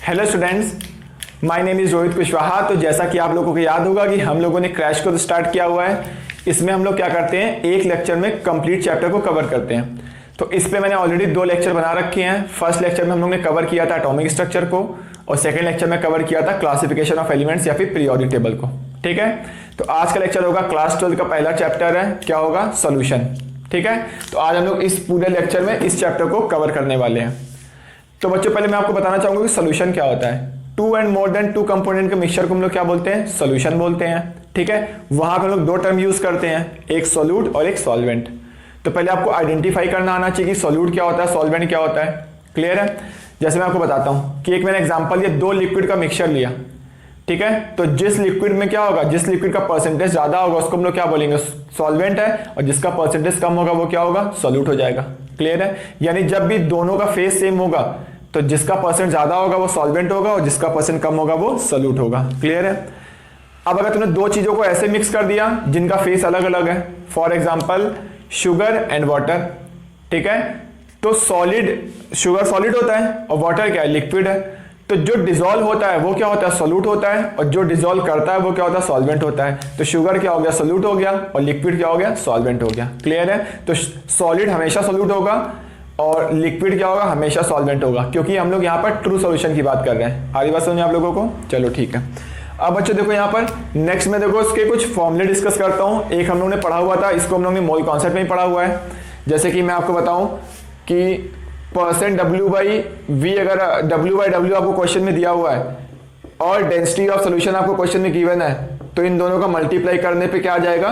Hello students, my name is Rohit Kushwaha. तो जैसा कि आप लोगों को याद होगा कि हम लोगों ने क्रैश कोर्स स्टार्ट किया हुआ है। इसमें हम लोग क्या करते हैं, एक लेक्चर में कंप्लीट चैप्टर को कवर करते हैं। तो इस पे मैंने ऑलरेडी 2 लेक्चर बना रखे हैं। फर्स्ट लेक्चर में हम लोग ने कवर किया था एटॉमिक स्ट्रक्चर को और सेकेंड लेक्चर में कवर किया था क्लासिफिकेशन ऑफ एलिमेंट्स या फिर पीरियोडिक टेबल को। ठीक है, तो आज का लेक्चर होगा क्लास 12 का पहला चैप्टर है, क्या होगा, सोल्यूशन। ठीक है, तो आज हम लोग इस पूरे लेक्चर में इस चैप्टर को कवर करने वाले हैं। तो बच्चों, पहले मैं आपको बताना चाहूंगा कि सोल्यूशन क्या होता है। 2 एंड मोर देन 2 कंपोनेंट के मिक्सचर को हम लोग क्या बोलते हैं, सोल्यूशन बोलते हैं। ठीक है, वहां पर हम लोग 2 टर्म यूज करते हैं, एक सोल्यूट और एक सॉल्वेंट। तो पहले आपको आइडेंटिफाई करना आना चाहिए कि सोल्यूट क्या होता है, सॉल्वेंट क्या होता है। क्लियर है? जैसे मैं आपको बताता हूं कि एक मैंने एग्जांपल लिया, 2 लिक्विड का मिक्सचर लिया। ठीक है, तो जिस लिक्विड में क्या होगा, जिस लिक्विड का परसेंटेज ज्यादा होगा उसको हम लोग क्या बोलेंगे, सॉल्वेंट है, और जिसका परसेंटेज कम होगा वो क्या होगा, सोल्यूट हो जाएगा। क्लियर है? यानी जब भी दोनों का फेस सेम होगा तो जिसका परसेंट ज्यादा होगा वो सॉल्वेंट होगा और जिसका परसेंट कम होगा वो सोल्यूट होगा। क्लियर है? अब अगर तुमने 2 चीजों को ऐसे मिक्स कर दिया जिनका फेस अलग अलग है, for example sugar and water. ठीक है, तो सॉलिड, शुगर सॉलिड होता है और वाटर क्या है, लिक्विड है। तो जो डिसॉल्व होता है वो क्या होता है, सोल्यूट होता है, और जो डिसॉल्व करता है वो क्या होता है, सॉल्वेंट होता है। तो शुगर क्या हो गया, सोल्यूट हो गया, और लिक्विड क्या हो गया, सॉल्वेंट हो गया। क्लियर है? तो सॉलिड हमेशा सोल्यूट होगा और लिक्विड क्या होगा, हमेशा सॉल्वेंट होगा, क्योंकि हम लोग यहाँ पर ट्रू सॉल्यूशन की बात कर रहे हैं। आगे बात समझ आप लोगों को? चलो ठीक है। अब बच्चों देखो यहाँ पर नेक्स्ट में देखो इसके कुछ फॉर्मूले डिस्कस करता हूँ। एक हम लोग ने पढ़ा हुआ था, इसको हम लोग ने मोल कॉन्सेप्ट में ही पढ़ा हुआ है। जैसे कि मैं आपको बताऊं कि परसेंट W बाई V, अगर W बाई W आपको क्वेश्चन में दिया हुआ है और डेंसिटी ऑफ सोल्यूशन आपको क्वेश्चन में गिवन है, तो इन दोनों का मल्टीप्लाई करने पे क्या आ जाएगा,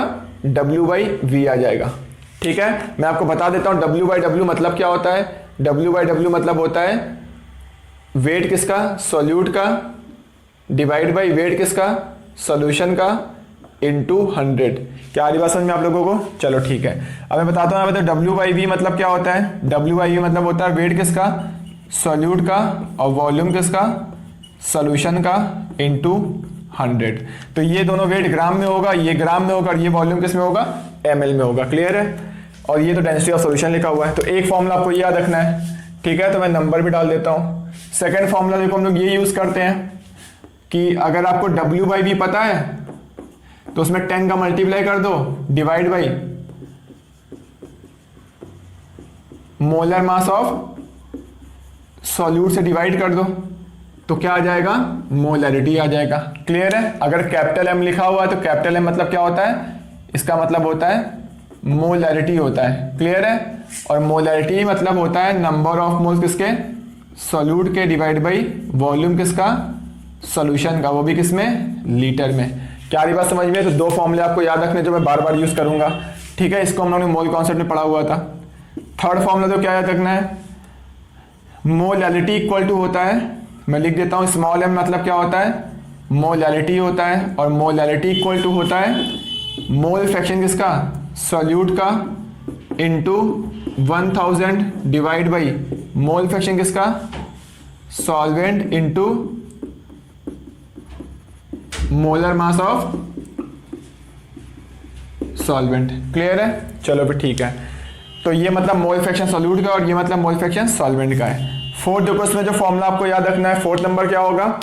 W बाई V आ जाएगा। ठीक है, मैं आपको बता देता हूं W बाई W मतलब क्या होता है। W बाई W मतलब होता है वेट किसका, सोल्यूट का, डिवाइड बाई वेट किसका, सोल्यूशन का, इंटू 100। क्या आ रही बात समझ में आप लोगों को? चलो ठीक है, अब मैं बताता हूँ। W बाई V मतलब क्या होता है। W बाई V मतलब होता है वेट किसका, सोल्यूट का, और वॉल्यूम किसका, सोल्यूशन का, इंटू 100। तो ये दोनों वेट ग्राम में होगा, ये ग्राम में होगा, और ये वॉल्यूम किस में होगा, ml में होगा। क्लियर है? और ये तो डेंसिटी ऑफ सोल्यूशन लिखा हुआ है। तो एक फॉर्मूला आपको याद रखना है। ठीक है, तो मैं नंबर भी डाल देता हूँ। सेकेंड फॉर्मूला देखो हम लोग ये यूज करते हैं कि अगर आपको W बाई V पता है तो उसमें 10 का मल्टीप्लाई कर दो, divide by molar mass of solute से डिवाइड कर दो, तो क्या आ जाएगा, मोलैरिटी आ जाएगा। क्लियर है? अगर कैपिटल M लिखा हुआ है तो कैपिटल M मतलब क्या होता है, इसका मतलब होता है मोलैरिटी होता है। क्लियर है? और मोलैरिटी मतलब होता है नंबर ऑफ मोल्स किसके, सॉल्यूट के, डिवाइड बाई वॉल्यूम किसका, सॉल्यूशन का, वो भी किसमें, लीटर में। क्या रही बात समझ में? तो 2 फॉर्मूले आपको याद रखने जो मैं बार बार यूज करूंगा। ठीक है, इसको हम लोगों ने मोल कॉन्सेप्ट में पढ़ा हुआ था। थर्ड फॉर्मूला तो क्या याद रखना है, मोलैलिटी इक्वल टू होता है, मैं लिख देता हूं, स्मॉल m मतलब क्या होता है, मोलैलिटी होता है, और मोलैलिटी इक्वल टू होता है मोल फ्रैक्शन किसका, सॉल्यूट का, into 1000 divide by mole fraction किसका, solvent, into molar mass of solvent. Clear है? चलो फिर ठीक है। तो ये मतलब मोल फ्रैक्शन सॉल्यूट का और ये मतलब मोल फ्रैक्शन सॉल्वेंट का है। फोर्थ देखो इसमें जो फॉर्मूला आपको याद रखना है, फोर्थ नंबर क्या होगा,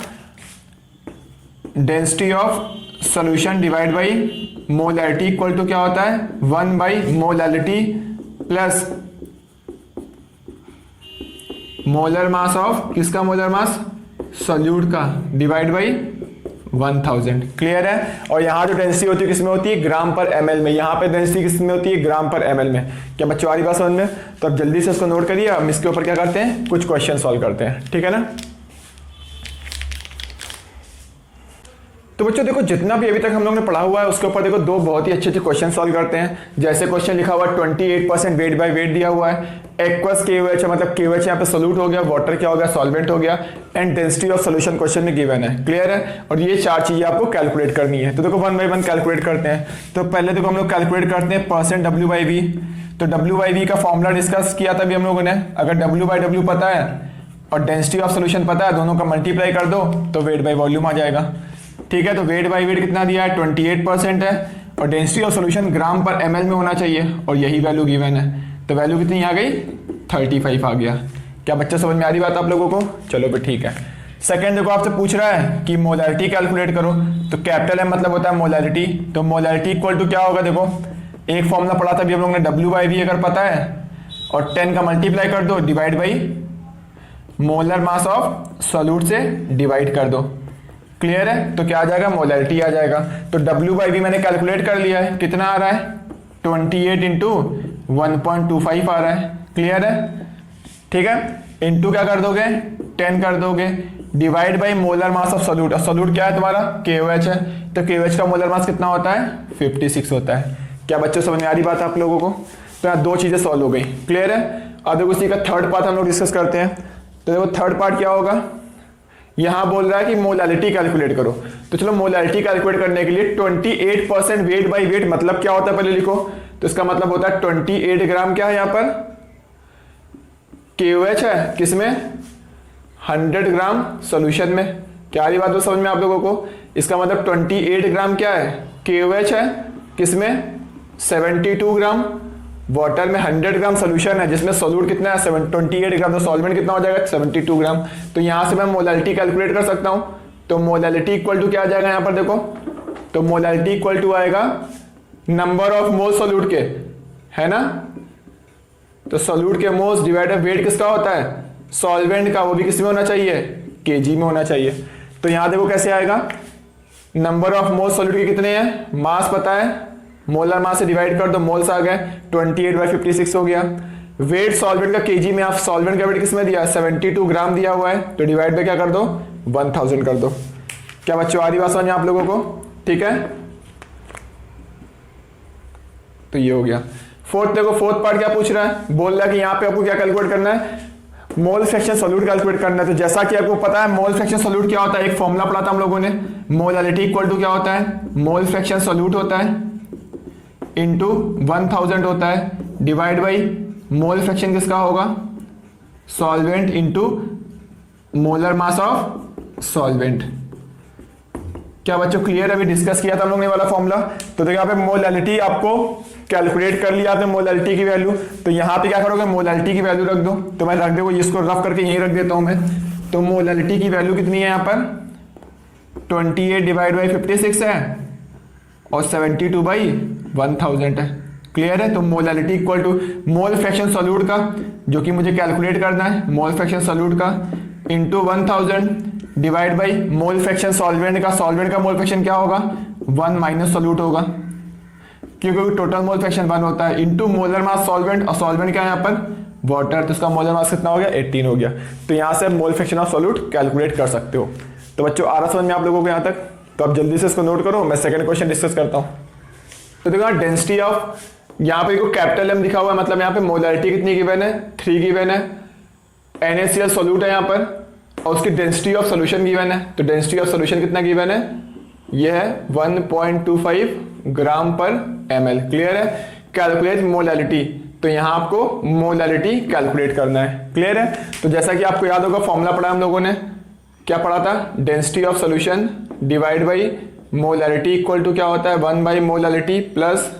density of solution divide by molarity equal to क्या होता है, 1 by molarity plus molar mass of किसका, मोलर मास सॉल्यूट का, डिवाइड बाई 1000। क्लियर है? और यहाँ जो डेंसिटी होती है किसमें होती है, ग्राम पर ml में। यहाँ पे डेंसिटी किसमें होती है, ग्राम पर ml में। क्या बच्चों आ रही बात समझ में? तो अब जल्दी से इसको नोट करिए, हम इसके ऊपर क्या करते हैं, कुछ क्वेश्चन सॉल्व करते हैं। ठीक है ना? तो बच्चों देखो, जितना भी अभी तक हम लोग ने पढ़ा हुआ है उसके ऊपर देखो 2 बहुत ही अच्छे अच्छे क्वेश्चन सॉल्व करते हैं। जैसे क्वेश्चन लिखा हुआ है 28% वेट बाय वेट दिया हुआ है, एक्वस KOH मतलब KOH यहाँ पे सोल्यूट हो गया, वाटर क्या हो गया, सॉल्वेंट हो गया, and density of solution question में गिवन है। क्लियर है? और ये 4 चीजें आपको कैलकुलेट करनी है। तो देखो 1 बाई 1 कैलकुलेट करते हैं। तो पहले देखो हम लोग कैलकुलेट करते हैं परसेंट W बाई V। तो W बाई V का फॉर्मूला डिस्कस किया था अभी हम लोगों ने। अगर W बाई W पता है और डेंसिटी ऑफ सोल्यूशन पता है, दोनों का मल्टीप्लाई कर दो तो वेट बाई वॉल्यूम आ जाएगा। ठीक है, तो वेट बाई वेट कितना दिया है, 28% है, और डेंसिटी ऑफ सोल्यूशन ग्राम पर ml में होना चाहिए, और यही वैल्यू गिवन है। तो वैल्यू कितनी आ गई, 35 आ गया। क्या बच्चा समझ में आ रही बात आप लोगों को? चलो फिर ठीक है। सेकंड देखो आपसे पूछ रहा है कि मोलैरिटी कैलकुलेट करो, तो कैपिटल एम मतलब होता है मोलैरिटी, तो मोलैरिटी इक्वल टू क्या होगा, देखो एक फॉर्मूला पढ़ा था अभी हम लोगों ने W/V अगर पता है, और 10 का मल्टीप्लाई कर दो divide by molar mass of solute से डिवाइड कर दो। क्लियर है, तो क्या आ जाएगा, मोलैरिटी आ जाएगा। तो W/V मैंने कैलकुलेट कर लिया है, कितना आ रहा है 28 इंटू 1.25 आ रहा है। क्लियर है, ठीक है, इंटू क्या कर दोगे 10 कर दोगे divide by molar mass of solute. और सॉल्यूट क्या है तुम्हारा KOH है, तो KOH का मोलर मास कितना होता है 56 होता है। क्या बच्चों समझ में आ रही बात है आप लोगों को? तो यहाँ दो चीजें सॉल्व हो गई। क्लियर है, अब देखो उसी का थर्ड पार्ट हम लोग डिस्कस करते हैं। तो देखो थर्ड पार्ट क्या होगा, यहां बोल रहा है कि मोलैरिटी कैलकुलेट करो। तो चलो मोलैरिटी कैलकुलेट करने के लिए 28% वेट बाई वेट मतलब क्या होता है पहले लिखो। तो इसका मतलब होता है 28 ग्राम क्या है यहाँ पर KOH है, किसमें 100 ग्राम सॉल्यूशन में। क्या रही बात तो समझ में आप लोगों को? इसका मतलब 28 ग्राम क्या है KOH है, किसमें 72 ग्राम वाटर में 100 ग्राम सोल्यूशन है जिसमें सोल्यूट कितना है 28 ग्राम, तो सॉल्वेंट कितना हो जाएगा 72 ग्राम। तो यहां से मैं मोलैरिटी कैलकुलेट कर सकता हूं। तो मोलैरिटी इक्वल टू क्या आ जाएगा यहां पर देखो, तो मोलैरिटी इक्वल टू आएगा नंबर ऑफ मोल सोल्यूट के, है ना। तो सोल्यूट के मोल्स डिवाइडेड वेट किसका होता है सॉल्वेंट का, वो भी किस में होना चाहिए kg में होना चाहिए। तो यहां देखो कैसे आएगा, नंबर ऑफ मोल सोल्यूट के कितने हैं, मास पता है, मोलर मास से डिवाइड कर दो, मोल्स आ गए 28/56 हो गया। वेट सॉल्वेंट का केजी में, आप सॉल्वेंट का वेट किसमें दिया 72 ग्राम दिया हुआ है, तो डिवाइड बाय क्या कर दो 1000 कर दो। क्या बच्चों आ रही बात समझ आप लोगों को? ठीक है, तो ये हो गया। फोर्थ देखो, फोर्थ पार्ट क्या पूछ रहा है, बोल रहा है कि यहाँ पे आपको क्या कैलकुलेट करना है, मोल फ्रैक्शन सोल्यूट कैलकुलेट करना है। तो जैसा कि आपको पता है मोल फ्रैक्शन सोल्यूट क्या होता है, एक फॉर्मूला पढ़ा था हम लोगों ने, मोलैरिटी इक्वल टू क्या होता है, मोल फ्रैक्शन सोल्यूट होता है इंटू 1000 होता है डिवाइड बाई मोल फ्रैक्शन किसका होगा solvent into molar mass of solvent. क्या बच्चों क्लियर है? अभी डिस्कस किया था हम लोग ने वाला फॉर्मूला। तो देखो यहाँ पे मोलैरिटी आपको कैलकुलेट कर लिया आपने मोलैरिटी की वैल्यू, तो यहाँ पे क्या करोगे मोलैरिटी की वैल्यू रख दो। तो मैं रख दो इसको रफ करके यहीं रख देता हूं मैं। तो मोलैरिटी की वैल्यू कितनी है यहाँ पर 28 डिवाइड बाई 56 है और 72/1000 है। क्लियर है, तो molarity equal to mole fraction solute का जो कि मुझे कैलकुलेट करना है, मोल फ्रैक्शन सोल्यूट का into 1000 divide by mole fraction solvent का, सॉल्वेंट का मोल फ्रैक्शन क्या होगा 1 माइनस सोल्यूट होगा क्योंकि टोटल मोल फ्रैक्शन 1 होता है, इंटू मोलर मास सॉल्वेंट, और सॉल्वेंट क्या है यहाँ पर वाटर, तो इसका मोलर मास कितना हो गया 18 हो गया। तो यहाँ से मोल फ्रैक्शन ऑफ सोल्यूट कैलकुलेट कर सकते हो। तो बच्चों आ रहा समझ में आप लोगों को यहाँ तक? तो अब जल्दी से इसको नोट करो, मैं सेकंड क्वेश्चन डिस्कस करता हूँ। तो देखो डेंसिटी ऑफ, यहाँ पे कैपिटल एम लिखा हुआ है, मतलब यहाँ पे मोलैरिटी कितनी गिवन है 3 गिवन है, NaCl सोल्यूट है यहाँ पर, और उसकी डेंसिटी ऑफ सोल्यूशन गिवन है। तो डेंसिटी ऑफ सोल्यूशन कितना गिवन है, ये है 1.25 ग्राम पर ml। क्लियर है, कैलकुलेट मोलैरिटी, तो यहाँ आपको मोलैरिटी कैलकुलेट करना है। क्लियर है, तो जैसा कि आपको याद होगा फॉर्मूला पढ़ा हम लोगों ने, क्या पढ़ा था, density of solution divide by molarity equal to क्या होता है 1 by molarity plus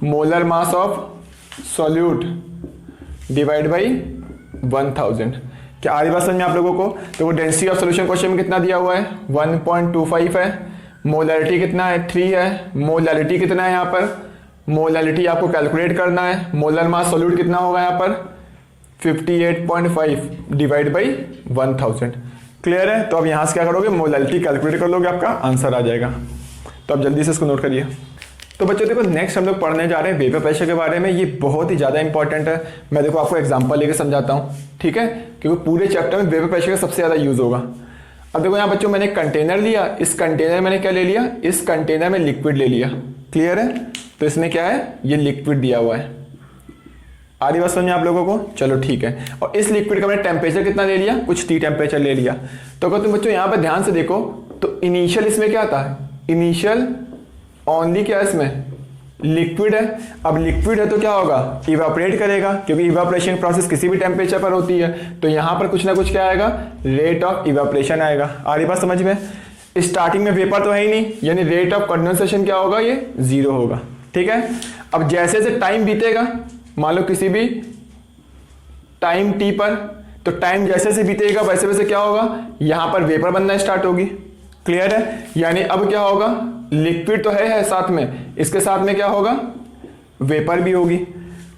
molar mass of solute divide by 1000। क्या आ रही बात समझ में आप लोगों को? तो वो डेंसिटी ऑफ सोल्यूशन क्वेश्चन में कितना दिया हुआ है 1.25 है, मोलैरिटी कितना है 3 है, मोलैरिटी कितना है यहाँ पर, मोलैरिटी आपको कैलकुलेट करना है, मोलर मास सोल्यूट कितना होगा यहाँ पर 58.5 डिवाइड बाई 1000। क्लियर है, तो अब यहाँ से क्या करोगे मोलैरिटी कैलकुलेट कर लोगे, आपका आंसर आ जाएगा। तो अब जल्दी से इसको नोट करिए। तो बच्चों देखो नेक्स्ट हम लोग पढ़ने जा रहे हैं वेपर प्रेशर के बारे में। ये बहुत ही ज़्यादा इंपॉर्टेंट है, मैं देखो आपको एग्जांपल लेके समझाता हूँ, ठीक है, क्योंकि पूरे चैप्टर में वेपर प्रेशर का सबसे ज़्यादा यूज होगा। अब देखो यहाँ बच्चों मैंने कंटेनर लिया, इस कंटेनर मैंने क्या ले लिया, इस कंटेनर में लिक्विड ले लिया। क्लियर है, तो इसमें क्या है, ये लिक्विड दिया हुआ है। आ रही बात समझ में आप लोगों को? चलो ठीक है, और इस लिक्विड का मैंने टेम्परेचर कितना ले लिया, कुछ T टेम्परेचर ले लिया। तो अगर तुम बच्चों यहाँ पर ध्यान से देखो तो इनिशियल इसमें क्या था, इनिशियल ओनली क्या है इसमें लिक्विड है। अब लिक्विड है तो क्या होगा इवापोरेट करेगा, क्योंकि इवापोरेशन प्रोसेस किसी भी टेम्परेचर पर होती है। तो यहाँ पर कुछ ना कुछ क्या आएगा, रेट ऑफ इवापोरेशन आएगा। आ रही बात समझ में? स्टार्टिंग में वेपर तो है ही नहीं, यानी रेट ऑफ कंडेंसेशन क्या होगा, ये 0 होगा। ठीक है, अब जैसे जैसे टाइम बीतेगा, मान लो किसी भी टाइम T पर तो टाइम जैसे जैसे बीतेगा वैसे वैसे क्या होगा, यहां पर वेपर बनना स्टार्ट होगी। क्लियर है? यानी अब क्या होगा, लिक्विड तो है साथ में, इसके साथ में क्या होगा, वेपर भी होगी।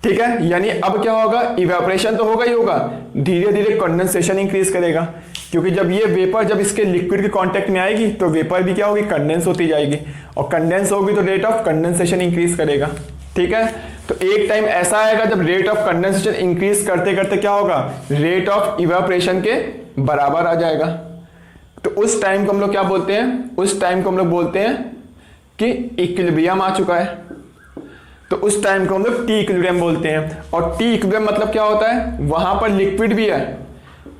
ठीक है, यानी अब क्या होगा, इवेपोरेशन तो होगा ही होगा, धीरे धीरे कंडेंसेशन इंक्रीज करेगा, क्योंकि जब ये वेपर जब इसके लिक्विड के कांटेक्ट में आएगी तो वेपर भी क्या होगी, कंडेंस होती जाएगी, और कंडेंस होगी तो रेट ऑफ कंडेंसेशन इंक्रीज करेगा। ठीक है, तो एक टाइम ऐसा आएगा जब रेट ऑफ कंडेंसेशन इंक्रीज करते करते क्या होगा, रेट ऑफ इवेपोरेशन के बराबर आ जाएगा। तो उस टाइम को हम लोग क्या बोलते हैं, उस टाइम को हम लोग बोलते हैं कि इक्विलिब्रियम आ चुका है। तो उस टाइम को हम लोग टी इक्विलिब्रियम बोलते हैं। और टी इक्विलिब्रियम मतलब क्या होता है, वहां पर लिक्विड भी है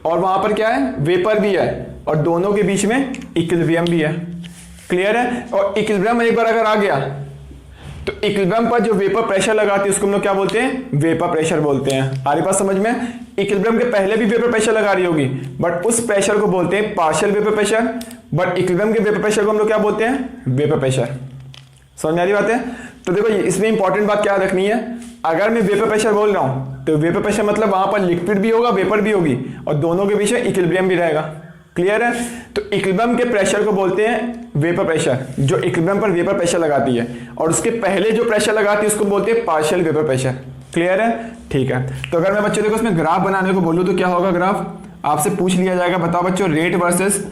और वहां पर क्या है, वेपर भी है, और दोनों के बीच में इक्विलिब्रियम भी है। क्लियर है? और इक्विलिब्रियम एक बार अगर आ गया तो इक्विलिब्रियम पर जो वेपर प्रेशर लगाती है उसको हम लोग क्या बोलते हैं, वेपर प्रेशर बोलते हैं। आ रही बात समझ में? इक्विलिब्रियम के पहले भी वेपर प्रेशर लगा रही होगी, बट उस प्रेशर को बोलते हैं partial vapour pressure, but equilibrium के वेपर प्रेशर को हम लोग क्या बोलते हैं, वेपर प्रेशर। समझ में आ रही बात है? तो देखो इसमें इंपॉर्टेंट बात क्या रखनी है, अगर मैं वेपर प्रेशर बोल रहा हूं तो वेपर प्रेशर मतलब वहां पर लिक्विड भी होगा, वेपर भी होगी, और दोनों के बीच में इक्विलिब्रियम भी रहेगा। क्लियर है? तो इक्विलिब्रियम के प्रेशर को बोलते हैं वेपर प्रेशर, जो इक्विलिब्रियम पर वेपर प्रेशर लगाती है, और उसके पहले जो प्रेशर लगाती है उसको बोलते हैं पार्शियल वेपर प्रेशर। क्लियर है? ठीक है, तो अगर मैं बच्चों देखो इसमें ग्राफ बनाने को बोलूं तो क्या होगा, ग्राफ आपसे पूछ लिया जाएगा, बताओ बच्चों रेट वर्सेस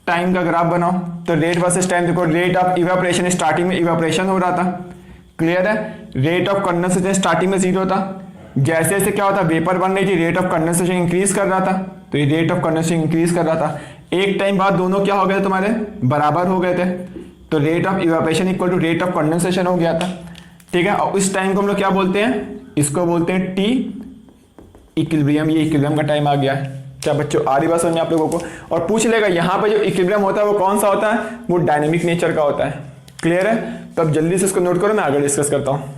टाइम का ग्राफ बनाओ। तो रेट वर्सेस टाइम देखो, रेट ऑफ इवेपोरेशन, स्टार्टिंग में इवेपोरेशन हो रहा था। क्लियर है? रेट ऑफ कंडेंसेशन स्टार्टिंग में 0 था, जैसे जैसे क्या होता, वेपर बन रही थी, रेट ऑफ कंडेंसेशन इंक्रीज कर रहा था, तो ये रेट ऑफ कंडेंसेशन इंक्रीज कर रहा था। एक टाइम बाद दोनों क्या हो गए तुम्हारे, बराबर हो गए थे, तो rate of evaporation equal to rate of condensation हो गया था। ठीक है, और इस टाइम को हम लोग क्या बोलते हैं, इसको बोलते हैं टी इक्विलिब्रियम। ये इक्विलिब्रियम का टाइम आ गया है। क्या बच्चों आ रही बात समझ में आप लोगों को? और पूछ लेगा यहाँ पे जो इक्विलिब्रियम होता है वो कौन सा होता है, वो डायनेमिक नेचर का होता है। क्लियर है? तो अब जल्दी से इसको नोट करो, मैं आगे डिस्कस करता हूँ।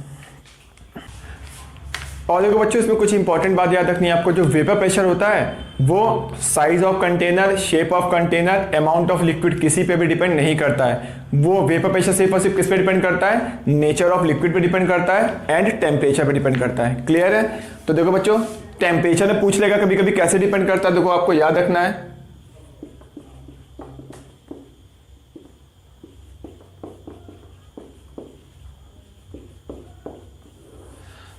और देखो बच्चों इसमें कुछ इंपॉर्टेंट बात याद रखनी है आपको, जो वेपर प्रेशर होता है वो size of container, shape of container, amount of liquid किसी पे भी डिपेंड नहीं करता है। वो वेपर प्रेशर सिर्फ और सिर्फ किस पे डिपेंड करता है, नेचर ऑफ लिक्विड पे डिपेंड करता है एंड टेम्परेचर पे डिपेंड करता है। क्लियर है? तो देखो बच्चों टेम्परेचर में पूछ लेगा कभी कभी कैसे डिपेंड करता है, देखो आपको याद रखना है।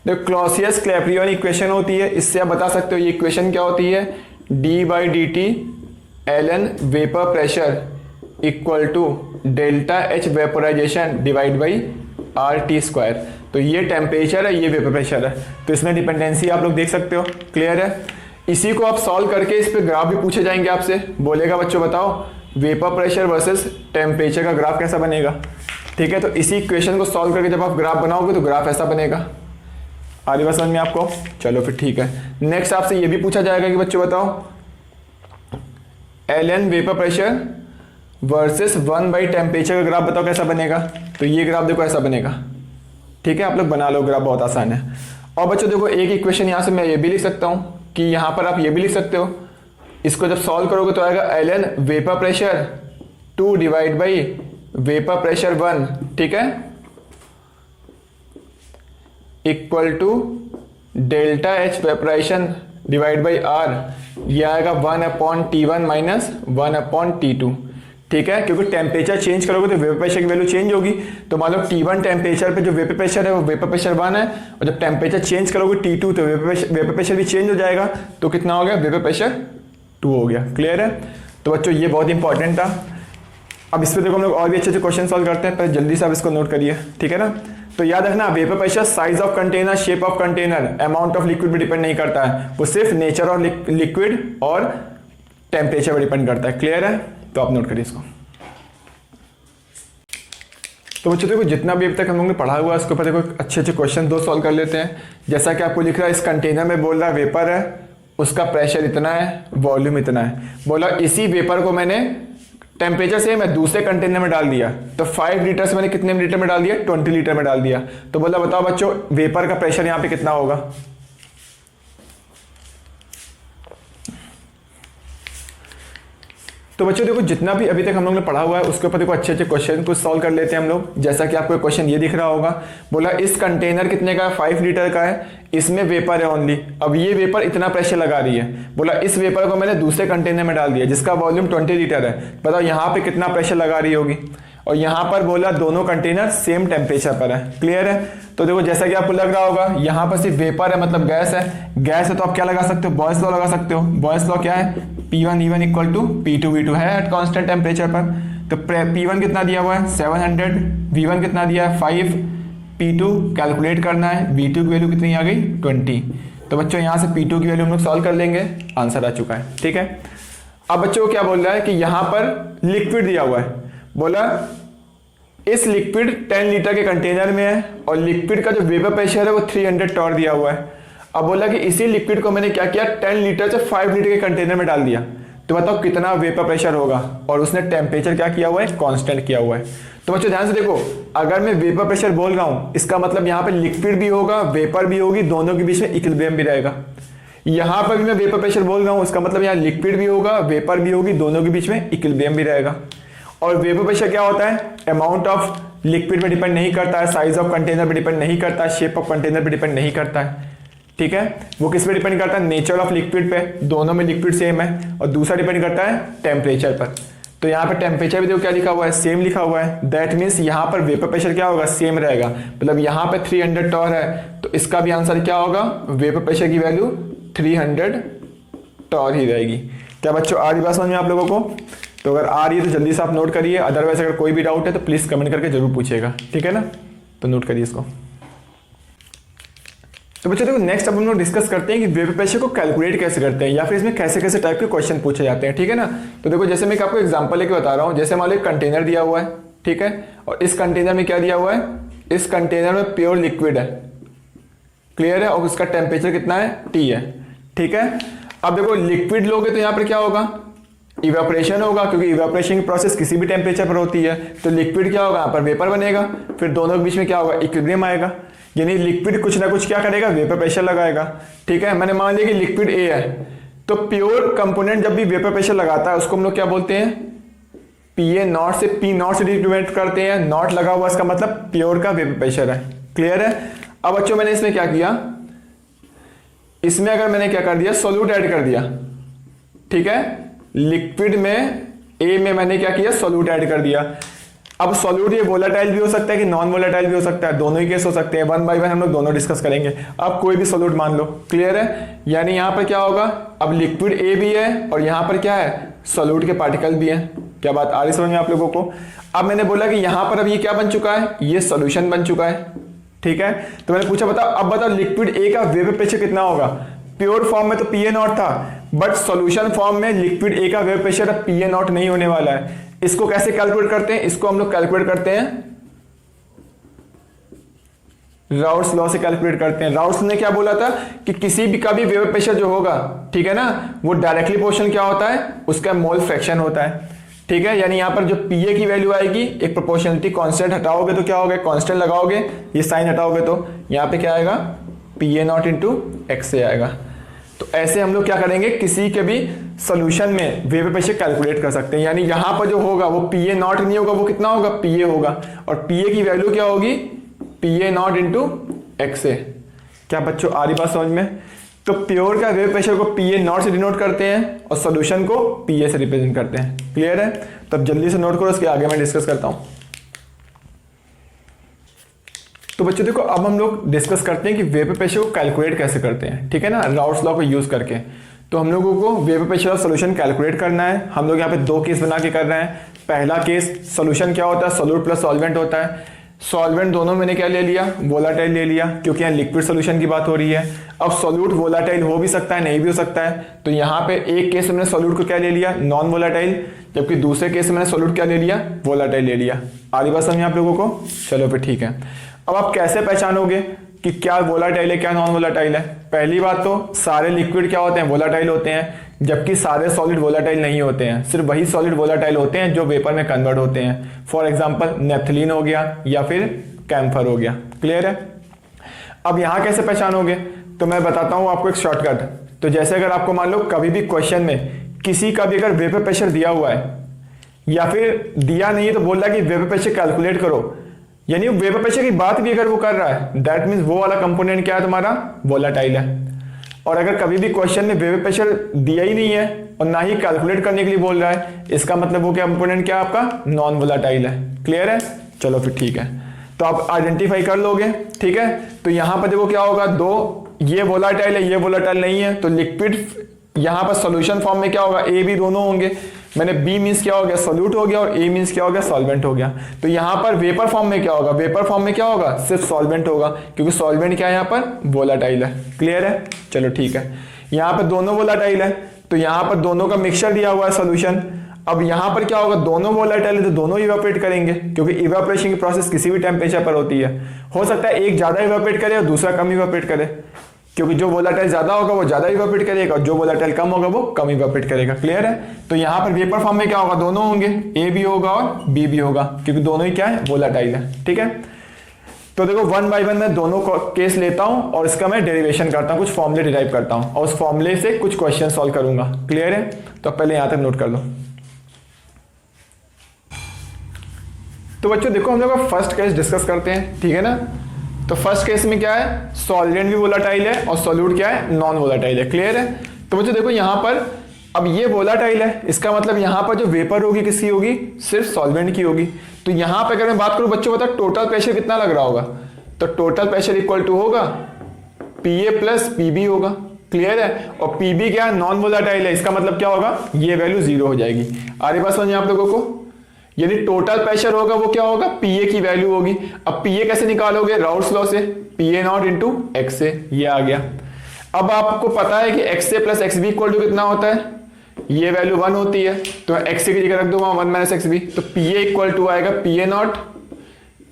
देखो क्लॉसियस क्लैपेरियन इक्वेशन होती है, इससे आप बता सकते हो ये इक्वेशन क्या होती है, d/dt ln vapour pressure equal to delta H vaporisation divide by RT²। तो ये टेम्परेचर है, ये वेपर प्रेशर है, तो इसमें डिपेंडेंसी आप लोग देख सकते हो। क्लियर है? इसी को आप सॉल्व करके इस पे ग्राफ भी पूछे जाएंगे आपसे, बोलेगा बच्चों बताओ वेपर प्रेशर वर्सेस टेम्परेचर का ग्राफ कैसा बनेगा। ठीक है, तो इसी इक्वेशन को सॉल्व करके जब आप ग्राफ बनाओगे तो ग्राफ ऐसा बनेगा। आ रही बात समझ में आपको? चलो फिर ठीक है। नेक्स्ट आपसे ये भी पूछा जाएगा कि बच्चों बताओ ln वेपर प्रेशर वर्सेस 1/टेम्परेचर का ग्राफ बताओ कैसा बनेगा। तो ये ग्राफ देखो ऐसा बनेगा। ठीक है, आप लोग बना लो, ग्राफ बहुत आसान है। और बच्चों देखो एक इक्वेशन यहाँ से मैं ये भी लिख सकता हूँ कि यहाँ पर आप ये भी लिख सकते हो, इसको जब सॉल्व करोगे तो आएगा ln vapour pressure 2 divide by vapour pressure 1, ठीक है, equal to delta H vaporisation divide by R। ये आएगा 1/T1 माइनस 1/T2। ठीक है, क्योंकि टेम्परेचर चेंज करोगे तो वेपर प्रेशर की वैल्यू चेंज होगी। तो मान लो T1 टेम्परेचर पे जो वेपर प्रेशर है वो वेपर प्रेशर 1 है, और जब टेम्परेचर चेंज करोगे T2 तो वेपर प्रेशर भी चेंज हो जाएगा, तो कितना हो गया, वेपर प्रेशर 2 हो गया। क्लियर है? तो बच्चों ये बहुत इंपॉर्टेंट था। अब इस पर देखो हम लोग और भी अच्छे अच्छे क्वेश्चन सॉल्व करते हैं, पर जल्दी से आप इसको नोट करिए। ठीक है ना? तो याद रखना vapour pressure size of container, shape of container, amount of liquid पे डिपेंड नहीं करता है, वो सिर्फ नेचर ऑफ लिक्विड और टेम्परेचर पे डिपेंड करता है। क्लियर है? तो आप नोट करिए इसको। तो बच्चों देखो जितना भी अभी तक हम लोगों ने पढ़ा हुआ है उसके ऊपर देखो अच्छे अच्छे क्वेश्चन दो सॉल्व कर लेते हैं। जैसा कि आपको लिख रहा है इस कंटेनर में बोल रहा है वेपर है, उसका प्रेशर इतना है, वॉल्यूम इतना है। बोला इसी वेपर को मैंने टेम्परेचर से मैं दूसरे कंटेनर में डाल दिया, तो 5 लीटर से मैंने कितने लीटर में डाल दिया, 20 लीटर में डाल दिया। तो बोला बताओ बच्चों वेपर का प्रेशर यहाँ पे कितना होगा। तो बच्चों देखो जितना भी अभी तक हम लोग ने पढ़ा हुआ है उसके ऊपर देखो अच्छे अच्छे क्वेश्चन को सॉल्व कर लेते हैं हम लोग। जैसा कि आपको क्वेश्चन ये दिख रहा होगा, बोला इस कंटेनर कितने का है, 5 लीटर का है, इसमें वेपर है ओनली। अब ये वेपर इतना प्रेशर लगा रही है, बोला इस वेपर को मैंने दूसरे कंटेनर में डाल दिया जिसका वॉल्यूम 20 लीटर है, बताओ यहाँ पे कितना प्रेशर लगा रही होगी। और यहाँ पर बोला दोनों कंटेनर सेम टेम्परेचर पर है। क्लियर है। तो देखो जैसा कि आपको लग रहा होगा यहाँ पर सिर्फ वेपर है, मतलब गैस है। गैस है तो आप क्या लगा सकते हो, बॉयल्स लॉ लगा सकते हो। बॉयल्स लॉ क्या है, P1 E1 equal to P2 V2 है एट कांस्टेंट टेम्परेचर पर। तो P1 कितना दिया हुआ है 700, V1 कितना दिया है 5, P2 कैलकुलेट करना है, V2 की वैल्यू कितनी आ गई 20। तो बच्चों यहाँ से P2 की वैल्यू हम लोग सॉल्व कर लेंगे, आंसर आ चुका है। ठीक है। अब बच्चों को क्या बोल रहा है कि यहाँ पर लिक्विड दिया हुआ है, बोला इस लिक्विड 10 लीटर के कंटेनर में है और लिक्विड का जो वेपर प्रेशर है वो 300 टॉर दिया हुआ है। अब बोला कि इसी लिक्विड को मैंने क्या किया, 10 लीटर से 5 लीटर के कंटेनर में डाल दिया, तो बताओ कितना वेपर प्रेशर होगा। और उसने टेम्परेचर क्या किया हुआ है, कांस्टेंट किया हुआ है। तो बच्चों ध्यान से देखो, अगर मैं वेपर प्रेशर बोल रहा हूं इसका मतलब यहाँ पे लिक्विड भी होगा, वेपर भी होगी, दोनों के बीच में इक्विलिब्रियम भी रहेगा। यहाँ पर भी मैं वेपर प्रेशर बोल रहा हूँ, इसका मतलब यहाँ लिक्विड भी होगा, वेपर भी होगी, दोनों के बीच में इक्विलिब्रियम भी रहेगा। और वेपर प्रेशर क्या होता है, अमाउंट ऑफ लिक्विड पे डिपेंड नहीं करता है, साइज ऑफ कंटेनर पे डिपेंड नहीं करता है, शेप ऑफ कंटेनर पे डिपेंड नहीं करता है। ठीक है। वो किस पे डिपेंड करता है, नेचर ऑफ लिक्विड पे, दोनों में लिक्विड सेम है। और दूसरा डिपेंड करता है टेम्परेचर पर। तो यहाँ पे टेम्परेचर भी देखो क्या लिखा हुआ है, सेम लिखा हुआ है। दैट मीन्स यहाँ पर वेपर प्रेशर क्या होगा, सेम रहेगा। मतलब यहाँ पे 300 टॉर है तो इसका भी आंसर क्या होगा, वेपर प्रेशर की वैल्यू 300 टॉर ही रहेगी। क्या बच्चों आ रही बात समझ में आप लोगों को। तो अगर आ रही है तो जल्दी से आप नोट करिए, अदरवाइज अगर कोई भी डाउट है तो प्लीज कमेंट करके जरूर पूछिएगा। ठीक है ना, तो नोट करिए इसको। तो बच्चों देखो नेक्स्ट अब हम लोग डिस्कस करते हैं कि वेपर प्रेशर को कैलकुलेट कैसे करते हैं या फिर इसमें कैसे कैसे टाइप के क्वेश्चन पूछे जाते हैं। ठीक है ना। तो देखो जैसे मैं आपको एग्जांपल लेके बता रहा हूँ, जैसे मान लो एक कंटेनर दिया हुआ है, ठीक है, और इस कंटेनर में क्या दिया हुआ है, इस कंटेनर में प्योर लिक्विड है। क्लियर है। और उसका टेम्परेचर कितना है, T है। ठीक है। अब देखो लिक्विड लोगे तो यहाँ पर क्या होगा, इवेपोरेशन होगा, क्योंकि इवेपोरेशन की प्रोसेस किसी भी टेम्परेचर पर होती है। तो लिक्विड क्या होगा, यहाँ पर वेपर बनेगा, फिर दोनों के बीच में क्या होगा, इक्विलिब्रियम आएगा। यानी लिक्विड कुछ ना कुछ क्या करेगा, वेपर प्रेशर लगाएगा। ठीक है। मैंने मान लिया कि लिक्विड A है, तो प्योर कंपोनेंट जब भी वेपर प्रेशर लगाता है उसको हम लोग क्या बोलते हैं, PA नॉट से P नॉट से डिनोट करते हैं। नॉट लगा हुआ इसका मतलब प्योर का वेपर प्रेशर है। क्लियर है। अब बच्चों मैंने इसमें क्या किया, इसमें अगर मैंने क्या कर दिया, सोल्यूट ऐड कर दिया। ठीक है। लिक्विड में A में मैंने क्या किया, सोल्यूट ऐड कर दिया। अब सोल्यूट ये वोलेटाइल भी हो सकता है कि नॉन वोलेटाइल भी हो सकता है, दोनों ही केस हो सकते हैं। 1 बाय 1 हम लोग दोनों डिस्कस करेंगे। अब कोई भी सोल्यूट मान लो। क्लियर है। यानी यहां पर क्या होगा, अब लिक्विड A भी है और यहां पर क्या है, सोल्यूट के पार्टिकल भी है। क्या बात आ रही समझ में आप लोगों को। अब मैंने बोला कि यहां पर अब ये क्या बन चुका है, ये सोल्यूशन बन चुका है। ठीक है। तो मैंने पूछा बताओ, अब बताओ लिक्विड A का वेपर प्रेशर कितना होगा। प्योर फॉर्म में तो PA नॉट था, बट सॉल्यूशन फॉर्म में लिक्विड A का वेपर प्रेशर PA नॉट नहीं होने वाला है। इसको कैसे कैलकुलेट करते हैं, इसको हम लोग कैलकुलेट करते हैं राउट्स लॉ से कैलकुलेट करते हैं। राउट्स ने क्या बोला था कि किसी भी का भी वेपर प्रेशर जो होगा, ठीक है ना, वो डायरेक्टली प्रोपोर्शनल क्या होता है, उसका मोल फ्रैक्शन होता है। ठीक है। यानी यहां पर जो PA की वैल्यू आएगी, एक प्रोपोर्शनलिटी कांस्टेंट हटाओगे तो क्या होगा, कांस्टेंट लगाओगे, ये साइन हटाओगे तो यहां पे क्या आएगा, PA नॉट इंटू एक्स से आएगा। तो ऐसे हम लोग क्या करेंगे, किसी के भी सॉल्यूशन में वेपर प्रेशर कैलकुलेट कर सकते हैं। यानी यहां पर जो होगा वो PA नॉट नहीं होगा, वो कितना होगा, PA होगा। और PA की वैल्यू क्या होगी, PA नॉट इंटू एक्स से। क्या बच्चों आ रही बात समझ में। तो प्योर का वेपर प्रेशर को PA नॉट से डिनोट करते हैं और सॉल्यूशन को PA से रिप्रेजेंट करते हैं। क्लियर है। तो अब जल्दी से नोट करो, उसके आगे मैं डिस्कस करता हूं। तो बच्चों देखो अब हम लोग डिस्कस करते हैं कि वेपर प्रेशर को कैलकुलेट कैसे करते हैं। ठीक है ना, राउट्स लॉ को यूज करके। तो हम लोगों को vapour pressure of solution calculate करना है। हम लोग यहाँ पे 2 केस बना के कर रहे हैं। पहला केस सॉल्यूशन क्या होता है, सोल्यूट प्लस सॉल्वेंट होता है। सॉल्वेंट दोनों मैंने क्या ले लिया, वोलाटाइल ले लिया, क्योंकि यहाँ लिक्विड सॉल्यूशन की बात हो रही है। अब सॉल्यूट वोलाटाइल हो भी सकता है, नहीं भी हो सकता है। तो यहाँ पे एक केस में मैंने सॉल्यूट को क्या ले लिया, नॉन वोलाटाइल, जबकि दूसरे केस में मैंने सॉल्यूट क्या ले लिया, वोलाटाइल ले लिया। आगे बात समझिए आप लोगों को। चलो फिर ठीक है। अब आप कैसे पहचानोगे कि क्या वोलाटाइल है क्या नॉन वोलाटाइल है। पहली बात तो सारे लिक्विड क्या होते हैं, वोलाटाइल होते हैं, जबकि सारे सॉलिड वोलाटाइल नहीं होते हैं। सिर्फ वही सॉलिड वोलाटाइल होते हैं जो वेपर में कन्वर्ट होते हैं। फॉर एग्जांपल नेफ्थलीन हो गया या फिर कैम्फर हो गया। क्लियर है। अब यहां कैसे पहचानोगे, तो मैं बताता हूं आपको एक शॉर्टकट। तो जैसे अगर आपको मान लो कभी भी क्वेश्चन में किसी का भी अगर वेपर प्रेशर दिया हुआ है या फिर दिया नहीं है तो बोल रहा है कि वेपर प्रेशर कैलकुलेट करो, यानी वेपर प्रेशर की बात भी अगर वो कर रहा है, दैट मीन्स वो वाला कंपोनेंट क्या है तुम्हारा, वोलाटाइल है। और अगर कभी भी क्वेश्चन में वेपर प्रेशर दिया ही नहीं है और ना ही कैलकुलेट करने के लिए बोल रहा है, इसका मतलब वो क्या कंपोनेंट क्या है आपका, नॉन वोलाटाइल है। क्लियर है, चलो फिर ठीक है, तो आप आइडेंटिफाई कर लोगे। ठीक है, तो यहां पर देखो क्या होगा, दो ये वोलाटाइल है, ये वोलाटाइल नहीं है, तो लिक्विड यहां पर सॉल्यूशन फॉर्म में क्या होगा, ए बी दोनों होंगे। मैंने बी मींस क्या हो गया, सोल्यूट हो गया, और ए मींस क्या हो गया, सॉल्वेंट हो गया। तो यहां पर वेपर फॉर्म में क्या होगा, वेपर फॉर्म में क्या होगा, सिर्फ सॉल्वेंट होगा, क्योंकि सॉल्वेंट क्या है यहां पर, वोलाटाइल है। क्लियर है, चलो ठीक है, यहां पर दोनों वोलाटाइल है, तो यहां पर दोनों का मिक्सचर दिया हुआ है सोल्यूशन। अब यहां पर क्या होगा, दोनों वोलेटाइल है तो दोनों इवेपोरेट करेंगे, क्योंकि इवेपोरेशन की प्रोसेस किसी भी टेम्परेचर पर होती है। हो सकता है एक ज्यादा इवेपोरेट करे और दूसरा कम इवेपोरेट करे, क्योंकि जो वोलेटाइल ज्यादा होगा वो ज्यादा इवेपोरेट करेगा और जो वोलेटाइल कम होगा वो कम इवेपोरेट करेगा। क्लियर है, तो यहां पर वेपर फॉर्म में क्या होगा, दोनों होंगे, ए भी होगा और बी भी होगा, क्योंकि दोनों ही क्या है, वोलेटाइल है। ठीक है, तो देखो वन बाय वन मैं दोनों केस लेता हूं और इसका मैं डेरिवेशन करता हूं, कुछ फॉर्मूले डिराइव करता हूं और उस फॉर्मूले से कुछ क्वेश्चन सॉल्व करूंगा। क्लियर है, तो पहले यहां तक नोट कर लो। तो बच्चों देखो हम लोग फर्स्ट केस डिस्कस करते हैं, ठीक है ना। तो फर्स्ट केस में क्या है, सॉल्वेंट भी वोलाटाइल है और सॉल्यूट क्या है, नॉन वोलाटाइल है। क्लियर है, तो बच्चों देखो यहां पर अब ये वोलाटाइल है, इसका मतलब यहां पर जो वेपर होगी किसकी होगी, सिर्फ सॉल्वेंट की होगी। तो यहां पर अगर मैं बात करूं बच्चों, बता टोटल प्रेशर कितना लग रहा होगा, तो टोटल प्रेशर इक्वल टू होगा पीए प्लस पीबी होगा। क्लियर है, और पीबी क्या है, नॉन वोलाटाइल है, इसका मतलब क्या होगा, ये वैल्यू 0 हो जाएगी। आगे बात समझिए आप लोगों को, यानी टोटल प्रेशर होगा वो क्या होगा, पीए की वैल्यू होगी। अब पीए कैसे निकालोगे, राउल्स लॉ से, पीए नॉट इंटू एक्स से, ये आ गया। अब आपको पता है कि एक्स से plus X B equal to कितना होता है, ये वैल्यू 1 होती है, तो एक्स की जगह रख दो वहां 1 माइनस एक्स बी, तो पीए इक्वल टू आएगा PA naught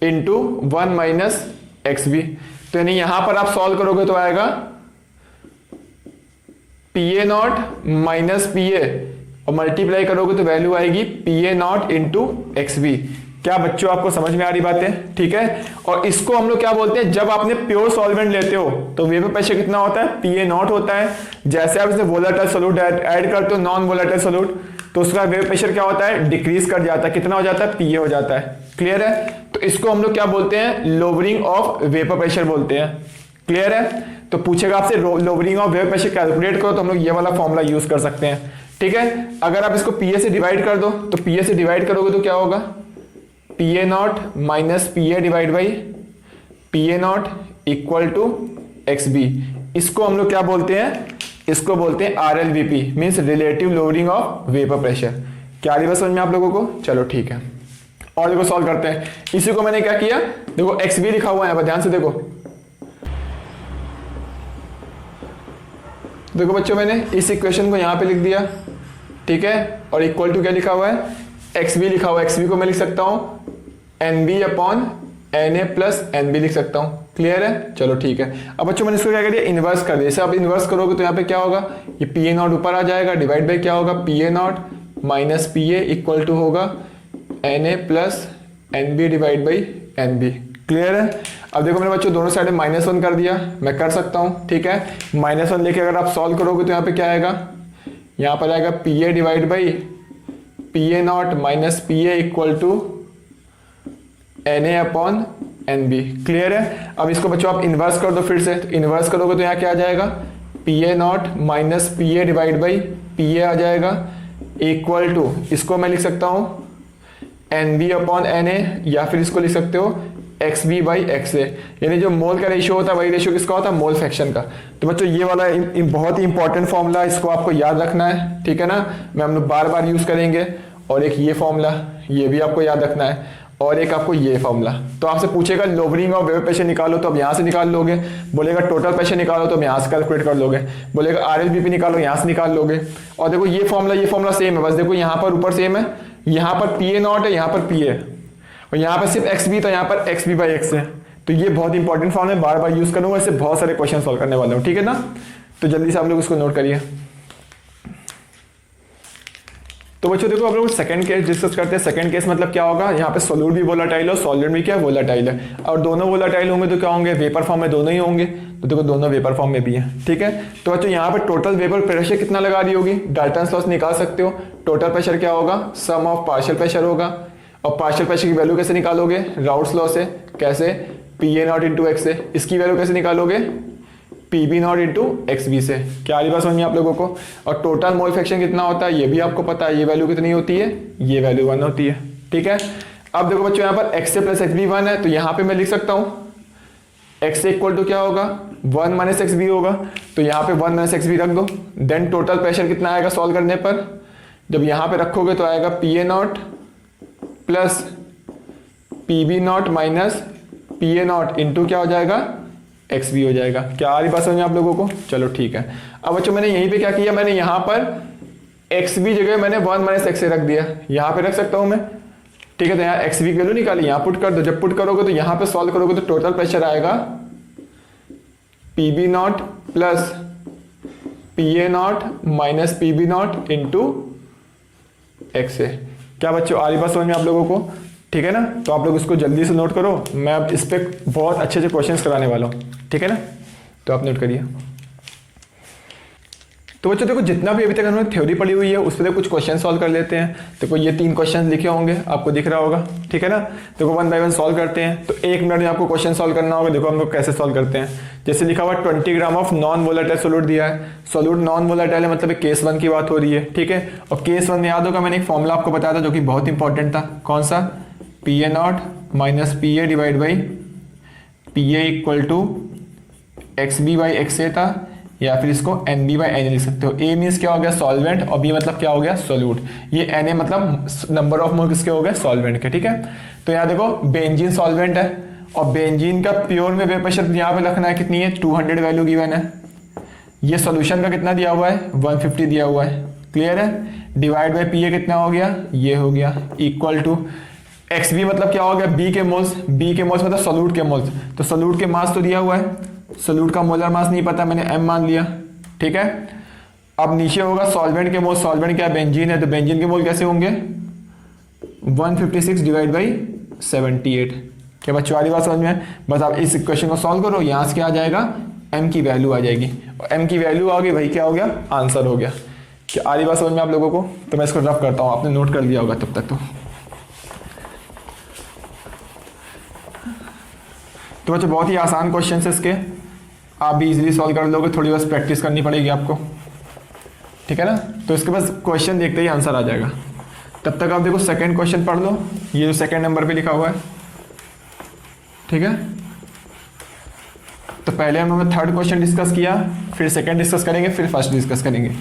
into 1 minus X B. तो यानी यहां पर आप सॉल्व करोगे तो आएगा पीए नॉट माइनस पीए और मल्टीप्लाई करोगे तो वैल्यू आएगी पीए नॉट इंटू एक्स बी। क्या बच्चों आपको समझ में आ रही बात है, ठीक है। और इसको हम लोग क्या बोलते हैं, जब आपने प्योर सॉल्वेंट लेते हो तो वेपर प्रेशर कितना होता है, पीए नॉट होता है। जैसे आप इसमें वोलेटाइल सोल्यूट ऐड करते हो, नॉन वोलेटाइल सोल्यूट, तो उसका वेपर प्रेशर क्या होता है, डिक्रीज कर जाता है, कितना हो जाता है, पीए हो जाता है। क्लियर है, तो इसको हम लोग क्या बोलते हैं, लोअरिंग ऑफ वेपर प्रेशर बोलते हैं। क्लियर है, तो पूछेगा आपसे lowering of vapour pressure calculate करो, तो हम लोग ये वाला फॉर्मूला यूज कर सकते हैं। ठीक है, अगर आप इसको पीए से डिवाइड कर दो, तो पीए से डिवाइड करोगे तो क्या होगा, PA naught minus PA divide by PA naught equal to X B. इसको हम लोग क्या बोलते हैं, इसको बोलते हैं RLVP, means relative lowering of vapour pressure. क्या आ रही बात समझ में आप लोगों को, चलो ठीक है, और देखो सॉल्व करते हैं। इसी को मैंने क्या किया, देखो एक्स बी लिखा हुआ है, ध्यान से देखो, देखो बच्चों मैंने इस इक्वेशन को यहां पे लिख दिया, ठीक है, और इक्वल टू क्या लिखा हुआ है, एक्स बी लिखा हुआ है। एक्स बी को मैं लिख सकता हूं N B upon N A plus N B लिख सकता हूं। क्लियर है, चलो ठीक है। अब बच्चों मैंने इसको क्या कर दिया, इन्वर्स कर दिया। जैसे आप इन्वर्स करोगे तो यहाँ पे क्या होगा, ये पी ए नॉट ऊपर आ जाएगा, डिवाइड बाई क्या होगा, P A not minus P A equal to होगा N A plus N B divide by N B. Clear है, अब देखो मेरे बच्चों दोनों साइड -1 कर दिया, मैं कर सकता हूं, ठीक है। -1 लेके अगर आप सॉल्व करोगे तो यहाँ पे क्या आएगा, यहाँ पर आएगा P A divide by P A not minus P A equal to N A upon N B. Clear है, अब इसको बच्चों आप इन्वर्स कर दो फिर से, तो इन्वर्स करोगे तो यहाँ क्या आ जाएगा, P A not minus P A divide by P A आ जाएगा इक्वल टू, इसको मैं लिख सकता हूँ N B upon N A, या फिर इसको लिख सकते हो X B by X A, यानी जो मोल का रेशियो होता है वही रेशियो किसका होता है, मोल फ्रैक्शन का। तो बच्चों ये वाला बहुत ही इंपॉर्टेंट फॉर्मूला, इसको आपको याद रखना है, ठीक है ना। मैं हम लोग बार बार यूज करेंगे, और एक ये फॉर्मूला, ये भी आपको याद रखना है, और एक आपको ये फॉर्मूला। तो आपसे पूछेगा लोअरिंग ऑफ वेपर प्रेशर निकालो, तो अब यहाँ से निकाल लोगे। बोलेगा टोटल प्रेशर निकालो, तो अब यहाँ से कैलकुलेट कर लोगे। बोलेगा आरएलवीपी निकालो, यहाँ से निकाल लोगे। और देखो ये फॉर्मूला सेम है, बस देखो यहाँ पर ऊपर सेम है, यहाँ पर पी ए नॉट है, यहाँ पर पी ए, और यहाँ पर सिर्फ एक्स बी, तो यहाँ पर एक्स बी बाई एक्स है। तो ये बहुत इंपॉर्टेंट फॉर्म है, बार बार यूज करूंगा, इससे बहुत सारे क्वेश्चन सॉल्व करने वाले हूँ, ठीक है ना। तो जल्दी से आप लोग इसको नोट करिए। तो बच्चों देखो अब लोग सेकंड केस डिस्कस करते हैं। सेकंड केस मतलब क्या होगा, यहाँ पे सोल्यूट भी वोलेटाइल और सॉल्वेंट भी क्या वोलेटाइल है, और दोनों वोलेटाइल होंगे तो क्या होंगे, वेपर फॉर्म में दोनों ही होंगे, तो देखो दोनों वेपर फॉर्म में भी है। ठीक है, तो बच्चों यहाँ पे टोटल वेपर प्रेशर कितना लगा दी होगी, डाल्टन्स लॉस निकाल सकते हो। टोटल प्रेशर क्या होगा, सम ऑफ पार्शियल प्रेशर होगा, और पार्शियल प्रेशर की वैल्यू कैसे निकालोगे, राउट्स लॉ से, कैसे, P A not into X से। इसकी वैल्यू कैसे निकालोगे, P B not into X B से। क्या आ रही बात समझ में आप लोगों को। और टोटल मोल फ्रैक्शन कितना होता है ये भी आपको पता है, ये वैल्यू कितनी होती है, ये वैल्यू 1 होती है। ठीक है, अब देखो बच्चों यहाँ पर एक्स से प्लस एक्स बी 1 है, तो यहाँ पे मैं लिख सकता हूँ एक्स से इक्वल टू क्या होगा, 1 माइनस एक्स बी होगा, तो यहाँ पे 1 माइनस एक्स बी रख दो। देन टोटल प्रेशर कितना आएगा सॉल्व करने पर, जब यहाँ पे रखोगे तो आएगा P A not plus P B not minus P A not into क्या हो जाएगा, एक्स बी हो जाएगा। क्या आ रही बात समझ में आप लोगों को। चलो ठीक है, अब बच्चों मैंने यहीं पे क्या किया, मैंने यहाँ पर एक्स बी जगह मैंने 1 माइनस एक्स से रख दिया, यहाँ पे रख सकता हूँ मैं। ठीक है, तो यहाँ एक्स बी की वैल्यू निकाली, यहाँ पुट कर दो। जब पुट करोगे तो यहाँ पे सॉल्व करोगे तो टोटल प्रेशर आएगा P B naught plus P A not minus P B not into X A. क्या बच्चों आ रही बात समझ में आप लोगों को। ठीक है ना, तो आप लोग इसको जल्दी से नोट करो, मैं अब इस पे बहुत अच्छे अच्छे क्वेश्चंस कराने वाला हूँ। ठीक है ना, तो आप नोट करिए। तो बच्चों देखो जितना भी अभी तक हमने थ्योरी पढ़ी हुई है उस पर कुछ क्वेश्चन सॉल्व कर लेते हैं। देखो ये 3 क्वेश्चन लिखे होंगे, आपको दिख रहा होगा। ठीक है ना, देखो 1 बाय 1 सॉल्व करते हैं। तो 1 मिनट में आपको क्वेश्चन सॉल्व करना होगा। देखो हम लोग कैसे सॉल्व करते हैं, जैसे लिखा हुआ 20 gram of non volatile solute दिया है। सोल्यूट नॉन वोलेटाइल है मतलब केस 1 की बात हो रही है। ठीक है, और केस 1 में याद होगा मैंने एक फॉर्मूला आपको बताया था जो कि बहुत इंपॉर्टेंट था। कौन सा, P A not minus P A divide by P A equal to X B by X A था, या फिर इसको एन बी बाई एन लिख सकते हो। ए मीन्स क्या हो गया, सॉल्वेंट, और बी मतलब क्या हो गया, सोल्यूट। ये एन ए मतलब नंबर ऑफ मोल किसके हो गए, सॉल्वेंट के। ठीक है, तो यहाँ देखो बेंजीन सॉल्वेंट है, और बेंजीन का प्योर में वेपर प्रेशर यहाँ पे रखना है, कितनी है, 200 वैल्यू गिवन है। ये सोल्यूशन का कितना दिया हुआ है, 150 दिया हुआ है। क्लियर है, डिवाइड बाई पी ए कितना हो गया, ये हो गया, इक्वल टू एक्स बी मतलब क्या हो गया, बी के मोल्स। बी के मोल्स मतलब सोल्यूट के मोल्स, तो सोल्यूट के मास तो दिया हुआ है, सोल्यूट का मोलर मास नहीं पता, मैंने एम मान लिया। ठीक है, अब नीचे होगा सॉल्वेंट के मोल। सॉल्वेंट क्या, बेंजीन है, तो बेंजीन के मोल कैसे होंगे, 156 डिवाइड बाई 78। क्या बच्चों वाली बात समझ में। बस आप इस इक्वेशन को सॉल्व करो, यहाँ से क्या आ जाएगा, एम की वैल्यू आ जाएगी, और एम की वैल्यू आ गई भाई, क्या हो गया, आंसर हो गया। क्या आ रही बात समझ में आप लोगों को। तो मैं इसको रफ करता हूँ, आपने नोट कर लिया होगा तब तक। तो बच्चों बहुत ही आसान क्वेश्चन है इसके, आप भी इजीली सॉल्व कर लोगे, थोड़ी बस प्रैक्टिस करनी पड़ेगी आपको। ठीक है ना, तो इसके पास क्वेश्चन देखते ही आंसर आ जाएगा। तब तक आप देखो सेकंड क्वेश्चन पढ़ लो, ये जो सेकंड नंबर पे लिखा हुआ है। ठीक है, तो पहले हमने थर्ड क्वेश्चन डिस्कस किया, फिर सेकंड डिस्कस करेंगे, फिर फर्स्ट डिस्कस करेंगे।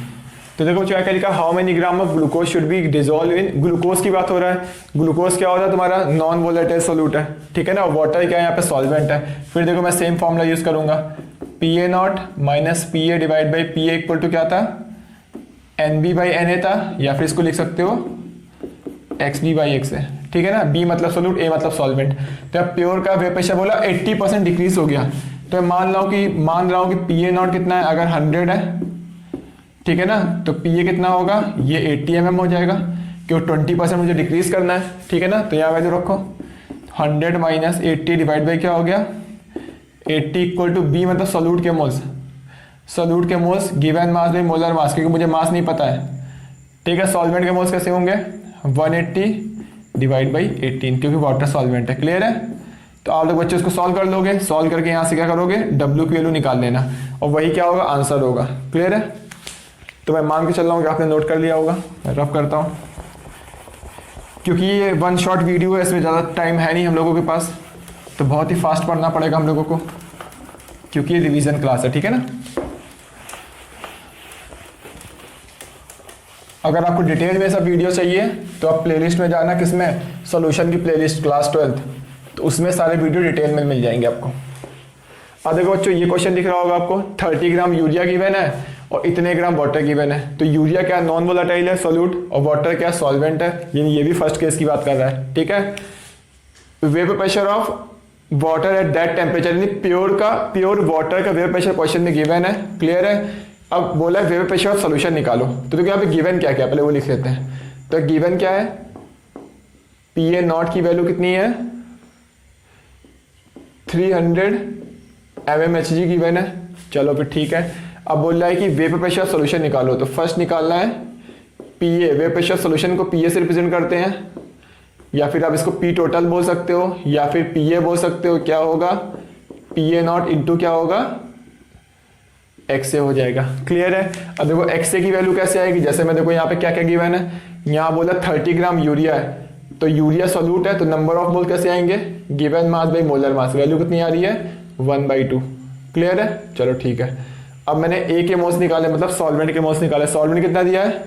तो देखो क्या लिखा, how many gram of glucose should be dissolve in. Glucose की बात हो रहा है। ग्लूकोज क्या होता है तुम्हारा, नॉन वोलेटाइल सोल्यूट है। ठीक है ना, वाटर क्या है यहाँ पे, सॉल्वेंट है। फिर देखो मैं सेम फॉर्मूला यूज करूंगा, P A not minus P A divide by P A equal to क्या था, N B by N A था, या फिर इसको लिख सकते हो एक्स बी बाई एक्स है। ठीक है ना, बी मतलब सोल्यूट, ए मतलब सॉल्वेंट। तो अब प्योर का वेपर प्रेशर बोला 80% डिक्रीज हो गया, तो मैं मान रहा हूँ कि पी ए नॉट कितना है, अगर 100 है, ठीक है ना, तो पी ए कितना होगा, ये 80 mm हो जाएगा, क्योंकि 20% मुझे डिक्रीज करना है। ठीक है ना, तो यहाँ वैल्यू रखो, 100 माइनस 80 डिवाइड बाई क्या हो गया, 80 इक्वल टू बी मतलब सोल्यूट के मोल्स। सोल्यूट के moles given mass by molar mass, क्योंकि मुझे मास नहीं पता है। ठीक है, सॉल्वेंट के मोल्स कैसे होंगे, 180 डिवाइड बाई 18, क्योंकि वाटर सॉल्वेंट है। क्लियर है, तो आप लोग बच्चे इसको सॉल्व कर लोगे, सॉल्व करके यहाँ से क्या करोगे, डब्ल्यू की वैल्यू निकाल लेना, और वही क्या होगा, आंसर होगा। क्लियर है, तो मैं मान के चल रहा हूँ कि आपने नोट कर लिया होगा। मैं रफ करता हूँ, क्योंकि ये 1 शॉर्ट वीडियो है, इसमें ज़्यादा टाइम है नहीं हम लोगों के पास, तो बहुत ही फास्ट पढ़ना पड़ेगा हम लोगों को, क्योंकि ये रिवीजन क्लास है। ठीक है ना, अगर आपको डिटेल में सब वीडियो चाहिए तो आप प्लेलिस्ट में जाना, किसमें, सॉल्यूशन की प्लेलिस्ट क्लास 12, तो उसमें सारे वीडियो डिटेल में मिल जाएंगे आपको। अब देखो बच्चों ये क्वेश्चन दिख रहा होगा आपको, 30 ग्राम यूरिया गिवन है और इतने ग्राम वाटर गिवन है। तो यूरिया क्या नॉन वोलेटाइल है, सोल्यूट, और वाटर क्या सॉल्वेंट है, यानी ये भी फर्स्ट केस की बात कर रहा है। ठीक है, vapour pressure of water at that temperature, यानी प्योर वाटर का वेपर प्रेशर क्वेश्चन में गिवन है। क्लियर है, अब बोला है वेपर प्रेशर ऑफ सोल्यूशन निकालो, तो यहाँ पे गिवन क्या क्या पहले वो लिख लेते हैं। तो गिवन क्या है, पी ए नॉट की वैल्यू कितनी है 300 mmHg गिवन है। चलो फिर ठीक है। अब बोल रहा है कि वेपर प्रेशर सॉल्यूशन निकालो, तो फर्स्ट निकालना है पी ए। वेपर प्रेशर सॉल्यूशन को पी ए से रिप्रेजेंट करते हैं, या फिर आप इसको पी टोटल बोल सकते हो, या फिर पी ए बोल सकते हो। क्या होगा, पी ए नॉट इंटू क्या होगा, एक्स ए हो जाएगा। क्लियर है। अब देखो एक्स ए की वैल्यू कैसे आएगी, जैसे मैं देखो यहाँ पे क्या क्या गिवन है, यहाँ बोला 30 ग्राम यूरिया है, तो यूरिया सॉल्यूट है, तो नंबर ऑफ मोल कैसे आएंगे, given mass by molar mass. Value कितनी आ रही है 1/2। क्लियर है। चलो ठीक है। अब मैंने ए के मोल्स निकाले, मतलब सॉल्वेंट के मोल्स निकाले। सॉल्वेंट कितना दिया है,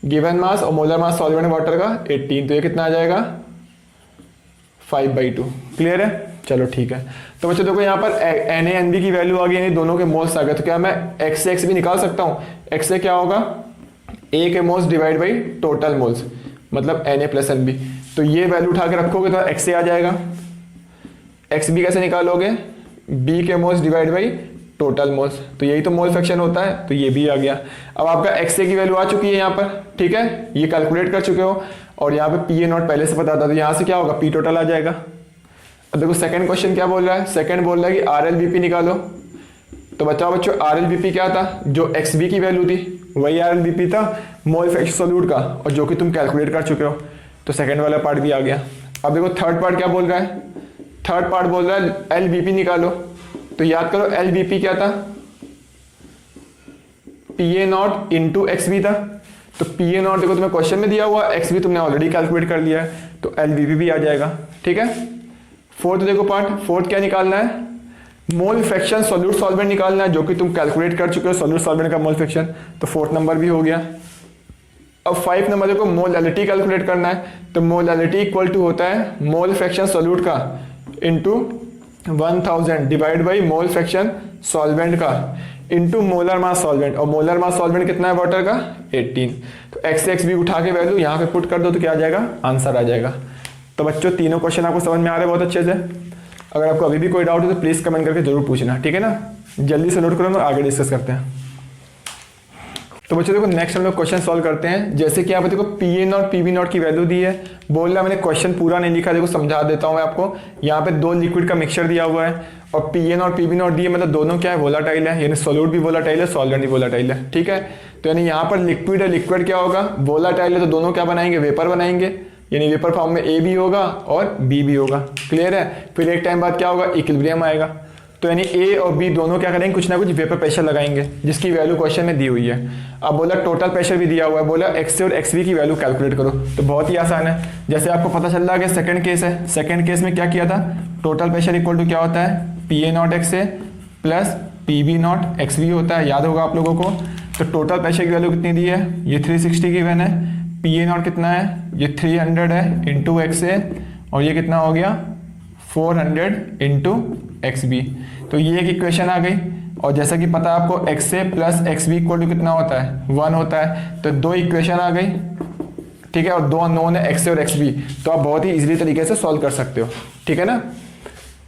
गिवन मास और मोलर मास सॉल्वेंट वाटर का 18, तो ये कितना आ जाएगा 5/2। क्लियर है। चलो ठीक है। तो बच्चों देखो यहाँ पर Na-Nb की वैल्यू आ गई, यानी दोनों के मोल्स आ गए, तो क्या मैं एक्स से एक्स भी निकाल सकता हूँ। एक्स से क्या होगा, ए के moles divide by total moles, मतलब Na+Nb। तो ये वैल्यू उठा के रखोगे तो एक्स से आ जाएगा। एक्स बी कैसे निकालोगे, बी के moles divide by total moles, तो यही तो मोल फ्रैक्शन होता है, तो ये भी आ गया। अब आपका एक्स ए की वैल्यू आ चुकी है यहाँ पर, ठीक है, ये कैलकुलेट कर चुके हो, और यहाँ पे पी ए नॉट पहले से पता था, तो यहाँ से क्या होगा, पी टोटल आ जाएगा। अब देखो सेकंड क्वेश्चन क्या बोल रहा है, सेकंड बोल रहा है कि आर एल बी पी निकालो। तो बताओ बच्चों आर एल बी पी क्या था, जो एक्स बी की वैल्यू थी वही आर एल बी पी था मोल फ्रैक्शन सॉल्यूट का, और जो कि तुम कैलकुलेट कर चुके हो, तो सेकंड वाला पार्ट भी आ गया। अब देखो थर्ड पार्ट क्या बोल रहा है, थर्ड पार्ट बोल रहा है एल बी पी निकालो। तो याद करो एल बी पी क्या था, P A not into X B था, तो पी ए नॉट देखो तुम्हें क्वेश्चन में दिया हुआ, एक्स बी तुमने ऑलरेडी कैलकुलेट कर लिया है, तो एल बी पी भी आ जाएगा। ठीक है। फोर्थ देखो पार्ट, फोर्थ क्या निकालना है, मोल फ्रैक्शन सॉल्यूट सॉल्वेंट निकालना है, जो कि तुम कैलकुलेट कर चुके हो सॉल्यूट सॉल्वेंट का मोल फ्रैक्शन, तो फोर्थ नंबर भी हो गया। अब 5 नंबर देखो मोलैलिटी कैलकुलेट करना है, तो मोलैलिटी इक्वल टू होता है मोल फ्रैक्शन सॉल्यूट का into 1000 divide by mole fraction solvent का इंटू मोलर मास सॉल्वेंट, और मोलर मास सॉल्वेंट कितना है वाटर का 18। तो एक्स एक्स भी उठा के वैल्यू यहाँ पे पुट कर दो, तो क्या आ जाएगा, आंसर आ जाएगा। तो बच्चों तीनों क्वेश्चन आपको समझ में आ रहे हैं बहुत अच्छे से। अगर आपको अभी भी कोई डाउट हो तो प्लीज कमेंट करके जरूर पूछना, ठीक है ना। जल्दी से नोट करो, तो आगे डिस्कस करते हैं। तो बच्चों देखो नेक्स्ट हम लोग क्वेश्चन सॉल्व करते हैं। जैसे कि यहाँ पे देखो P A not P B not की वैल्यू दी है, बोल रहा मैंने क्वेश्चन पूरा नहीं लिखा, देखो समझा देता हूँ मैं आपको। यहाँ पे दो लिक्विड का मिक्सचर दिया हुआ है, और P A not P B not दी है, मतलब दोनों क्या है, वोलाटाइल है, यानी सोल्यूट भी वोलाटाइल है, सॉल्वेंट भी वोलाटाइल है। ठीक है। तो यानी यहाँ पर लिक्विड है, लिक्विड क्या होगा, वोलाटाइल है, तो दोनों क्या बनाएंगे, वेपर बनाएंगे, यानी वेपर फॉर्म में ए भी होगा और बी भी होगा। क्लियर है। फिर एक टाइम बाद क्या होगा, इक्विलिब्रियम आएगा, तो यानी ए और बी दोनों क्या करेंगे, कुछ ना कुछ वेपर प्रेशर लगाएंगे, जिसकी वैल्यू क्वेश्चन में दी हुई है। अब बोला टोटल प्रेशर भी दिया हुआ है, बोला एक्स और एक्स बी की वैल्यू कैलकुलेट करो, तो बहुत ही आसान है। जैसे आपको पता चल रहा है कि सेकंड केस है, सेकंड केस में क्या किया था, टोटल प्रेशर इक्वल टू क्या होता है, P A naught X A plus P B naught X B होता है, याद होगा आप लोगों को। तो टोटल प्रेशर की वैल्यू कितनी दी है, ये 360 की वैन है, पी ए नॉट कितना है, ये 300 है इंटू एक्स ए, और ये कितना हो गया 400 इंटू एक्स बी। तो ये एक इक्वेशन आ गई, और जैसा कि पता है आपको X A plus X B equal to कितना होता है, 1 होता है, तो दो इक्वेशन आ गई। ठीक है। और दो अननोन है एक्स ए और एक्स बी, तो आप बहुत ही इजीली तरीके से सॉल्व कर सकते हो। ठीक है ना।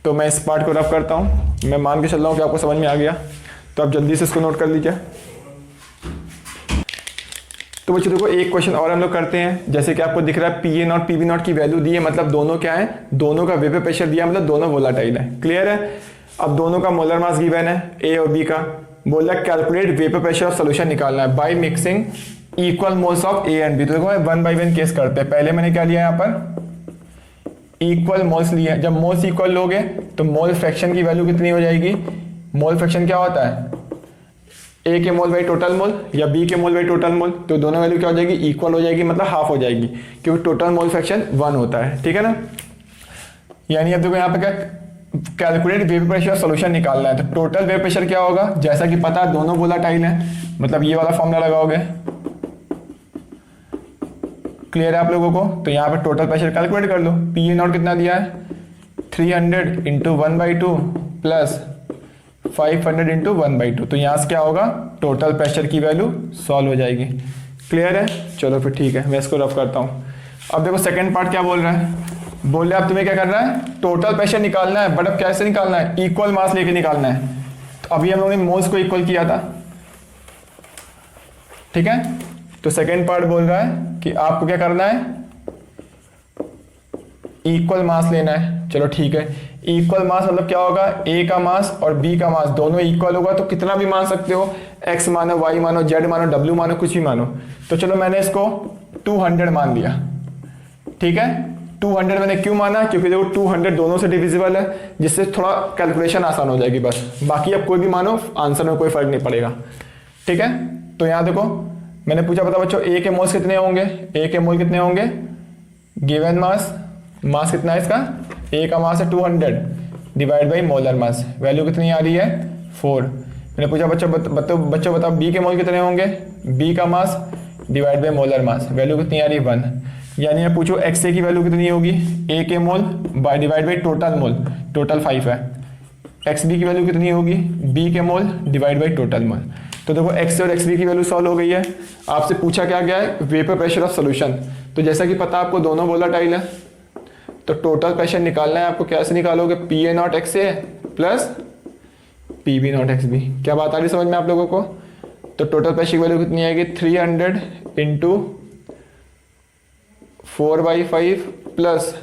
तो मैं इस पार्ट को रफ करता हूँ, मैं मान के चल रहा हूँ कि आपको समझ में आ गया, तो आप जल्दी से इसको नोट कर लीजिए। तो बच्चों देखो एक क्वेश्चन और हम लोग करते हैं। जैसे कि आपको दिख रहा है P A not P B not की वैल्यू दी है, मतलब दोनों क्या है, दोनों का वेपर प्रेशर दिया, मतलब दोनों वोलाटाइल है। क्लियर है। अब दोनों का मोलर मास गिवन है, ए और बी का, बोल रहा है calculate vapour pressure of solution निकालना है by mixing equal moles of A and B. तो देखो 1 by 1 केस करते हैं। पहले मैंने क्या लिया यहाँ पर, इक्वल मोल्स लिया। जब मोल्स इक्वल लोगे तो मोल फ्रैक्शन की वैल्यू कितनी हो जाएगी, मोल फ्रैक्शन क्या होता है, ए के मोल बाई टोटल मोल या बी के मोल बाई टोटल मोल, तो दोनों वैल्यू क्या हो जाएगी, इक्वल हो जाएगी, मतलब हाफ हो जाएगी, क्योंकि टोटल मोल फ्रैक्शन 1 होता है। ठीक है ना। यानी अब देखो यहाँ पे क्या, कैलकुलेट वेपर प्रेशर सॉल्यूशन निकालना है, तो टोटल वेपर प्रेशर क्या होगा, जैसा कि पता है दोनों वोलाटाइल है, मतलब ये वाला फॉर्मूला लगाओगे। क्लियर है आप लोगों को। तो यहाँ पे टोटल प्रेशर कैलकुलेट कर लो। पी ए नॉट कितना दिया है, 300 इंटू 1/2 प्लस 500 इंटू 1/2, तो यहाँ से क्या होगा, टोटल प्रेशर की वैल्यू सॉल्व हो जाएगी। क्लियर है। चलो फिर ठीक है, मैं इसको रफ करता हूँ। अब देखो सेकंड पार्ट क्या बोल रहा है, बोल रहे अब तुम्हें क्या करना है, टोटल प्रेशर निकालना है, बट अब कैसे निकालना है, इक्वल मास लेके निकालना है। तो अभी हम लोगों ने मोल्स को इक्वल किया था। ठीक है। तो सेकंड पार्ट बोल रहा है कि आपको क्या करना है, इक्वल मास लेना है। चलो ठीक है, इक्वल मास मतलब क्या होगा, ए का मास और बी का मास दोनों इक्वल होगा, तो कितना भी मान सकते हो, एक्स मानो, वाई मानो, जेड मानो, डब्ल्यू मानो, कुछ भी मानो। तो चलो मैंने इसको 200 मान लिया, ठीक है। 200 मैंने क्यों माना, क्योंकि देखो 200 दोनों से डिविजिबल है, जिससे थोड़ा कैलकुलेशन आसान हो जाएगी बस। बाकी अब कोई भी मानो, आंसर में कोई फर्क नहीं पड़ेगा, ठीक है। तो यहाँ देखो मैंने पूछा, बता बच्चों ए के मोल्स कितने होंगे, ए के मोल कितने होंगे, गिवन मास, मास कितना है इसका, ए का मास है 200 divide by molar mass, value कितनी आ रही है 4। मैंने पूछा बच्चों बताओ बी के मोल कितने होंगे, बी का mass divide by molar mass, value कितनी आ रही है 1। यानी मैं पूछूं एक्स ए की वैल्यू कितनी होगी, ए के mole by divide by total mole, total 5 है। एक्स बी की वैल्यू कितनी होगी, बी के मोल डिवाइड बाई टोटल मोल। तो देखो एक्स और एक्स बी की वैल्यू सॉल्व हो गई है। आपसे पूछा क्या गया है, वेपर प्रेशर ऑफ सोल्यूशन। तो जैसा कि पता आपको दोनों वोलेटाइल है, तो टोटल प्रेशर निकालना है आपको। कैसे निकालोगे, P A naught X A plus P B naught X B. क्या बात आ रही समझ में आप लोगों को। तो टोटल प्रेशर की वैल्यू कितनी आएगी, 300 इंटू 4/5 प्लस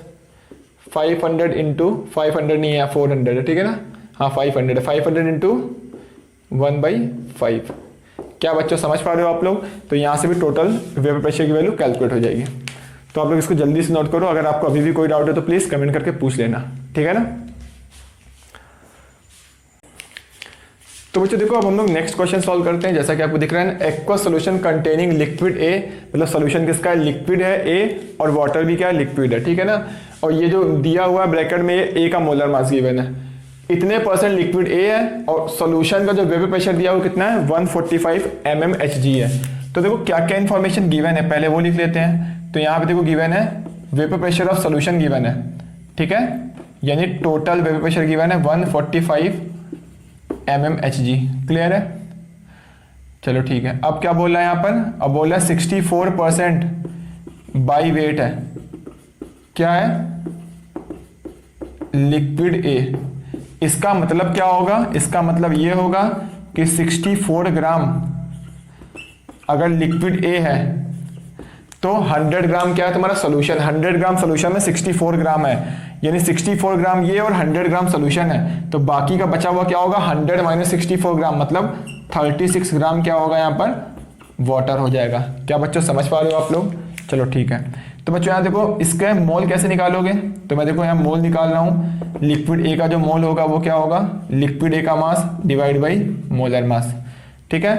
500 इंटू 500 नहीं है 400 है, ठीक है ना, हाँ 500 है, 500 इंटू 1/5। क्या बच्चों समझ पा रहे हो आप लोग। तो यहाँ से भी टोटल वेपर प्रेशर की वैल्यू कैलकुलेट हो जाएगी। तो आप लोग इसको जल्दी से नोट करो। अगर आपको अभी भी कोई डाउट है तो प्लीज कमेंट करके पूछ लेना, ठीक है ना। तो बच्चों देखो अब हम लोग नेक्स्ट क्वेश्चन सॉल्व करते हैं। जैसा कि आपको दिख रहा है, aqueous solution containing liquid A, मतलब सोल्यूशन किसका है, लिक्विड है ए, और वाटर भी क्या है, लिक्विड है, ठीक है ना। और ये जो दिया हुआ है ब्रैकेट में, ए का मोलर मास गिवन है, इतने % लिक्विड ए है, और सोल्यूशन का जो वेपर प्रेशर दिया हुआ कितना है, 145 mmHg है। तो देखो क्या क्या इंफॉर्मेशन गिवन है, पहले वो लिख लेते हैं। तो यहाँ पे देखो गिवन है vapour pressure of solution given है, ठीक है, यानी टोटल वेपर प्रेशर गिवन है 145 mmHg। क्लियर है, चलो ठीक है। अब क्या बोल रहा है यहाँ पर, अब बोल रहा है 64% बाई वेट है, क्या है, लिक्विड ए। इसका मतलब क्या होगा, इसका मतलब ये होगा कि 64 ग्राम अगर लिक्विड ए है तो 100 ग्राम क्या है तुम्हारा सोल्यूशन। 100 ग्राम सोल्यूशन में 64 ग्राम है, यानी 64 ग्राम ये और 100 ग्राम सोल्यूशन है। तो बाकी का बचा हुआ क्या होगा, 100 माइनस 64 ग्राम, मतलब 36 ग्राम क्या होगा यहाँ पर, वाटर हो जाएगा। क्या बच्चों समझ पा रहे हो आप लोग। चलो ठीक है। तो बच्चों यहाँ देखो इसका मोल कैसे निकालोगे, तो मैं देखो यहाँ मोल निकाल रहा हूँ। लिक्विड ए का जो मोल होगा वो क्या होगा, लिक्विड ए का mass divide by molar mass, ठीक है,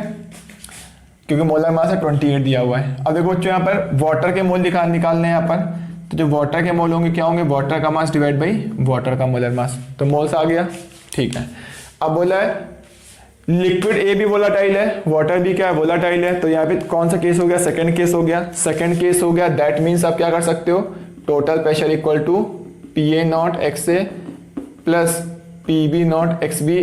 क्योंकि मोलर मास है 28 दिया हुआ है। अब देखो बच्चों यहाँ पर वाटर के मोल निकालने हैं यहाँ पर। तो जो वाटर के मोल होंगे क्या होंगे, वाटर का मास डिवाइड बाई वाटर का मोलर मास। तो मोल्स आ गया, ठीक है। अब बोला है लिक्विड ए भी वोलाटाइल है, वाटर भी क्या है, वोलाटाइल है। तो यहाँ पे कौन सा केस हो गया, सेकंड केस हो गया। सेकंड केस हो गया, दैट मीन्स आप क्या कर सकते हो, total pressure equal to P A naught X A plus P B naught X B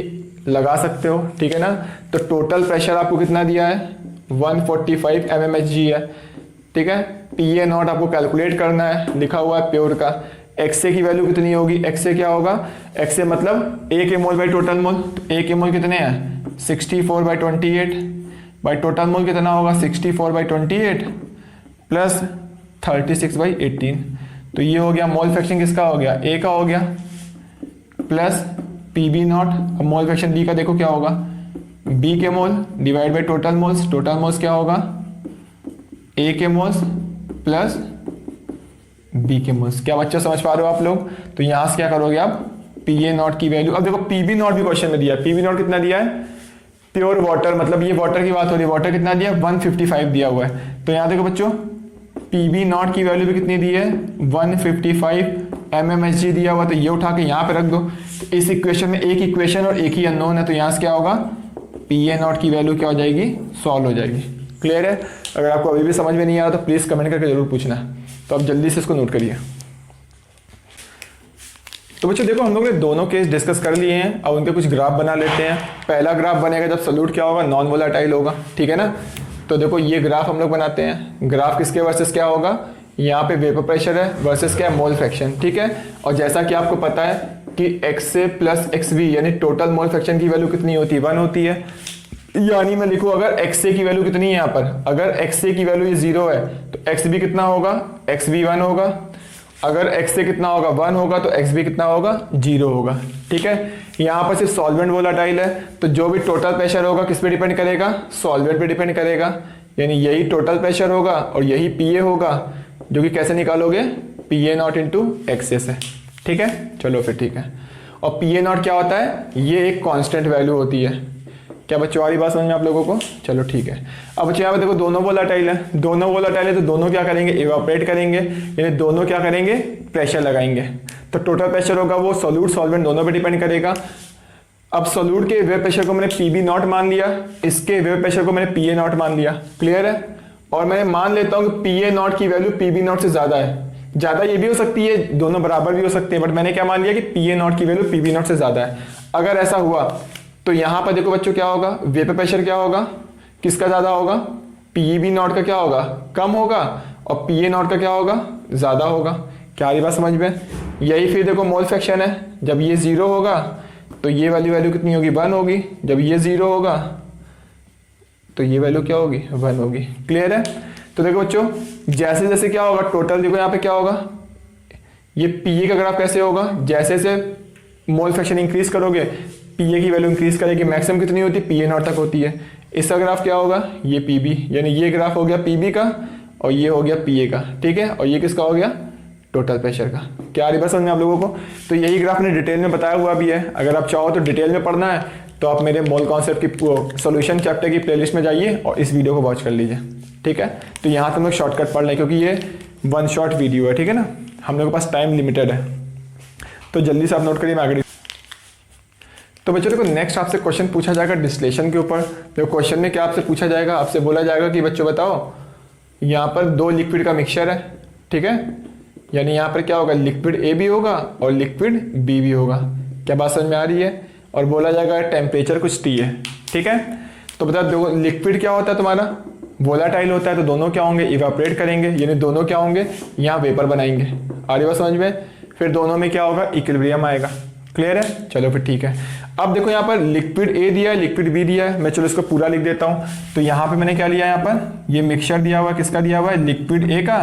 लगा सकते हो, ठीक है ना। तो टोटल प्रेशर आपको कितना दिया है, 145 mmHg है, ठीक है। पी ए नॉट आपको कैलकुलेट करना है, लिखा हुआ है प्योर का। एक्स ए की वैल्यू कितनी होगी, एक्स ए क्या होगा, एक्स ए मतलब ए के मोल बाई टोटल मोल। तो ए के मोल कितने हैं, 64/28 बाई टोटल मोल कितना होगा, 64/28 प्लस 36/18। तो ये हो गया मोल फ्रैक्शन किसका हो गया, ए का हो गया, प्लस पी बी नॉट। अब मोल फ्रैक्शन बी का देखो क्या होगा, बी के मोल divide by total moles. Total moles क्या होगा, ए के मोल्स प्लस बी के मोल्स। क्या बच्चों समझ पा रहे हो आप लोग। तो यहां से क्या करोगे आप, पी ए नॉट की वैल्यू, अब देखो पी बी नॉट भी क्वेश्चन में दिया है। पी बी नॉट कितना दिया है, प्योर वाटर, मतलब ये वाटर की बात हो रही है, वाटर कितना दिया है, 155 दिया हुआ है। तो यहां देखो बच्चों पी बी नॉट की वैल्यू भी कितनी दी है, 155 mmHg दिया हुआ। तो ये उठा के यहाँ पे रख दो। तो इस इक्वेशन में एक इक्वेशन और एक ही अननोन है, तो यहाँ से क्या होगा, पी ए नॉट की वैल्यू क्या हो जाएगी, सॉल्व हो जाएगी। क्लियर है। अगर आपको अभी भी समझ में नहीं आ रहा तो प्लीज कमेंट करके जरूर पूछना। तो आप जल्दी से इसको नोट करिए। तो बच्चों देखो हम लोग ने दोनों केस डिस्कस कर लिए हैं। अब उनके कुछ ग्राफ बना लेते हैं। पहला ग्राफ बनेगा जब सोल्यूट क्या होगा, नॉन वोलेटाइल होगा, ठीक है ना। तो देखो ये ग्राफ हम लोग बनाते हैं। ग्राफ किसके वर्सेस क्या होगा, यहाँ पे वेपर प्रेशर है वर्सेस क्या है, मोल फ्रैक्शन, ठीक है। और जैसा कि आपको पता है कि x A plus X B यानी टोटल मोल फ्रैक्शन की वैल्यू कितनी होती है, 1 होती है। यानी मैं लिखूँ अगर एक्स ए की वैल्यू कितनी है यहाँ पर, अगर एक्स ए की वैल्यू ये 0 है तो एक्स बी कितना होगा, एक्स बी 1 होगा। अगर एक्स ए कितना होगा 1 होगा तो एक्स बी कितना होगा 0 होगा। ठीक है, यहाँ पर सिर्फ सॉल्वेंट वोलाटाइल है तो जो भी टोटल प्रेशर होगा किस पे डिपेंड करेगा, सॉल्वेंट पे डिपेंड करेगा। यानी यही टोटल प्रेशर होगा और यही पी ए होगा, जो कि कैसे निकालोगे, P A not into X A से। ठीक है, चलो फिर ठीक है। और पी ए नॉट क्या होता है, ये एक कांस्टेंट वैल्यू होती है। क्या बच्चों वाली बात समझ में आप लोगों को? चलो ठीक है। अब बच्चों यहाँ पे देखो दोनों वोलाटाइल है, दोनों वोलाटाइल है तो दोनों क्या करेंगे, इवापोरेट करेंगे, यानी दोनों क्या करेंगे, प्रेशर लगाएंगे। तो टोटल प्रेशर होगा वो सोल्यूट सॉल्वेंट दोनों पे डिपेंड करेगा। अब सोल्यूट के वेव प्रेशर को मैंने पी बी नॉट मान लिया, इसके वेव प्रेशर को मैंने पी ए नॉट मान लिया। क्लियर है? और मैं मान लेता हूँ कि पी ए नॉट की वैल्यू पी बी नॉट से ज्यादा है। ज्यादा ये भी हो सकती है, दोनों बराबर भी हो सकते हैं, बट मैंने क्या मान लिया कि पी ए नॉट की वैल्यू पी बी नॉट से ज्यादा है। अगर ऐसा हुआ तो यहां पर देखो बच्चों क्या होगा, वेपर प्रेशर क्या होगा, किसका ज्यादा होगा, पी बी नॉट का क्या होगा, कम होगा, और पी ए नॉट का क्या होगा, ज्यादा होगा। क्या ये बात समझ में? यही फिर देखो मोल फ्रैक्शन है, जब ये 0 होगा तो ये वाली वैल्यू कितनी होगी, 1 होगी। जब ये 0 होगा तो ये वैल्यू क्या होगी, 1 होगी। क्लियर है? तो देखो बच्चों जैसे जैसे क्या होगा, टोटल देखो यहाँ पे क्या होगा, ये पी ए का ग्राफ कैसे होगा, जैसे जैसे मोल फ्रैक्शन इंक्रीज करोगे पी ए की वैल्यू इंक्रीज करेगी, मैक्सिमम कितनी होती है, पी ए नॉट तक होती है। इसका ग्राफ क्या होगा, ये पी बी, यानी ये ग्राफ हो गया पी बी का और ये हो गया पी ए का। ठीक है, और ये किसका हो गया, टोटल प्रेशर का। क्या आ रही बात समझ में आप लोगों को? तो यही ग्राफ ने डिटेल में बताया हुआ भी है। अगर आप चाहो तो डिटेल में पढ़ना है तो आप मेरे मोल कॉन्सेप्ट की सोल्यूशन चैप्टर की प्लेलिस्ट में जाइए और इस वीडियो को वॉच कर लीजिए। ठीक है, तो यहाँ से हम लोग शॉर्टकट पढ़ लें क्योंकि ये 1 शॉट वीडियो है। ठीक है ना, हम लोग के पास टाइम लिमिटेड है, तो जल्दी से आप नोट करिए, मैं आगे। तो बच्चों देखो नेक्स्ट आपसे क्वेश्चन पूछा जाएगा डिस्टिलेशन के ऊपर। देखो क्वेश्चन में क्या आपसे पूछा जाएगा, आपसे बोला जाएगा कि बच्चों बताओ यहाँ पर 2 लिक्विड का मिक्सचर है। ठीक है, यानी यहाँ पर क्या होगा, लिक्विड ए भी होगा और लिक्विड बी भी होगा। क्या बात समझ में आ रही है? और बोला जाएगा टेम्परेचर कुछ टी है। ठीक है, तो बता दो लिक्विड क्या होता है तुम्हारा, वोलाटाइल होता है, तो दोनों क्या होंगे, इवापोरेट करेंगे, यानी दोनों क्या होंगे, यहाँ वेपर बनाएंगे। आ रही बात समझ में? फिर दोनों में क्या होगा, इक्विलिब्रियम आएगा। क्लियर है? चलो फिर ठीक है। अब देखो यहाँ पर लिक्विड ए दिया है, लिक्विड बी दिया है, मैं चलो इसको पूरा लिख देता हूँ। तो यहाँ पे मैंने क्या लिया, यहाँ पर ये मिक्सचर दिया हुआ है, किसका दिया हुआ है, लिक्विड ए का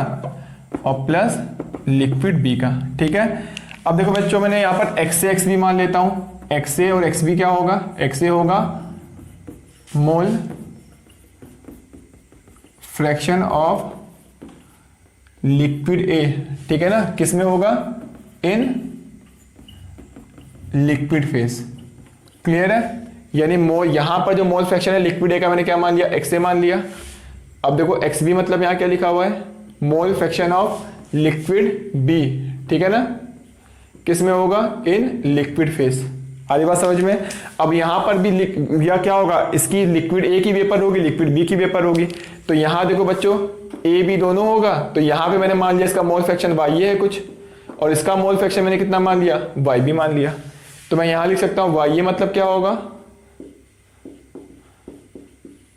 और प्लस लिक्विड बी का। ठीक है, अब देखो बच्चों मैंने यहाँ पर एक्स ए एक्स बी मान लेता हूँ। एक्स ए और एक्स बी क्या होगा, एक्स ए होगा मोल फ्रैक्शन ऑफ लिक्विड ए। ठीक है ना, किस में होगा, इन लिक्विड फेज। क्लियर है? यानी मोल यहां पर जो मोल फ्रैक्शन है लिक्विड ए का मैंने क्या मान लिया, एक्स ए मान लिया। अब देखो एक्स बी मतलब यहां क्या लिखा हुआ है, mole fraction of liquid B. ठीक है ना, किस में होगा, इन लिक्विड फेज। आधी बात समझ में? अब यहां पर भी या क्या होगा, इसकी लिक्विड ए की वेपर होगी, लिक्विड बी की वेपर होगी। तो यहां देखो बच्चों ए बी दोनों होगा, तो यहां पे मैंने मान लिया इसका मोल फ्रैक्शन वाई है कुछ, और इसका मोल फ्रैक्शन मैंने कितना मान लिया, वाई बी मान लिया। तो मैं यहां लिख सकता हूं वाई ए मतलब क्या होगा,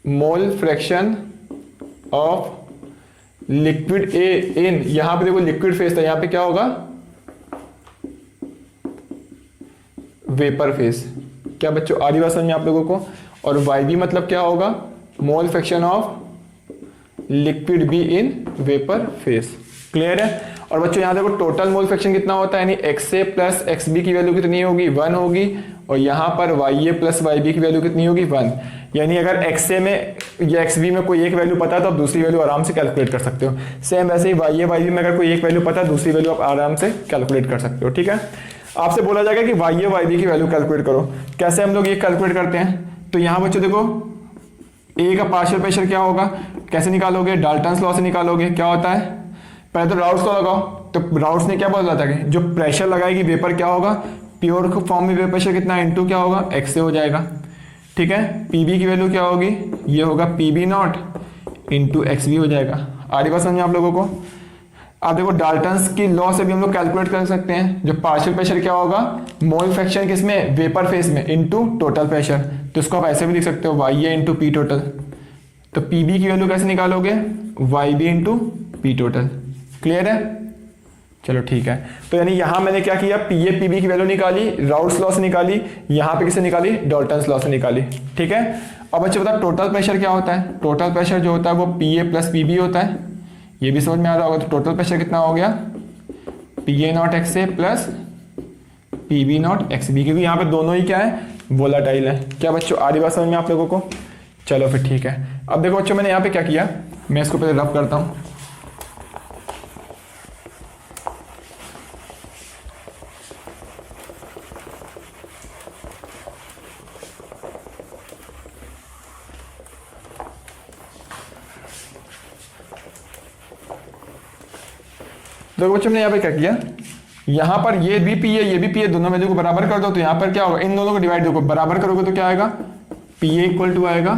mole fraction of liquid A in, यहां पे देखो लिक्विड फेज था, यहां पे क्या होगा, वेपर फेज। क्या बच्चों आ रही बात समझ में आप लोगों को? और वाई बी मतलब क्या होगा, mole fraction of liquid be in vapour phase. Clear है? और बच्चों यहाँ देखो टोटल मोल फ्रैक्शन कितना होता है, यानी x A plus X B की वैल्यू कितनी होगी, 1 होगी, और यहाँ पर Y A plus Y B की वैल्यू कितनी होगी, 1। यानी अगर एक्स ए में या एक्स बी में कोई एक वैल्यू पता है तो आप दूसरी वैल्यू आराम से कैलकुलेट कर सकते हो। सेम वैसे ही वाई ए वाई बी में अगर कोई एक वैल्यू पता है दूसरी वैल्यू आप आराम से कैलकुलेट कर सकते हो। ठीक है, आपसे बोला जाएगा कि वाई ए वाई बी की वैल्यू कैलकुलेट करो। कैसे हम लोग ये कैलकुलेट करते हैं, तो यहाँ बच्चों देखो ए का पार्शियल प्रेशर क्या होगा, कैसे निकालोगे, डाल्टन्स लॉ से निकालोगे। क्या होता है, पहले तो राउट्स लॉ लगाओ। तो राउट्स ने क्या बोला था कि जो प्रेशर लगाएगी वेपर क्या होगा, प्योर फॉर्म में वेपर प्रेशर कितना इनटू क्या होगा, एक्स से हो जाएगा। ठीक है, पीबी की वैल्यू क्या होगी, ये होगा PB naught into X B हो जाएगा। आगे बात समझिए आप लोगों को। अब देखो डाल्टन्स की लॉ से भी हम लोग कैलकुलेट कर सकते हैं, जो पार्शियल प्रेशर क्या होगा, मोल फ्रैक्शन किसमें, वेपर फेज में, इनटू टोटल प्रेशर। तो इसको आप ऐसे भी लिख सकते हो, Y A into P total. तो पीबी की वैल्यू कैसे निकालोगे, Y B into P total. Clear है? चलो ठीक है। तो यानी यहाँ मैंने क्या किया, पी ए पी बी की वैल्यू निकाली, राउल्ट्स लॉ से निकाली, यहाँ पे किसे निकाली, डाल्टन्स लॉ से निकाली। ठीक है। अब बच्चे बता टोटल प्रेशर क्या होता है। टोटल प्रेशर जो होता है वो P A plus P B होता है, ये भी समझ में आ रहा होगा। तो टोटल प्रेशर कितना हो गया, P A naught X A plus P B naught X B, क्योंकि यहाँ पे दोनों ही क्या है, वोलाटाइल है। क्या बच्चों आ रही बात समझ में आप लोगों को। चलो फिर ठीक है। अब देखो बच्चों मैंने यहाँ पे क्या किया, मैं इसको पहले रब करता हूँ। देखो बच्चों मैंने यहाँ पे क्या किया, यहाँ पर ये भी पी है ये भी पी है, दोनों वैल्यू को बराबर कर दो। तो यहाँ पर क्या होगा, इन दोनों को डिवाइड देखो बराबर करोगे तो क्या आएगा, पी ए इक्वल टू आएगा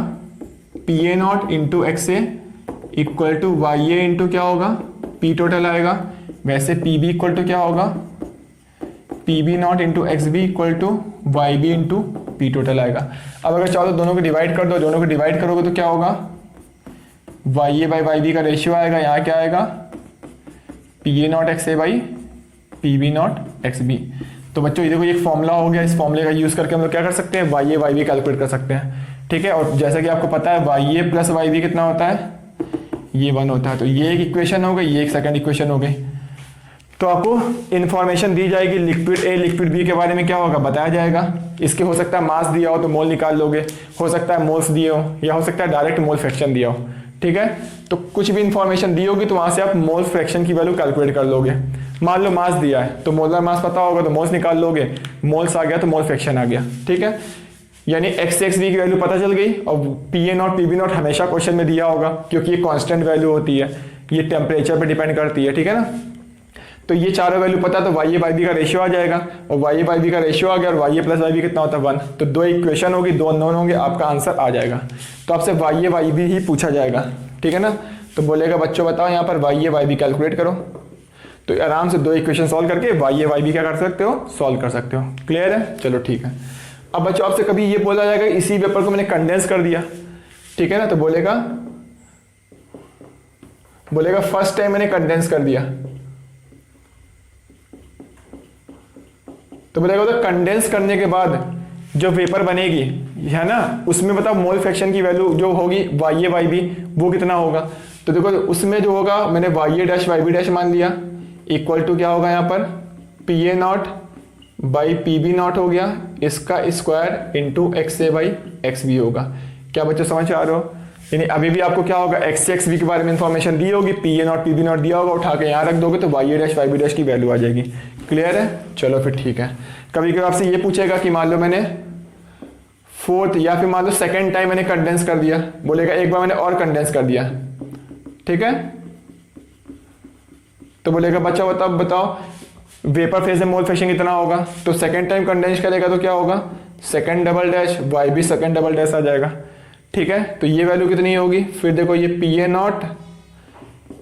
P A not into X A equal to Y A into क्या होगा, पी टोटल आएगा। वैसे पी बी इक्वल टू क्या होगा, P B not into X B equal to Y B into P total आएगा। अब अगर चाहो तो दोनों को डिवाइड कर दो, दोनों को डिवाइड करोगे तो क्या होगा, Y A by Y B का रेशियो आएगा। यहाँ क्या आएगा, P A naught X A by P B naught X B. तो बच्चों ये देखो एक फॉर्मूला हो गया, इस फॉर्मूले का यूज करके हम लोग क्या कर सकते हैं, वाई ए वाई बी कैलकुलेट कर सकते हैं। ठीक है। और जैसा कि आपको पता है Y A plus Y B कितना होता है, ये 1 होता है। तो ये एक इक्वेशन हो गई, ये एक सेकंड इक्वेशन हो गई। तो आपको इन्फॉर्मेशन दी जाएगी, लिक्विड ए लिक्विड बी के बारे में क्या होगा बताया जाएगा। इसके हो सकता है मास दिया हो तो मोल निकाल लोगे, हो सकता है मोल्स दिए हो, या हो सकता है डायरेक्ट मोल फ्रैक्शन दिया हो। ठीक है। तो कुछ भी इन्फॉर्मेशन दी होगी तो वहां से आप मोल फ्रैक्शन की वैल्यू कैलकुलेट कर लोगे। मान लो मास दिया है तो मोलर मास पता होगा तो मोल्स निकाल लोगे, मोल्स आ गया तो मोल फ्रैक्शन आ गया। ठीक है। यानी एक्स एक्स बी की वैल्यू पता चल गई। और P A not P B naught हमेशा क्वेश्चन में दिया होगा क्योंकि ये कांस्टेंट वैल्यू होती है, ये टेम्परेचर पे डिपेंड करती है। ठीक है ना। तो ये चारों वैल्यू पता तो वाई ए बाई बी का रेशियो आ जाएगा, और वाई ए बाई बी का रेशियो आ गया, और Y A plus Y B कितना होता है 1। तो दो इक्वेशन होगी, दो अननोन होंगे, आपका आंसर आ जाएगा। तो आपसे वाई ए वाई बी ही पूछा जाएगा। ठीक है ना। तो बोलेगा बच्चों बताओ यहाँ पर वाई ए वाई बी कैलकुलेट करो। तो आराम से दो इक्वेशन सॉल्व करके वाई ए वाई बी क्या कर सकते हो, सॉल्व कर सकते हो। क्लियर है। चलो ठीक है। अब बच्चों आपसे कभी ये बोला जाएगा इसी पेपर को मैंने कंडेंस कर दिया, ठीक है ना। तो बोलेगा फर्स्ट टाइम मैंने कंडेंस कर दिया, तो बोलेगा तो कंडेंस करने के बाद जो वेपर बनेगी है ना, उसमें बताओ मोल फ्रैक्शन की वैल्यू जो होगी वाई ए वाई बी वो कितना होगा। तो देखो उसमें जो होगा मैंने Y A dash Y B dash मान लिया, इक्वल टू क्या होगा यहाँ पर, P A naught by P B naught हो गया, इसका square into X A by X B होगा। क्या बच्चों समझ आ रहे हो। यानी अभी भी आपको क्या होगा, एक्स एक्स बी के बारे में इंफॉर्मेशन दी होगी, P A not P B naught दिया होगा, उठा के यहाँ रख दोगे तो Y A dash Y B dash की वैल्यू आ जाएगी। क्लियर है। चलो फिर ठीक है। कभी कभी आपसे ये पूछेगा कि मान लो मैंने फोर्थ या फिर मान लो सेकेंड टाइम मैंने कंडेंस कर दिया, बोलेगा एक बार मैंने और कंडेंस कर दिया। ठीक है। तो बोलेगा बच्चा बताओ वेपर फेज में मोल फ्रैक्शन कितना होगा। तो सेकेंड टाइम कंडेंस करेगा तो क्या होगा, second double dash Y B second double dash आ जाएगा। ठीक है। तो ये वैल्यू कितनी होगी, फिर देखो ये पी ए नॉट,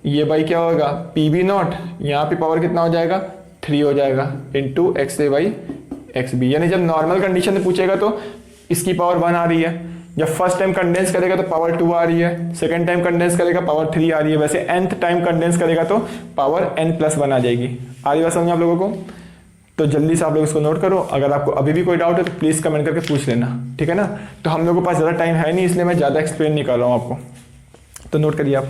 ये बाई क्या होगा पी बी नॉट, यहाँ पे पावर कितना हो जाएगा 3 हो जाएगा into X A by X B. यानी जब नॉर्मल कंडीशन में पूछेगा तो इसकी पावर 1 आ रही है, जब फर्स्ट टाइम कंडेंस करेगा तो पावर 2 आ रही है, सेकंड टाइम कंडेंस करेगा पावर 3 आ रही है, वैसे nth टाइम कंडेंस करेगा तो पावर n+1 आ जाएगी। आ रही बात समझ आप लोगों को। तो जल्दी से आप लोग इसको नोट करो। अगर आपको अभी भी कोई डाउट है तो प्लीज़ कमेंट करके पूछ लेना। ठीक है ना। तो हम लोगों के पास ज़्यादा टाइम है नहीं, इसलिए मैं ज़्यादा एक्सप्लेन नहीं कर रहा हूँ आपको, तो नोट करिए आप।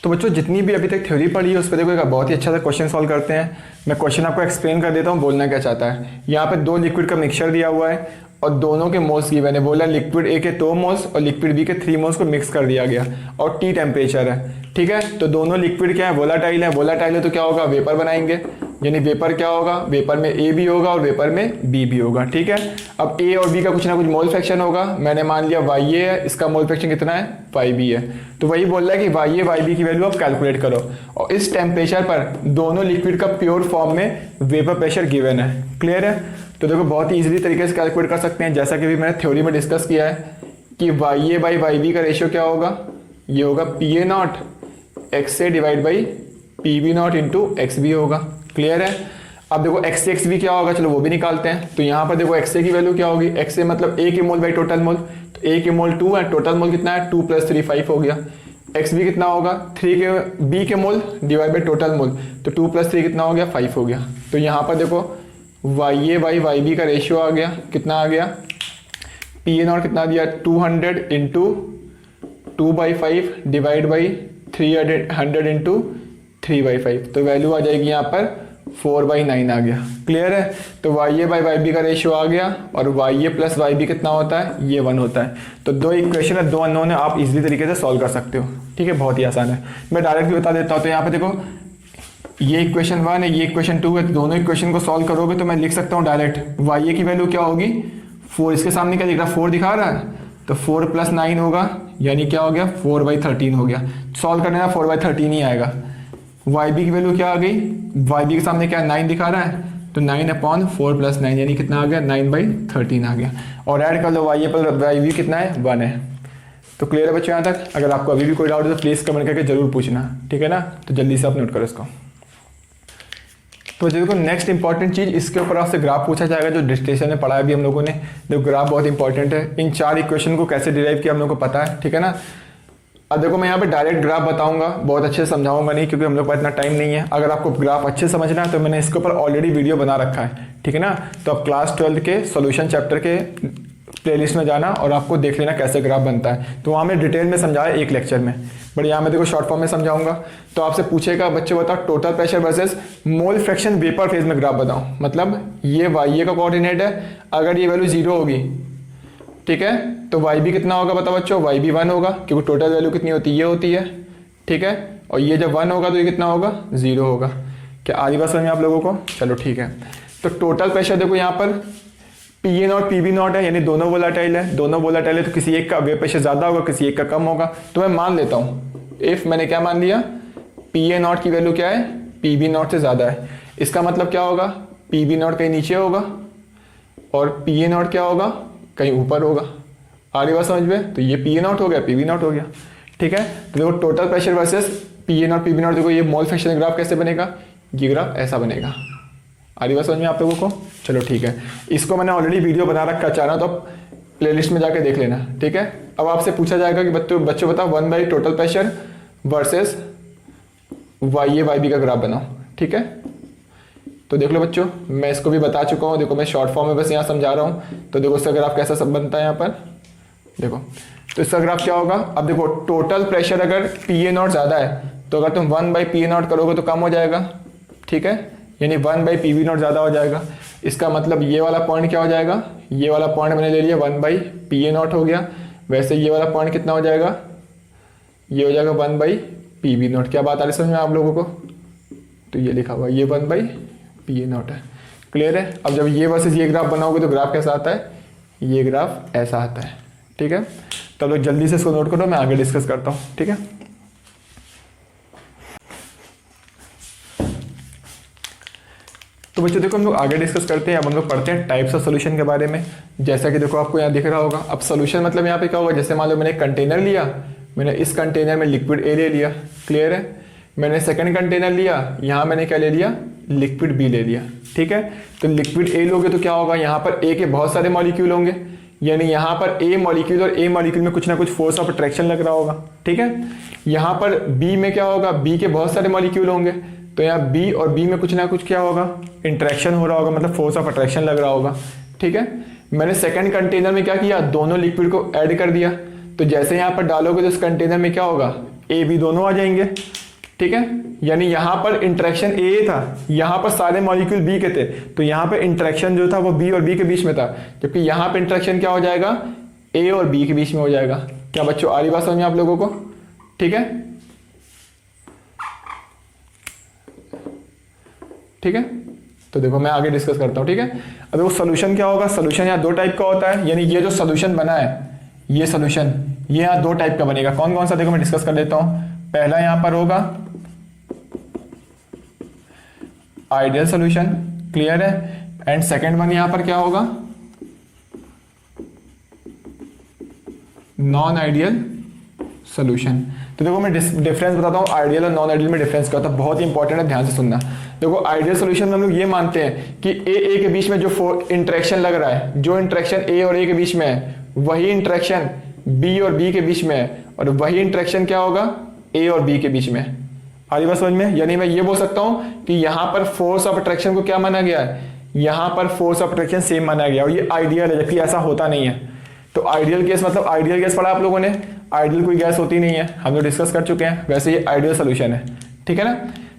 तो बच्चों जितनी भी अभी तक थ्योरी पढ़ी है उस पर देखो एक बहुत ही अच्छा सा क्वेश्चन सॉल्व करते हैं। मैं क्वेश्चन आपको एक्सप्लेन कर देता हूँ, बोलना क्या चाहता है। यहाँ पे 2 लिक्विड का मिक्सचर दिया हुआ है और दोनों के मोल्स गिवन है। बोला लिक्विड ए के 2 मोल्स और लिक्विड बी के 3 मोल्स को मिक्स कर दिया गया और टी टेम्परेचर है। ठीक है। तो दोनों लिक्विड क्या है, वोलाटाइल है। वोलाटाइल है तो क्या होगा, वेपर बनाएंगे। यानी वेपर क्या होगा, वेपर में ए भी होगा और वेपर में बी भी होगा। ठीक है। अब ए और बी का कुछ ना कुछ मोल फ्रैक्शन होगा। मैंने मान लिया वाई ए है, इसका मोल फ्रैक्शन कितना है 5b है। तो वही बोल रहा है कि वाई ए वाई बी की वैल्यू आप कैलकुलेट करो और इस टेम्परेचर पर दोनों लिक्विड का प्योर फॉर्म में वेपर प्रेशर गिवन है। क्लियर है। तो देखो बहुत ही इजीली तरीके से कैलकुलेट कर सकते हैं, जैसा कि भी मैंने थ्योरी में डिस्कस किया है कि Y A by Y B का रेशियो क्या होगा, ये होगा P A naught X A divide by P B not into X B होगा। क्लियर है। अब देखो एक्स एक्स बी क्या होगा, चलो वो भी निकालते हैं। तो यहाँ पर देखो एक्स ए की वैल्यू क्या होगी, एक्स ए मतलब ए के मोल बाई टोटल मोल, तो ए के मोल 2 है, टोटल मोल कितना है 2 + 3 5 हो गया। एक्स बी कितना होगा 3 के बी के मोल डिवाइड बाई टोटल मोल, तो 2 + 3 कितना हो गया 5 हो गया। तो यहाँ पर देखो Y A by Y B का रेशियो आ गया, कितना आ गया पी ए नॉट कितना दिया 200 इंटू 2/5 डिवाइड बाई 300 इंटू 3/5, तो वैल्यू आ जाएगी यहाँ पर 4/9 आ गया। क्लियर है। तो Y A by Y B का रेशियो आ गया और Y A plus Y B कितना होता है ये 1 होता है। तो 2 इक्वेशन है, 2 अननोन है, आप इजीली तरीके से सॉल्व कर सकते हो। ठीक है, बहुत ही आसान है। मैं डायरेक्ट भी बता देता हूँ। तो यहाँ पे देखो ये इक्वेशन 1 है, ये इक्वेशन 2 है, तो दोनों इक्वेशन को सॉल्व करोगे तो मैं लिख सकता हूँ डायरेक्ट वाई ए की वैल्यू क्या होगी 4, इसके सामने क्या दिख रहा है 4 दिखा रहा है, तो 4 + 9 होगा, यानी क्या हो गया 4/13 हो गया। सॉल्व करने में 4/13 ही आएगा। वाई बी की वैल्यू क्या आ गई, वाई बी के सामने क्या 9 दिखा रहा है, तो 9/4 + 9 यानी कितना आ गया 9/13 आ गया। और ऐड कर लो वाई ए पर वाई बी कितना है 1 है। तो क्लियर है बच्चों यहाँ तक। अगर आपको अभी भी कोई डाउट है तो प्लीज़ कमेंट करके जरूर पूछना, ठीक है ना। तो जल्दी से आप नोट करो इसको। तो बच्चों देखो नेक्स्ट इंपॉर्टेंट चीज़, इसके ऊपर आपसे ग्राफ पूछा जाएगा जो डिस्टेशन में पढ़ा है अभी हम लोगों ने। देखो ग्राफ बहुत इंपॉर्टेंट है। इन 4 इक्वेशन को कैसे डिराइव किया हम लोग को पता है, ठीक है ना। अब देखो मैं यहाँ पे डायरेक्ट ग्राफ बताऊंगा, बहुत अच्छे से समझाऊंगा नहीं क्योंकि हम लोग का इतना टाइम नहीं है। अगर आपको ग्राफ अच्छे से समझना है तो मैंने इसके ऊपर ऑलरेडी वीडियो बना रखा है, ठीक है ना। तो आप क्लास 12 के सोल्यूशन चैप्टर के प्लेलिस्ट में जाना और आपको देख लेना कैसे ग्राफ बनता है। तो वहाँ में डिटेल में समझाया एक लेक्चर में, बट यहाँ मैं देखो शॉर्ट फॉर्म में समझाऊंगा। तो आपसे पूछेगा बच्चे बताओ total pressure versus mole fraction vapour phase में ग्राफ बताओ। मतलब ये वाई ए का कोऑर्डिनेट है, अगर ये वैल्यू 0 होगी, ठीक है, तो वाई बी कितना होगा बताओ बच्चों, वाई बी 1 होगा क्योंकि टोटल वैल्यू कितनी होती है ये होती है, ठीक है। और ये जब 1 होगा तो ये कितना होगा 0 होगा। क्या आधी बात समझ में आप लोगों को? चलो ठीक है। तो टोटल प्रेशर देखो यहाँ पर P A not P B naught है, यानी दोनों वोलेटाइल है, दोनों वोलेटाइल है, तो किसी एक का वेव प्रेशर ज़्यादा होगा, किसी एक का कम होगा। तो मैं मान लेता हूँ इफ़ मैंने क्या मान लिया पी ए नॉट की वैल्यू क्या है पी बी नॉट से ज़्यादा है, इसका मतलब क्या होगा पी बी नॉट कहीं नीचे होगा और पी ए नॉट क्या होगा कहीं ऊपर होगा। आ रही बात समझ में? तो ये पी ए नॉट हो गया, पी बी नॉट हो गया, ठीक है। तो देखो total pressure versus P A not P B naught, देखो ये मोल फ्रैक्शन ग्राफ कैसे बनेगा, ये ग्राफ ऐसा बनेगा। आ रही बात समझ में आप लोगों को? चलो ठीक है, इसको मैंने ऑलरेडी वीडियो बना रखा, चाहना तो आप प्लेलिस्ट में जाके देख लेना, ठीक है। अब आपसे पूछा जाएगा कि बच्चों बताओ 1/, टोटल प्रेशर वर्सेस वाई ए वाई बी का ग्राफ बनाओ, ठीक है। तो देख लो बच्चों, मैं इसको भी बता चुका हूँ, देखो मैं शॉर्ट फॉर्म में बस यहाँ समझा रहा हूँ। तो देखो इसका ग्राफ कैसा सब बनता है यहाँ पर, देखो तो इसका ग्राफ क्या होगा। अब देखो टोटल प्रेशर अगर पी ए नॉट ज़्यादा है तो अगर तुम 1/P A नॉट करोगे तो कम हो जाएगा, ठीक है, यानी 1/PV नॉट ज़्यादा हो जाएगा। इसका मतलब ये वाला पॉइंट क्या हो जाएगा, ये वाला पॉइंट मैंने ले लिया 1/PA नॉट हो गया। वैसे ये वाला पॉइंट कितना हो जाएगा, ये हो जाएगा 1/PV नॉट। क्या बात आ रही समझ में आप लोगों को? तो ये लिखा हुआ ये 1/PA नॉट है। क्लियर है। अब जब ये वर्सेस ये ग्राफ बनाओगे तो ग्राफ कैसा आता है, ये ग्राफ ऐसा आता है, ठीक है। तो लोग जल्दी से इसको नोट करो, मैं आगे डिस्कस करता हूँ, ठीक है। तो बच्चों देखो हम लोग आगे डिस्कस करते हैं। अब हम लोग पढ़ते हैं टाइप्स ऑफ सोल्यूशन के बारे में। जैसा कि देखो आपको यहाँ दिख रहा होगा, अब सोल्यूशन मतलब यहाँ पे क्या होगा, जैसे मान लो मैंने एक कंटेनर लिया, मैंने इस कंटेनर में लिक्विड ए ले लिया, क्लियर है। मैंने सेकंड कंटेनर लिया, यहाँ मैंने क्या ले लिया, लिक्विड बी ले लिया, ठीक है। तो लिक्विड ए लोगे तो क्या होगा, यहाँ पर ए के बहुत सारे मॉलिक्यूल होंगे, यानी यहाँ पर ए मॉलिक्यूल और ए मॉलिक्यूल में कुछ ना कुछ फोर्स ऑफ अट्रैक्शन लग रहा होगा, ठीक है। यहाँ पर बी में क्या होगा, बी के बहुत सारे मॉलिक्यूल होंगे, तो यहाँ बी और बी में कुछ ना कुछ क्या होगा, इंटरेक्शन हो रहा होगा, मतलब फोर्स ऑफ अट्रैक्शन लग रहा होगा, ठीक है। मैंने सेकंड कंटेनर में क्या किया, दोनों लिक्विड को ऐड कर दिया, तो जैसे यहाँ पर डालोगे तो इस कंटेनर में क्या होगा, ए बी दोनों आ जाएंगे, ठीक है। यानी यहाँ पर इंटरेक्शन ए था, यहाँ पर सारे मॉलिक्यूल बी के थे, तो यहाँ पे इंटरेक्शन जो था वो बी और बी के बीच में था, जबकि यहाँ पे इंटरेक्शन क्या हो जाएगा, ए और बी के बीच में हो जाएगा। क्या बच्चों आ रही बात समझ में आप लोगों को? ठीक है, ठीक है। तो देखो मैं आगे डिस्कस करता हूँ, ठीक है। अब देखो सोल्यूशन क्या होगा, सोल्यूशन यहाँ दो टाइप का होता है, यानी ये जो सोल्यूशन बना है, ये सोल्यूशन ये यहाँ दो टाइप का बनेगा। कौन कौन सा, देखो मैं डिस्कस कर लेता हूँ। पहला यहाँ पर होगा आइडियल सोल्यूशन, क्लियर है। एंड सेकेंड वन यहाँ पर क्या होगा, नॉन आइडियल सोल्यूशन। तो देखो मैं डिफरेंस बताता हूँ, आइडियल और नॉन आइडियल में डिफरेंस क्या होता है, बहुत ही इंपॉर्टेंट है, ध्यान से सुनना। देखो आइडियल सोल्यूशन में हम लोग ये मानते हैं कि ए के बीच में जो इंटरेक्शन लग रहा है, जो इंटरेक्शन ए और ए के बीच में है, वही इंटरेक्शन बी और बी के बीच में है, और वही इंटरेक्शन क्या होगा ए और बी के बीच में। आ रही बात समझ में? यानी मैं ये बोल सकता हूँ कि यहाँ पर फोर्स ऑफ अट्रैक्शन को क्या माना गया है, यहाँ पर फोर्स ऑफ अट्रैक्शन सेम माना गया, और ये आइडियल है, जबकि ऐसा होता नहीं है। तो आइडियल केस मतलब आइडियल गैस पढ़ा आप लोगों ने, आइडियल कोई गैस होती नहीं है, हम लोग डिस्कस कर चुके हैं, वैसे ये आइडियल सोल्यूशन है, ठीक है ना।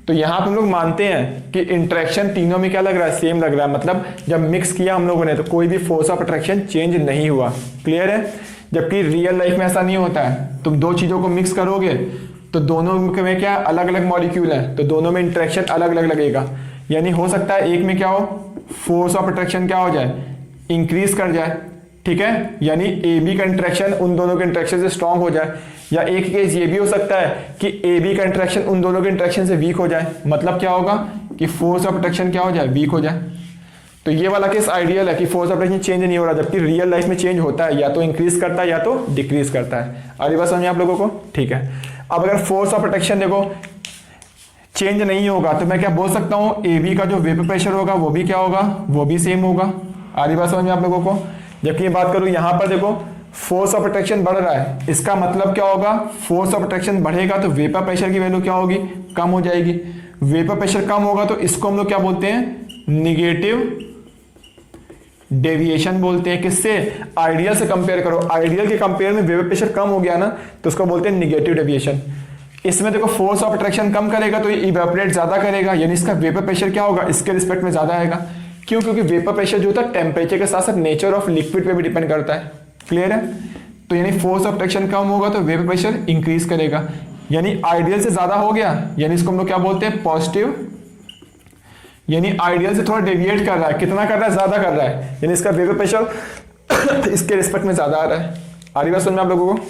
तो यहाँ पे हम लोग मानते हैं कि इंटरेक्शन तीनों में क्या लग रहा है, सेम लग रहा है, मतलब जब मिक्स किया हम लोगों ने तो कोई भी फोर्स ऑफ अट्रैक्शन चेंज नहीं हुआ। क्लियर है? जबकि रियल लाइफ में ऐसा नहीं होता है, तुम दो चीजों को मिक्स करोगे तो दोनों में क्या अलग अलग मॉलिक्यूल है, तो दोनों में इंटरेक्शन अलग अलग लगेगा। यानी हो सकता है एक में क्या हो, फोर्स ऑफ अट्रैक्शन क्या हो जाए, इंक्रीज कर जाए, ठीक है, यानी ए बी का इंटरेक्शन उन दोनों के इंटरेक्शन से स्ट्रांग हो जाए, या एक केस ये भी हो सकता है कि ए बी का इंटरेक्शन उन दोनों के इंटरेक्शन से वीक हो जाए, मतलब क्या होगा कि फोर्स ऑफ अट्रैक्शन क्या हो जाए, वीक हो जाए। तो ये वाला केस आइडियल है कि फोर्स ऑफ अट्रैक्शन चेंज नहीं हो रहा, जबकि रियल लाइफ में चेंज होता है, या तो इंक्रीज करता है या तो डिक्रीज करता है। अरे बात समझिए आप लोगों को, ठीक है। अब अगर फोर्स ऑफ अट्रैक्शन देखो चेंज नहीं होगा तो मैं क्या बोल सकता हूँ, ए बी का जो वेपर प्रेशर होगा वो भी क्या होगा, वो भी सेम होगा। आरी बात समझ में आप लोगों को। जबकि ये बात करूँ यहाँ पर देखो फोर्स ऑफ अट्रैक्शन बढ़ रहा है, इसका मतलब क्या होगा, फोर्स ऑफ अट्रैक्शन बढ़ेगा तो वेपर प्रेशर की वैल्यू क्या होगी, कम हो जाएगी। वेपर प्रेशर कम होगा तो इसको हम लोग क्या बोलते हैं, निगेटिव डेविएशन बोलते हैं। किससे, आइडियल से कंपेयर करो, आइडियल के कंपेयर में वेपर प्रेशर कम हो गया ना तो उसको बोलते हैं निगेटिव डेविएशन। इसमें देखो फोर्स ऑफ अट्रैक्शन कम करेगा तो ये इवेपोरेट ज्यादा करेगा, यानी इसका वेपर प्रेशर क्या होगा, इसके रिस्पेक्ट में ज्यादा आएगा। क्यों, क्योंकि वेपर प्रेशर जो होता है टेम्परेचर के साथ साथ नेचर ऑफ लिक्विड पे भी डिपेंड करता है। क्लियर है? तो यानी फोर्स ऑफ अट्रैक्शन कम होगा तो वेपर प्रेशर इंक्रीज करेगा, यानी आइडियल से ज्यादा हो गया, यानी इसको हम लोग क्या बोलते हैं, पॉजिटिव, यानी आइडियल से थोड़ा डेविएट कर रहा है, कितना कर रहा है, ज्यादा कर रहा है, यानी इसका वेपर प्रेशर इसके रिस्पेक्ट में ज्यादा आ रहा है। आ रही बात समझ में आप लोगों को।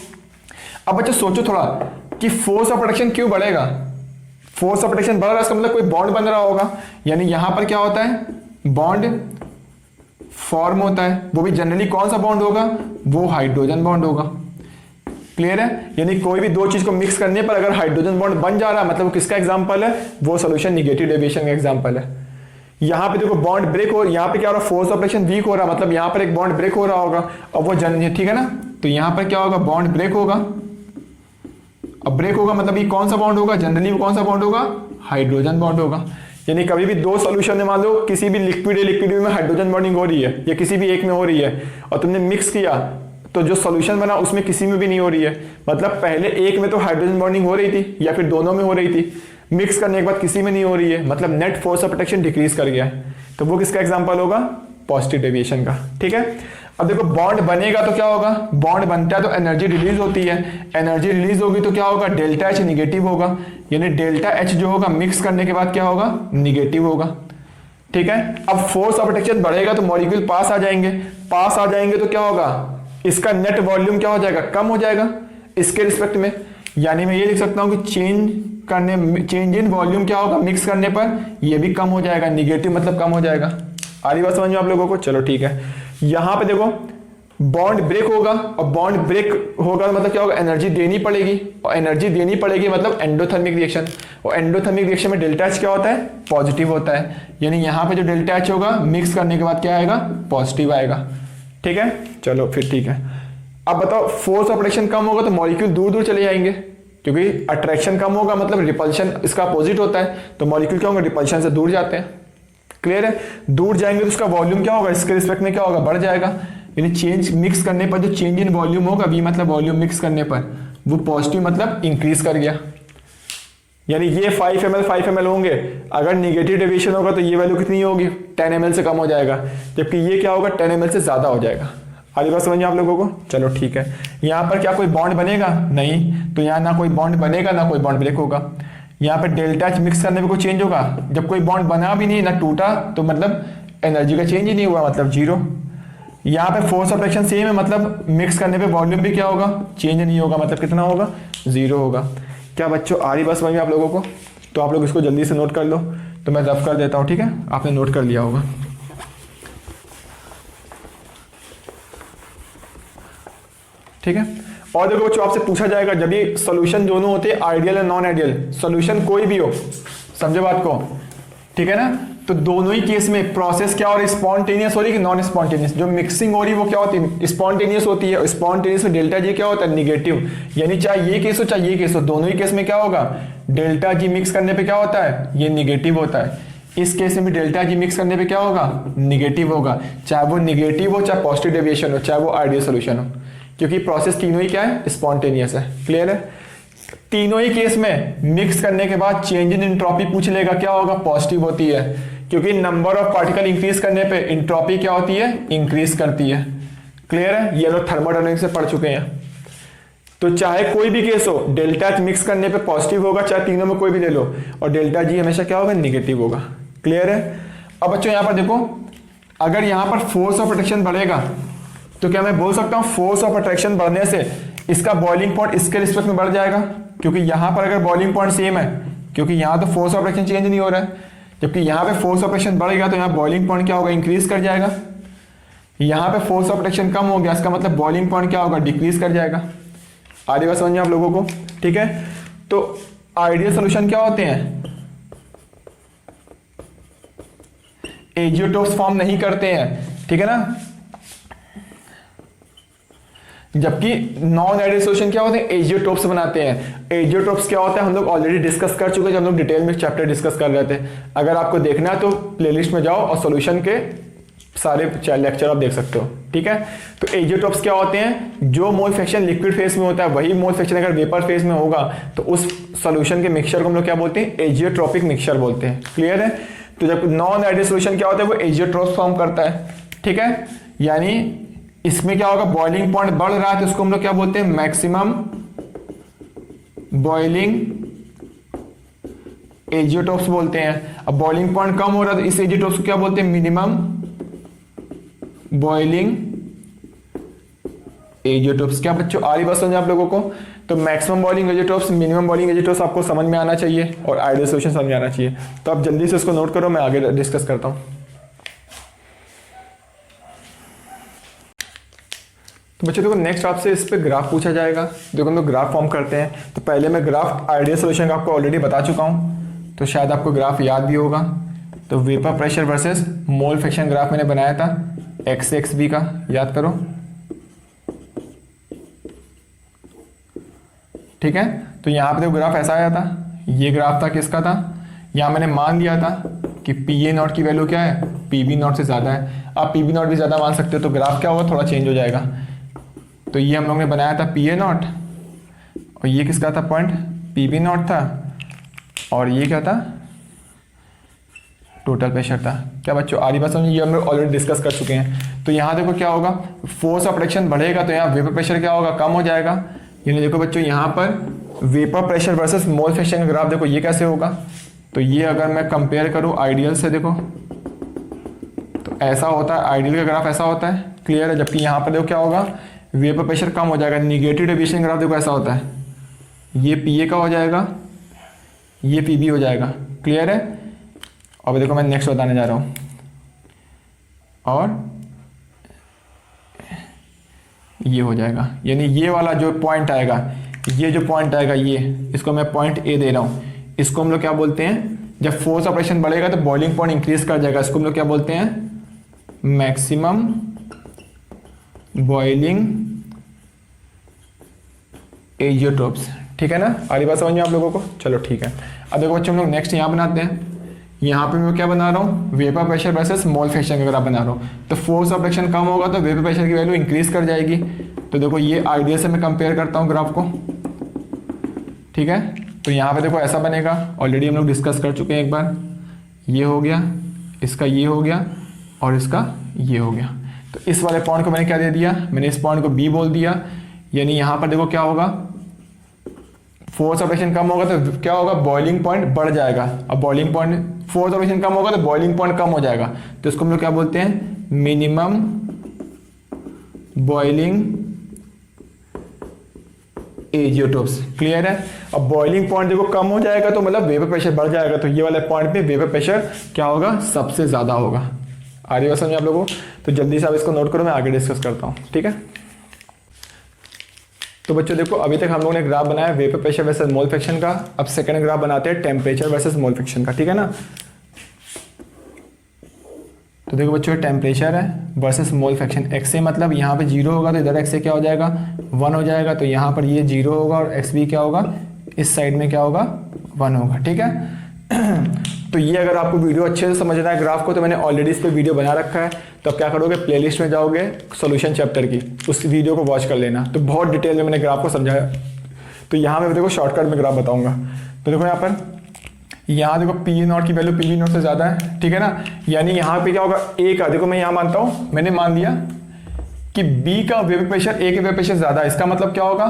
अब बच्चे सोचो थोड़ा कि फोर्स ऑफ अट्रैक्शन क्यों बढ़ेगा, फोर्स ऑफ अट्रैक्शन बढ़ रहा है इसका मतलब कोई बॉन्ड बन रहा होगा, यानी यहां पर क्या होता है, बॉन्ड फॉर्म होता है, वो भी जनरली कौन सा बॉन्ड होगा, वो हाइड्रोजन बॉन्ड होगा। क्लियर है? यानी कोई भी दो चीज को मिक्स करने पर अगर हाइड्रोजन बॉन्ड बन जा रहा है मतलब वो किसका एग्जांपल है, वो सॉल्यूशन निगेटिव डेविएशन का एग्जांपल है। यहां पे देखो बॉन्ड ब्रेक हो, यहां पे क्या हो रहा है, फोर्स ऑफ अट्रैक्शन वीक हो रहा है, मतलब यहां पर एक बॉन्ड ब्रेक हो रहा होगा और वो ठीक है ना, तो यहां पर क्या होगा, बॉन्ड ब्रेक होगा। अब ब्रेक होगा मतलब ये कौन सा बॉन्ड होगा, जनरली वो कौन सा बॉन्ड होगा, हाइड्रोजन बॉन्ड होगा। यानी कभी भी दो सॉल्यूशन में मान लो किसी भी लिक्विड में हाइड्रोजन बॉन्डिंग हो रही है या किसी भी एक में हो रही है और तुमने मिक्स किया तो जो सॉल्यूशन बना उसमें किसी में भी नहीं हो रही है, मतलब पहले एक में तो हाइड्रोजन बॉन्डिंग हो रही थी या फिर दोनों में हो रही थी, मिक्स करने के बाद किसी में नहीं हो रही है, मतलब net force of attraction decrease कर गया है, तो वो किसका एग्जांपल होगा, पॉजिटिव डेविएशन का। ठीक है, अब देखो बॉन्ड बनेगा तो क्या होगा, बॉन्ड बनता है तो एनर्जी रिलीज होती है, एनर्जी रिलीज होगी तो क्या होगा, डेल्टा एच निगेटिव होगा, यानी डेल्टा एच जो होगा मिक्स करने के बाद क्या होगा, निगेटिव होगा। ठीक है, अब फोर्स ऑफ अट्रैक्शन बढ़ेगा तो मॉलिक्यूल पास आ जाएंगे, पास आ जाएंगे तो क्या होगा, इसका नेट वॉल्यूम क्या हो जाएगा, कम हो जाएगा इसके रिस्पेक्ट में, यानी मैं ये लिख सकता हूं कि चेंज इन वॉल्यूम क्या होगा, मिक्स करने पर ये भी कम हो जाएगा, निगेटिव मतलब कम हो जाएगा। आ रही बात समझ में आप लोगों को, चलो ठीक है। यहां पे देखो बॉन्ड ब्रेक होगा और बॉन्ड ब्रेक होगा मतलब क्या होगा, एनर्जी देनी पड़ेगी, और एनर्जी देनी पड़ेगी मतलब एंडोथर्मिक रिएक्शन, और एंडोथर्मिक रिएक्शन में डेल्टा एच क्या होता है, पॉजिटिव होता है, यानी यहां पे जो डेल्टा एच होगा मिक्स करने के बाद क्या आएगा, पॉजिटिव आएगा। ठीक है, चलो फिर ठीक है। अब बताओ फोर्स ऑफ अट्रैक्शन कम होगा तो मॉलिक्यूल दूर दूर चले जाएंगे, क्योंकि अट्रैक्शन कम होगा मतलब रिपल्शन इसका अपोजिट होता है, तो मॉलिक्यूल क्या होगा, रिपल्शन से दूर जाते हैं। क्लियर है, दूर जाएंगे तो उसका वॉल्यूम क्या होगा, इसके रिस्पेक्ट में क्या होगा, बढ़ जाएगा, यानी चेंज मिक्स करने पर जो चेंज इन वॉल्यूम होगा, वी मतलब वॉल्यूम मिक्स करने पर, वो पॉजिटिव मतलब इंक्रीज कर गया, यानी ये 5 ml होंगे, अगर निगेटिव डेविएशन होगा तो ये वैल्यू कितनी होगी, 10 ml से कम हो जाएगा, जबकि ये क्या होगा 10 ml से ज्यादा हो जाएगा। आगे बात समझिए आप लोगों को, चलो ठीक है। यहाँ पर क्या कोई बॉन्ड बनेगा, नहीं, तो यहाँ ना कोई बॉन्ड बनेगा ना कोई बॉन्ड ब्रेक होगा। यहाँ पे डेल्टा एच मिक्स करने में कोई चेंज होगा, जब कोई बॉन्ड बना भी नहीं ना टूटा तो मतलब एनर्जी का चेंज ही नहीं हुआ, मतलब जीरो। यहाँ पे फोर्स ऑफ अट्रैक्शन सेम है, मतलब मिक्स करने पे वॉल्यूम भी क्या होगा, चेंज नहीं होगा, मतलब कितना होगा, जीरो होगा। क्या बच्चों आ रही बात समझ में आप लोगों को, तो आप लोग इसको जल्दी से नोट कर लो, तो मैं रफ कर देता हूँ। ठीक है, आपने नोट कर लिया होगा। ठीक है, और देखो बच्चों आपसे पूछा जाएगा जब भी सॉल्यूशन दोनों होते हैं आइडियल और नॉन आइडियल, सॉल्यूशन कोई भी हो, समझे बात को, ठीक है ना, तो दोनों ही केस में प्रोसेस क्या हो रही है, स्पॉन्टेनियस हो रही है कि नॉन स्पॉन्टेनियस। जो मिक्सिंग हो रही है वो क्या होती है, स्पॉन्टेनियस होती है। स्पॉन्टेनियस में डेल्टा जी क्या होता है, निगेटिव। यानी चाहे ये केस हो चाहे ये केस हो, दोनों ही केस में क्या होगा, डेल्टा जी मिक्स करने पे क्या होता है, ये निगेटिव होता है। इस केस में भी डेल्टा जी मिक्स करने पे क्या होगा, निगेटिव होगा। चाहे वो निगेटिव हो, चाहे पॉजिटिव डेविएशन हो, चाहे वो आइडियल सोल्यूशन हो, क्योंकि प्रोसेस तीनों ही क्या है, स्पॉन्टेनियस है। क्लियर है। तीनों ही केस में मिक्स करने के बाद चेंज इन एंट्रोपी पूछ लेगा, क्या होगा, पॉजिटिव होती है, क्योंकि नंबर ऑफ पार्टिकल इंक्रीज करने पे एंट्रोपी क्या होती है, इंक्रीज करती है। क्लियर है। ये लोग थर्मोडायनामिक्स से पढ़ चुके हैं। तो चाहे कोई भी केस हो, डेल्टा मिक्स करने पे पॉजिटिव होगा, चाहे तीनों में कोई भी ले लो, और डेल्टा जी हमेशा क्या होगा, निगेटिव होगा। क्लियर है। अब बच्चों यहां पर देखो, अगर यहां पर फोर्स ऑफ अट्रैक्शन बढ़ेगा तो क्या मैं बोल सकता हूं फोर्स ऑफ अट्रैक्शन बढ़ने से इसका बॉइलिंग पॉइंट इसके रिस्पेक्ट में बढ़ जाएगा, क्योंकि यहां पर अगर बॉइलिंग पॉइंट सेम है, क्योंकि यहां तो फोर्स ऑफ अट्रैक्शन चेंज नहीं हो रहा है, जबकि यहां पे फोर्स ऑफ अट्रैक्शन बढ़ेगा तो यहां बॉइलिंग पॉइंट क्या होगा, इंक्रीज कर जाएगा। यहां पे फोर्स ऑफ अट्रैक्शन कम हो गया, इसका मतलब बॉइलिंग पॉइंट क्या होगा, डिक्रीज कर जाएगा। आगे बात समझिए आप लोगों को। ठीक है। तो आइडियल सोल्यूशन क्या होते हैं, एजियोटोप्स फॉर्म नहीं करते हैं। ठीक है ना। जबकि नॉन आइडियल सोल्यूशन क्या होते हैं, एजियोटोप्स बनाते हैं। एजियोटोप्स क्या होता है हम लोग ऑलरेडी डिस्कस कर चुके हैं, जब हम लोग डिटेल में चैप्टर डिस्कस कर रहे थे। अगर आपको देखना है तो प्लेलिस्ट में जाओ और सॉल्यूशन के सारे लेक्चर आप देख सकते हो। ठीक है। तो एजियोटोप्स क्या होते हैं, जो मोल फ्रैक्शन लिक्विड फेज में होता है वही मोल फ्रैक्शन अगर वेपर फेज में होगा तो उस सॉल्यूशन के मिक्सचर को हम लोग क्या बोलते हैं, एजियोट्रोपिक मिक्सचर बोलते हैं। क्लियर है। तो जब नॉन आइडियल सॉल्यूशन क्या होता है, वो एजियोट्रोप्स फॉर्म करता है। ठीक है। यानी इसमें क्या होगा, बॉइलिंग पॉइंट बढ़ रहा है तो उसको हम लोग क्या बोलते हैं, मैक्सिमम बॉइलिंग एजियोटोप्स बोलते हैं। अब बॉइलिंग पॉइंट कम हो रहा है तो इस एजियोटोप्स को क्या बोलते हैं, मिनिमम बॉइलिंग एजियोटोप्स। क्या बच्चों आ रही बात समझ आप लोगों को। तो मैक्सिमम बॉइलिंग एजियोटोप्स, मिनिमम बॉइलिंग एजियोटोप्स आपको समझ में आना चाहिए और आइडियल सॉल्यूशन समझ में आना चाहिए। तो आप जल्दी से इसको नोट करो, मैं आगे डिस्कस करता हूं। तो बच्चों देखो नेक्स्ट आपसे इस पे ग्राफ पूछा जाएगा। देखो हम लोग ग्राफ फॉर्म करते हैं। तो पहले मैं ग्राफ आइडियल सॉल्यूशन का आपको ऑलरेडी बता चुका हूं, तो शायद आपको ग्राफ याद भी होगा। तो vapour pressure versus mole fraction graph मैंने बनाया था एक्स एक्स बी का, याद करो। ठीक है। तो यहाँ पे देखो ग्राफ ऐसा आया था, ये ग्राफ था किसका था, यहाँ मैंने मान लिया था कि पी ए नॉट की वैल्यू क्या है, पी बी नॉट से ज़्यादा है। आप पी बी नॉट भी ज़्यादा मान सकते हो, तो ग्राफ क्या होगा, थोड़ा चेंज हो जाएगा। तो ये हम लोग ने बनाया था पी ए नॉट, और ये किसका था पॉइंट, पी बी नॉट था, और ये क्या था, टोटल प्रेशर था। क्या बच्चों आधी बात समझिए, ये हम लोग ऑलरेडी डिस्कस कर चुके हैं। तो यहाँ देखो क्या होगा, फोर्स ऑफ अट्रैक्शन बढ़ेगा तो यहाँ वेपर प्रेशर क्या होगा, कम हो जाएगा। यानी देखो बच्चों यहाँ पर vapour pressure versus mole fraction का ग्राफ देखो ये कैसे होगा। तो ये अगर मैं कंपेयर करूँ आइडियल से, देखो तो ऐसा होता है, आइडियल का ग्राफ ऐसा होता है। क्लियर है। जबकि यहाँ पर देखो क्या होगा, वेपर प्रेशर कम हो जाएगा। निगेटिव डेविएशन ग्राफ देखो ऐसा होता है, ये पी ए का हो जाएगा, ये पी बी हो जाएगा। क्लियर है। अब देखो मैं नेक्स्ट बताने जा रहा हूँ, और ये हो जाएगा। यानी ये वाला जो पॉइंट आएगा, ये जो पॉइंट आएगा, ये इसको मैं पॉइंट ए दे रहा हूँ। इसको हम लोग क्या बोलते हैं, जब फोर्स ऑपरेशन बढ़ेगा तो बॉइलिंग पॉइंट इंक्रीज कर जाएगा। इसको हम लोग क्या बोलते हैं, मैक्सिमम बॉइलिंग एजियोटोप्स। ठीक है ना। आगे बात समझ में आप लोगों को। चलो ठीक है। अब देखो बच्चों हम लोग नेक्स्ट यहाँ बनाते हैं। यहाँ पे मैं क्या बना रहा हूँ, vapour pressure versus mole fraction का ग्राफ बना रहा हूँ। तो फोर्स ऑफ एक्शन कम होगा तो वेपर प्रेशर की वैल्यू इंक्रीज कर जाएगी। तो देखो ये आइडियल से मैं कंपेयर करता हूँ ग्राफ को। ठीक है। तो यहाँ पे देखो ऐसा बनेगा, ऑलरेडी हम लोग डिस्कस कर चुके हैं एक बार। ये हो गया, इसका ये हो गया, और इसका ये हो गया। तो इस वाले पॉइंट को मैंने क्या दे दिया, मैंने इस पॉइंट को बी बोल दिया। यानी यहाँ पर देखो क्या होगा, फोर्स ऑफ एक्शन कम होगा तो क्या होगा, बॉइलिंग पॉइंट बढ़ जाएगा। अब boiling point, force of action कम होगा तो बॉइलिंग पॉइंट कम हो जाएगा। तो इसको हम लोग क्या बोलते हैं, मिनिमम बॉइलिंग एजियोटोप्स। क्लियर है। अब बॉइलिंग पॉइंट देखो कम हो जाएगा तो मतलब वेपर प्रेशर बढ़ जाएगा। तो ये वाले पॉइंट पे वेपर प्रेशर क्या होगा, सबसे ज्यादा होगा। आ रही बात समझ आप लोगों को। तो जल्दी से आप इसको नोट करो, मैं आगे डिस्कस करता हूँ। ठीक है। तो बच्चों देखो अभी तक हम लोगों ने ग्राफ बनाया vapour pressure versus mole fraction का। अब सेकंड ग्राफ बनाते हैं टेम्परेचर वर्सेस मोल फ्रैक्शन का। ठीक है ना। तो देखो बच्चों टेम्परेचर है वर्सेस मोल फ्रैक्शन एक्स से, मतलब यहाँ पे 0 होगा तो इधर एक्स से क्या हो जाएगा 1 हो जाएगा, तो यहाँ पर ये 0 होगा और एक्स भी क्या होगा इस साइड में क्या होगा 1 होगा, ठीक है। तो ये अगर आपको वीडियो अच्छे से समझना है ग्राफ को, तो मैंने ऑलरेडी इस पर वीडियो बना रखा है, तो आप क्या करोगे प्लेलिस्ट में जाओगे सॉल्यूशन चैप्टर की, उस वीडियो को वॉच कर लेना, तो बहुत डिटेल में मैंने ग्राफ को समझाया। तो यहाँ मैं देखो शॉर्टकट में ग्राफ बताऊंगा। तो देखो यहाँ देखो पी नॉट की वैल्यू पी वी नॉट से ज़्यादा है, ठीक है ना, यानी यहाँ पे क्या होगा ए का, देखो मैं यहाँ मानता हूँ, मैंने मान लिया कि बी का वेपर प्रेशर ए के वेपर प्रेशर ज़्यादा है, इसका मतलब क्या होगा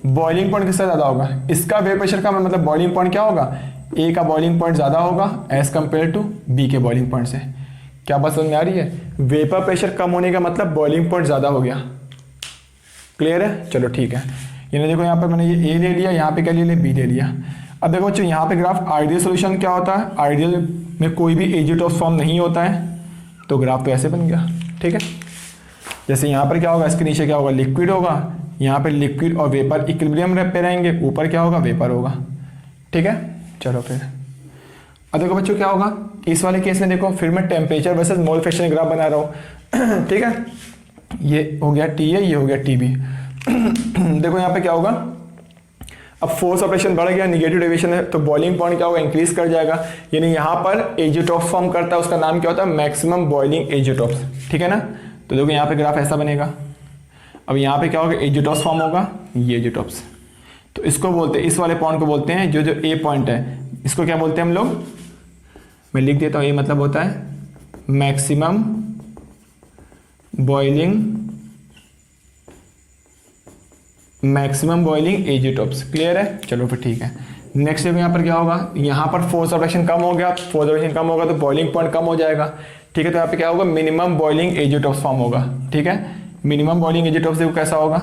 बॉइलिंग पॉइंट किससे ज़्यादा होगा, इसका वेपर प्रेशर का मतलब बॉइलिंग पॉइंट क्या होगा ए का बॉइलिंग पॉइंट ज़्यादा होगा एज कंपेयर टू बी के बॉइलिंग पॉइंट से। क्या बात समझ में आ रही है, वेपर प्रेशर कम होने का मतलब बॉइलिंग पॉइंट ज़्यादा हो गया, क्लियर है। चलो ठीक है, यानी देखो यहाँ पर मैंने ये ए ले लिया, यहाँ पे क्या ले लिया बी ले लिया। अब देखो बच्चों यहाँ पे ग्राफ आइडियल सॉल्यूशन क्या होता है, आइडियल में कोई भी एजिटॉप्स फॉर्म नहीं होता है, तो ग्राफ तो ऐसे बन गया, ठीक है। जैसे यहाँ पर क्या होगा इसके नीचे क्या होगा लिक्विड होगा, यहाँ पे लिक्विड और वेपर इक्विलिब्रियम पे रहेंगे, ऊपर क्या होगा वेपर होगा, ठीक है। चलो फिर अब देखो बच्चों क्या होगा इस वाले केस में, देखो फिर मैं temperature versus mole fraction graph बना रहा हूँ ठीक है, ये हो गया टी ए, ये हो गया टी बी। देखो यहाँ पे क्या होगा, अब फोर्स ऑपरेशन बढ़ गया, निगेटिव डेविएशन है, तो बॉइलिंग पॉइंट क्या होगा इंक्रीज कर जाएगा, यानी यहाँ पर एजिटॉप्स फॉर्म करता है, उसका नाम क्या होता है मैक्सिमम बॉइलिंग एजिटॉप्स, ठीक है ना। तो देखो यहाँ पे ग्राफ ऐसा बनेगा, अब यहाँ पे क्या होगा एजिटॉप्स फॉर्म होगा, ये एजिटॉप्स, तो इसको बोलते हैं, इस वाले पॉइंट को बोलते हैं, जो ए पॉइंट है इसको क्या बोलते हैं हम लोग, मैं लिख देता हूँ, ये मतलब होता है मैक्सिमम बॉइलिंग एजिटॉप्स, क्लियर है। चलो फिर ठीक है, नेक्स्ट यहाँ पर क्या होगा, यहाँ पर फोर्स ऑफ एक्शन कम हो गया, फोर्स ऑफ एक्शन कम होगा तो बॉइलिंग पॉइंट कम हो जाएगा, ठीक है। तो यहाँ पे क्या होगा मिनिमम बॉइलिंग एजिटॉप्स फॉर्म होगा, ठीक है। मिनिमम बॉइलिंग एजिटॉप्स देखो कैसा होगा,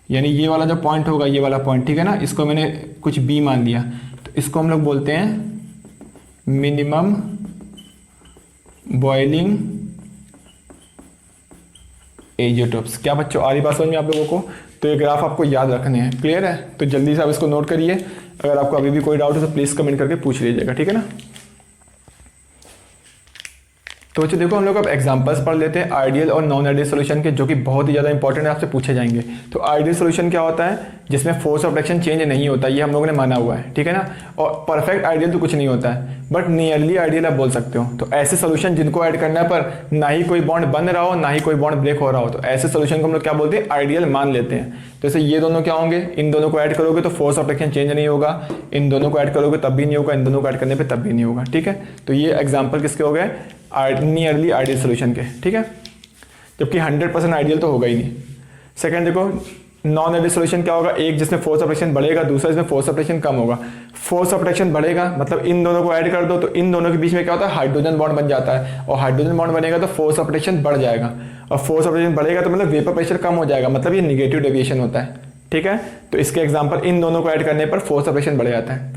यानी ये वाला जो पॉइंट होगा ये वाला पॉइंट, ठीक है ना, इसको मैंने कुछ बी मान लिया, तो इसको हम लोग बोलते हैं मिनिमम बॉइलिंग एजिटॉप्स। क्या बच्चों आ रही बात समझ में आप लोगों को, तो ये ग्राफ आपको याद रखने हैं, क्लियर है। तो जल्दी से आप इसको नोट करिए, अगर आपको अभी भी कोई डाउट हो तो प्लीज कमेंट करके पूछ लीजिएगा, ठीक है ना। तो बच्चों देखो हम लोग अब एग्जांपल्स पढ़ लेते हैं आइडियल और नॉन आइडियल सॉल्यूशन के, जो कि बहुत ही ज़्यादा इंपॉर्टेंट है, आपसे पूछे जाएंगे। तो आइडियल सॉल्यूशन क्या होता है, जिसमें फोर्स ऑफ एक्शन चेंज नहीं होता, ये हम लोगों ने माना हुआ है, ठीक है ना। और परफेक्ट आइडियल तो कुछ नहीं होता है, बट नियरली आइडियल आप बोल सकते हो। तो ऐसे सोल्यूशन जिनको ऐड करने पर ना ही कोई बॉन्ड बन रहा हो ना ही कोई बॉन्ड ब्रेक हो रहा हो, तो ऐसे सोल्यूशन को हम लोग क्या बोलते हैं आइडियल मान लेते हैं। तो जैसे ये दोनों क्या होंगे, इन दोनों को ऐड करोगे तो फोर्स ऑफ एक्शन चेंज नहीं होगा, इन दोनों को ऐड करोगे तब भी नहीं होगा, इन दोनों को ऐड करने पर तब भी नहीं होगा, ठीक है। तो ये एग्जाम्पल किसके हो गए नियरली आइडियल सोल्यूशन के, ठीक है, जबकि 100% आइडियल तो होगा ही नहीं। सेकंड देखो नॉन आइडियल सोल्यूशन क्या होगा, एक जिसमें फोर्स ऑफ एक्शन बढ़ेगा, दूसरा इसमें फोर्स ऑफ एक्शन कम होगा। फोर्स ऑफ एक्शन बढ़ेगा मतलब इन दोनों को ऐड कर दो, तो इन दोनों के बीच में क्या होता है हाइड्रोजन बॉन्ड बन जाता है, और हाइड्रोजन बॉन्ड बनेगा तो फोर्स ऑफ एक्शन बढ़ जाएगा, और फोर्स ऑफ एक्शन बढ़ेगा तो मतलब वेपर प्रेशर कम हो जाएगा, मतलब ये निगेटिव डेविएशन होता है, ठीक है। तो इसके एग्जाम्पल इन दोनों को ऐड करने पर फोर्स ऑफ एक्शन बढ़ जाता है।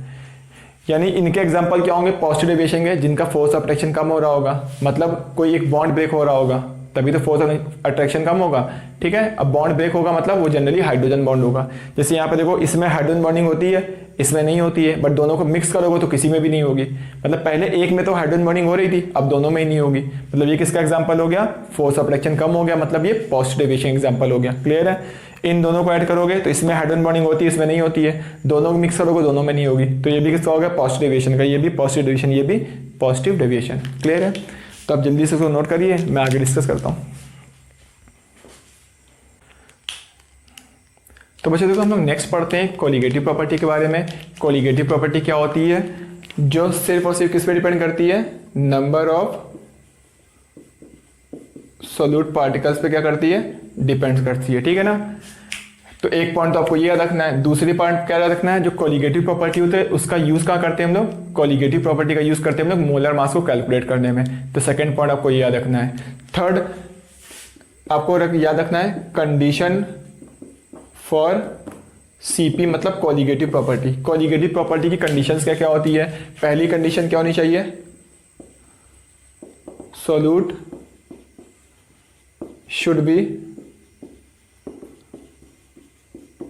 यानी इनके एग्जांपल क्या होंगे पॉजिटिव डेविएशन है, जिनका फोर्स ऑफ अट्रैक्शन कम हो रहा होगा, मतलब कोई एक बॉन्ड ब्रेक हो रहा होगा तभी तो फोर्स ऑफ अट्रैक्शन कम होगा, ठीक है। अब बॉन्ड ब्रेक होगा मतलब वो जनरली हाइड्रोजन बॉन्ड होगा। जैसे यहाँ पे देखो इसमें हाइड्रोजन बॉन्डिंग होती है, इसमें नहीं होती है, बट दोनों को मिक्स करोगे तो किसी में भी नहीं होगी। मतलब पहले एक में तो हाइड्रोजन बॉन्डिंग हो रही थी, अब दोनों में ही नहीं होगी। मतलब ये किसका एग्जाम्पल हो गया, फोर्स ऑफ अट्रैक्शन कम हो गया, मतलब ये पॉजिटिव डेविएशन एग्जाम्पल हो गया, क्लियर है। इन दोनों को ऐड करोगे तो इसमें हाइड्रोजन बॉन्डिंग होती है, इसमें नहीं होती है, दोनों को मिक्स करोगे दोनों में नहीं होगी, तो ये भी किसका हो गया पॉजिटिव डेविएशन का, ये भी पॉजिटिव डेविएशन, ये भी पॉजिटिव डेविएशन, क्लियर है। तो आप जल्दी से इसको नोट करिए, मैं आगे डिस्कस करता हूँ। तो बच्चों देखो हम लोग नेक्स्ट पढ़ते हैं कोलिगेटिव प्रॉपर्टी के बारे में। कोलिगेटिव प्रॉपर्टी क्या होती है, जो सिर्फ और सिर्फ किस पे डिपेंड करती है, नंबर ऑफ सोल्यूट पार्टिकल्स पे क्या करती है, डिपेंड करती है, ठीक है ना। तो एक पॉइंट तो आपको ये याद रखना है, दूसरी पॉइंट क्या याद रखना है, जो कोलिगेटिव प्रॉपर्टी होती है उसका यूज कहाँ करते हैं हम लोग, कोलिगेटिव प्रॉपर्टी का यूज करते हैं हम लोग मोलर मास को कैलकुलेट करने में। तो सेकंड पॉइंट आपको ये याद रखना है। थर्ड आपको याद रखना है कंडीशन फॉर सीपी, मतलब कोलिगेटिव प्रॉपर्टी। कोलिगेटिव प्रॉपर्टी की कंडीशंस क्या क्या होती है। पहली कंडीशन क्या होनी चाहिए, solute should be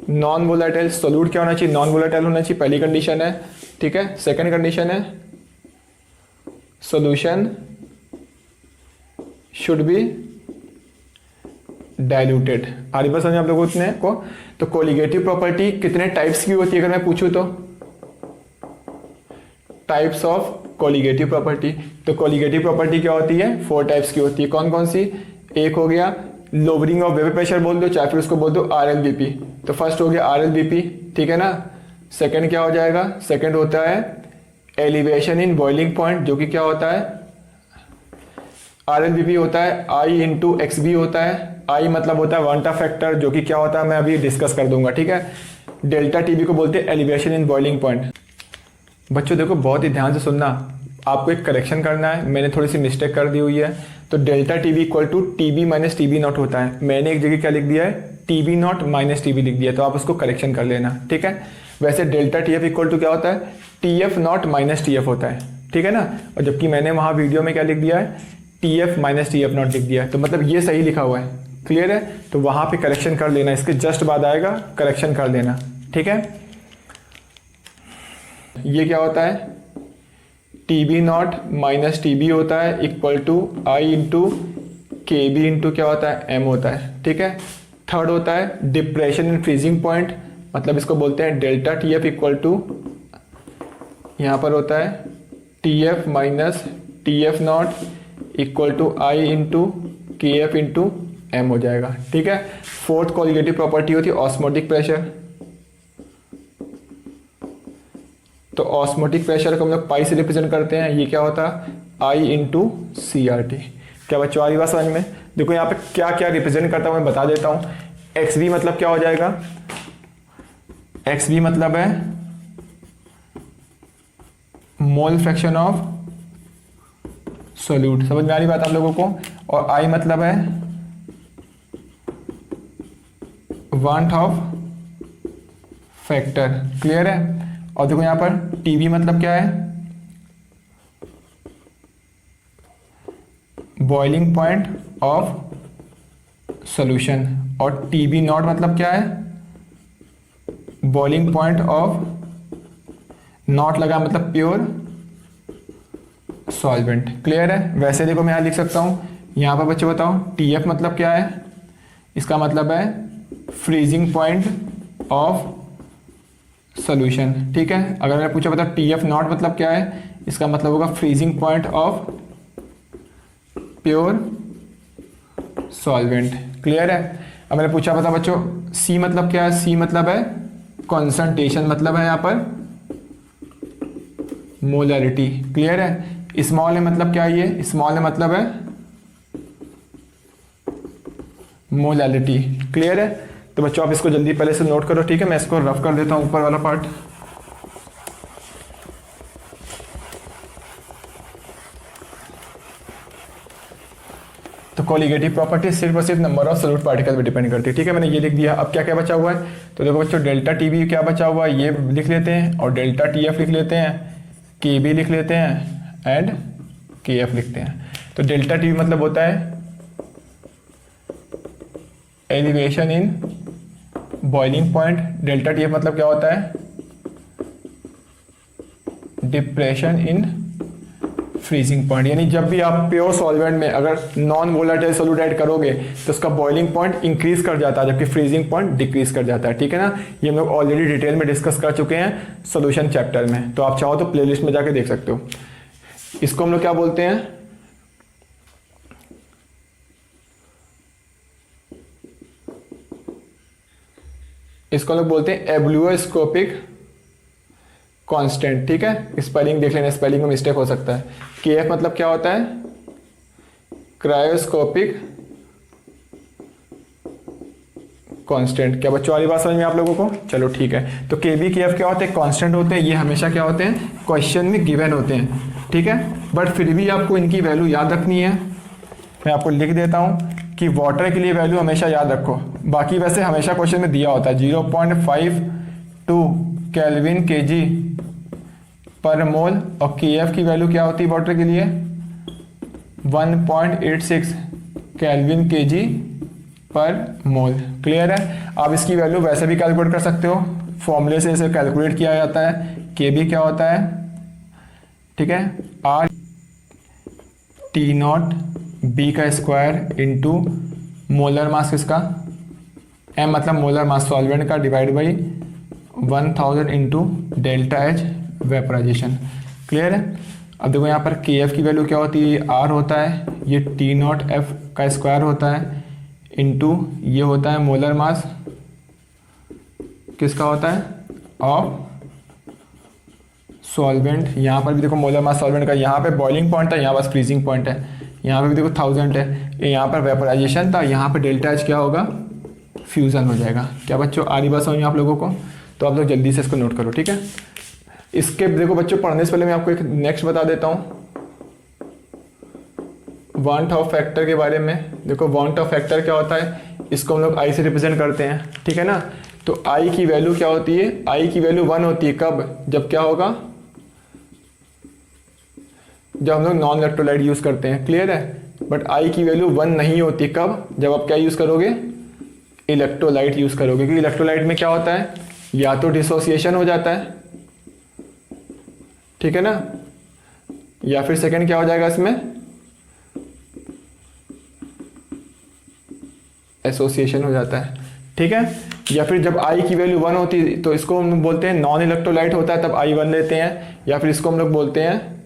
non volatile. Solute क्या होना चाहिए, नॉन वोलेटाइल होना चाहिए, पहली कंडीशन है, ठीक है। सेकंड कंडीशन है solution should be diluted। आ रही बात समझ आप लोगों को? तो कोलिगेटिव प्रॉपर्टी कितने टाइप्स की होती है अगर मैं पूछूं तो? Types of colligative property. तो कोलिगेटिव प्रॉपर्टी क्या होती है? 4 टाइप्स की होती है। कौन कौन सी? एक हो गया लोअरिंग ऑफ वेपर प्रेशर बोल दो, चाहे फिर उसको बोल दो RLBP। तो फर्स्ट हो गया RLBP, ठीक है ना। सेकंड क्या हो जाएगा? सेकंड होता है एलिवेशन इन बॉइलिंग पॉइंट, जो कि क्या होता है? RLBP होता है I इंटू XB होता है। I मतलब होता है वांटा फैक्टर, जो कि क्या होता है मैं अभी डिस्कस कर दूंगा, ठीक है। डेल्टा TB को बोलते हैं एलिवेशन इन बॉइलिंग पॉइंट। बच्चों देखो बहुत ही ध्यान से सुनना, आपको एक करेक्शन करना है, मैंने थोड़ी सी मिस्टेक कर दी हुई है। तो delta TB equal to TB minus TB naught होता है। मैंने एक जगह क्या लिख दिया है? TB नॉट माइनस TB लिख दिया, तो आप उसको करेक्शन कर लेना, ठीक है। वैसे डेल्टा TF इक्वल टू क्या होता है? TF नॉट माइनस TF होता है, ठीक है ना। और जबकि मैंने वहाँ वीडियो में क्या लिख दिया है? TF माइनस TF नॉट लिख दिया है, तो मतलब ये सही लिखा हुआ है, क्लियर है। तो वहाँ पे करेक्शन कर लेना, इसके जस्ट बाद आएगा करेक्शन कर लेना, ठीक है। ये क्या होता है? TB नॉट माइनस TB होता है equal to I into KB into क्या होता है? M होता है, ठीक है। थर्ड होता है डिप्रेशन इन फ्रीजिंग पॉइंट, मतलब इसको बोलते हैं डेल्टा TF इक्वल टू यहाँ पर होता है TF minus TF naught equal to I into KF into M हो जाएगा, ठीक है। फोर्थ कोलिगेटिव प्रॉपर्टी होती है ऑस्मोटिक प्रेशर। तो ऑस्मोटिक प्रेशर को हम लोग पाई से रिप्रेजेंट करते हैं। ये क्या होता है? I into CRT। क्या बच्चों आ रही बात समझ में? देखो यहाँ पे क्या क्या रिप्रेजेंट करता हूँ मैं बता देता हूँ। XV मतलब क्या हो जाएगा? XV मतलब है मोल फ्रैक्शन ऑफ सोल्यूट, समझ में आ रही बात आप लोगों को। और I मतलब है वांट ऑफ फैक्टर, क्लियर है। और देखो यहाँ पर TB मतलब क्या है? Boiling point of solution. और TB नॉट मतलब क्या है? बॉइलिंग पॉइंट ऑफ, नॉट लगा मतलब प्योर सॉल्वेंट, क्लियर है। वैसे देखो मैं यहाँ लिख सकता हूँ, यहाँ पर बच्चे बताओ TF मतलब क्या है? इसका मतलब है फ्रीजिंग पॉइंट ऑफ सॉल्यूशन, ठीक है। अगर मैंने पूछा बता TF नॉट मतलब क्या है? इसका मतलब होगा freezing point of pure solvent, clear है। अब मैंने पूछा बता बच्चों C मतलब क्या है? C मतलब है कॉन्सेंट्रेशन, मतलब है यहाँ पर मोलरिटी, क्लियर है। स्मॉल है मतलब क्या है? ये स्मॉल है मतलब है मोलरिटी, क्लियर है। तो बच्चों आप इसको जल्दी पहले से नोट करो, ठीक है। मैं इसको रफ कर देता हूं ऊपर वाला पार्ट। तो कोलिगेटिव प्रॉपर्टी सिर्फ और सिर्फ नंबर ऑफ सॉल्यूट पार्टिकल पे डिपेंड करती है, ठीक है। मैंने ये लिख दिया। अब क्या क्या बचा हुआ है? तो देखो बच्चों डेल्टा TB क्या बचा हुआ है ये लिख लेते हैं, और डेल्टा TF लिख लेते हैं, KB लिख लेते हैं एंड KF लिखते हैं। तो डेल्टा TB मतलब होता है elevation in boiling point. Delta TF मतलब क्या होता है? Depression in freezing point. यानी जब भी आप प्योर सॉल्वेंट में अगर नॉन वोलेटाइल सॉल्यूट ऐड करोगे तो उसका बॉइलिंग पॉइंट इंक्रीज कर जाता है, जबकि फ्रीजिंग पॉइंट डिक्रीज कर जाता है, ठीक है ना। ये हम लोग ऑलरेडी डिटेल में डिस्कस कर चुके हैं सॉल्यूशन चैप्टर में, तो आप चाहो तो प्लेलिस्ट में जाके देख सकते हो। इसको हम लोग क्या बोलते हैं? इसको लोग बोलते हैं एब्लुओस्कोपिक कांस्टेंट, ठीक है। स्पेलिंग देख लेना, स्पेलिंग में मिस्टेक हो सकता है। KF मतलब क्या होता है? Cryoscopic constant. क्या बच्चों वाली बात समझ में आप लोगों को? चलो ठीक है। तो KB KF क्या होते हैं? कांस्टेंट होते हैं। ये हमेशा क्या होते हैं? क्वेश्चन में गिवन होते हैं, ठीक है। बट फिर भी आपको इनकी वैल्यू याद रखनी है। मैं आपको लिख देता हूं कि वाटर के लिए वैल्यू हमेशा याद रखो। बाकी वैसे हमेशा क्वेश्चन में दिया होता है 0.52 केल्विन kg पर मोल, और KF की वैल्यू क्या होती है वाटर के लिए? 1.86 केल्विन kg पर मोल, क्लियर है। आप इसकी वैल्यू वैसे भी कैलकुलेट कर सकते हो, फॉर्मूले से इसे कैलकुलेट किया जाता है। KB क्या होता है? ठीक है, R टी नॉट बी का स्क्वायर इंटू मोलर मास किसका, एम मतलब मोलर मास सॉल्वेंट का, divide by 1000 into delta H vaporization. Clear है। अब देखो यहाँ पर के एफ की वैल्यू क्या होती है, आर होता है, ये टी नॉट एफ का स्क्वायर होता है इंटू ये होता है मोलर मास किसका होता है, ऑफ सॉल्वेंट। यहाँ पर भी देखो मोलर मास सॉल्वेंट का, यहाँ पे बॉइलिंग पॉइंट था, यहाँ पर फ्रीजिंग पॉइंट है, यहाँ पे भी देखो 1000 है, यहाँ पर वेपराइजेशन था, यहाँ पे डेल्टा एच क्या होगा, फ्यूज़न हो जाएगा। क्या बच्चों आ रही बात समझ में आप लोगों को? तो आप लोग जल्दी से इसको नोट करो, ठीक है। इसके देखो बच्चों पढ़ने से पहले मैं आपको एक नेक्स्ट बता देता हूँ वांट ऑफ फैक्टर के बारे में। देखो वांट ऑफ फैक्टर क्या होता है, इसको हम लोग आई से रिप्रेजेंट करते हैं, ठीक है ना। तो आई की वैल्यू क्या होती है, आई की वैल्यू 1 होती है, कब, जब क्या होगा, जब हम लोग नॉन इलेक्ट्रोलाइट यूज करते हैं। क्लियर है। बट आई की वैल्यू 1 नहीं होती, कब, जब आप क्या यूज करोगे, इलेक्ट्रोलाइट यूज करोगे। क्योंकि इलेक्ट्रोलाइट में क्या होता है, या तो डिसोसिएशन हो जाता है, ठीक है ना, या फिर सेकंड क्या हो जाएगा इसमें, एसोसिएशन हो जाता है, ठीक है। या फिर जब आई की वैल्यू 1 होती है तो इसको हम बोलते हैं नॉन इलेक्ट्रोलाइट होता है, तब आई 1 लेते हैं, या फिर इसको हम लोग बोलते हैं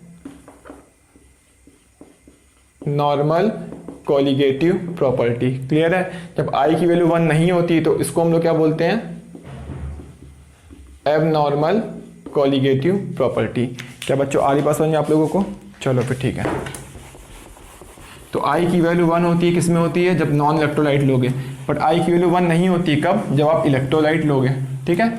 नॉर्मल कोलिगेटिव प्रॉपर्टी। क्लियर है। जब आई की वैल्यू 1 नहीं होती तो इसको हम लोग क्या बोलते हैं, एबनॉर्मल कोलिगेटिव प्रॉपर्टी। क्या बच्चों आ रही बात समझ में आप लोगों को? चलो फिर ठीक है। तो आई की वैल्यू 1 होती है, किस में होती है, जब नॉन इलेक्ट्रोलाइट लोगे। बट आई की वैल्यू 1 नहीं होती, कब, जब आप इलेक्ट्रोलाइट लोगे, ठीक है।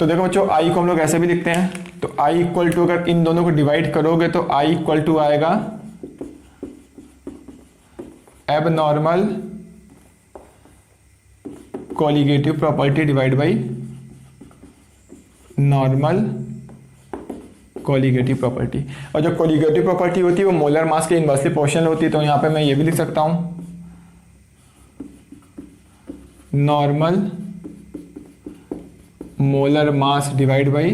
तो देखो बच्चों आई को हम लोग ऐसे भी लिखते हैं, तो आई इक्वल टू, अगर इन दोनों को डिवाइड करोगे तो आई इक्वल टू आएगा abnormal colligative property divide by normal colligative property. और जो कोलिगेटिव प्रॉपर्टी होती है वो मोलर मास के इनवर्सली प्रोपोर्शनल होती है। तो यहां पे मैं ये भी लिख सकता हूं normal molar mass divide by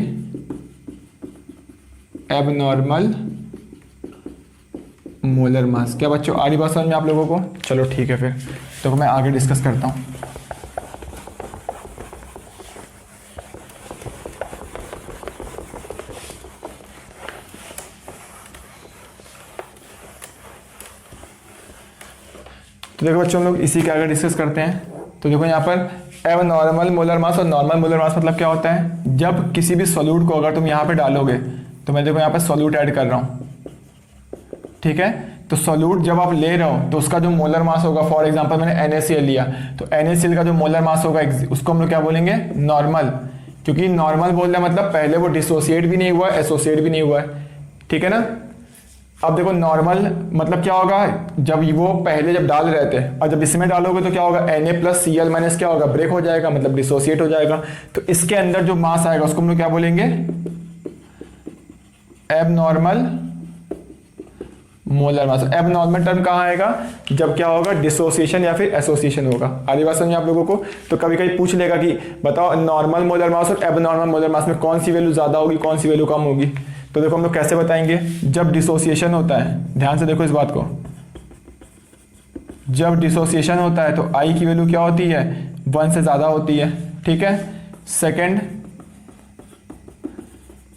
abnormal molar mass. क्या बच्चों आ रही बात समझ में आप लोगों को? चलो ठीक है, फिर तो मैं आगे डिस्कस करता हूं। तो देखो बच्चों हम लोग इसी के आगे डिस्कस करते हैं। तो देखो यहाँ पर एब नॉर्मल मोलर मास और नॉर्मल मोलर मास मतलब क्या होता है, जब किसी भी सॉल्यूट को अगर तुम यहाँ पे डालोगे, तो मैं देखो यहाँ पे सॉल्यूट ऐड कर रहा हूँ, ठीक है। तो सॉल्यूट जब आप ले रहे हो तो उसका जो मोलर मास होगा, फॉर एग्जांपल मैंने NaCl लिया, तो NaCl का जो मोलर मास होगा उसको हम लोग क्या बोलेंगे, नॉर्मल। क्योंकि नॉर्मल बोलना मतलब पहले वो डिसोसिएट भी नहीं हुआ है, एसोसिएट भी नहीं हुआ है, ठीक है ना। अब देखो नॉर्मल मतलब क्या होगा, जब वो पहले जब डाल रहे थे और जब इसमें डालोगे तो क्या होगा, Na+Cl माइनस क्या होगा, ब्रेक हो जाएगा, मतलब डिसोसिएट हो जाएगा। तो इसके अंदर जो मास आएगा उसको हम लोग क्या बोलेंगे, abnormal molar mass. Abnormal term कहाँ आएगा, जब क्या होगा, डिसोसिएशन या फिर एसोसिएशन होगा। आगे बात समझिए आप लोगों को। तो कभी कभी पूछ लेगा कि बताओ नॉर्मल मोलर मास और एबनॉर्मल मोलर मास में कौन सी वैल्यू ज्यादा होगी, कौन सी वैल्यू कम होगी। तो देखो हम लोग कैसे बताएंगे, जब डिसोसिएशन होता है, ध्यान से देखो इस बात को, जब डिसोसिएशन होता है तो आई की वैल्यू क्या होती है, 1 से ज्यादा होती है, ठीक है। सेकंड,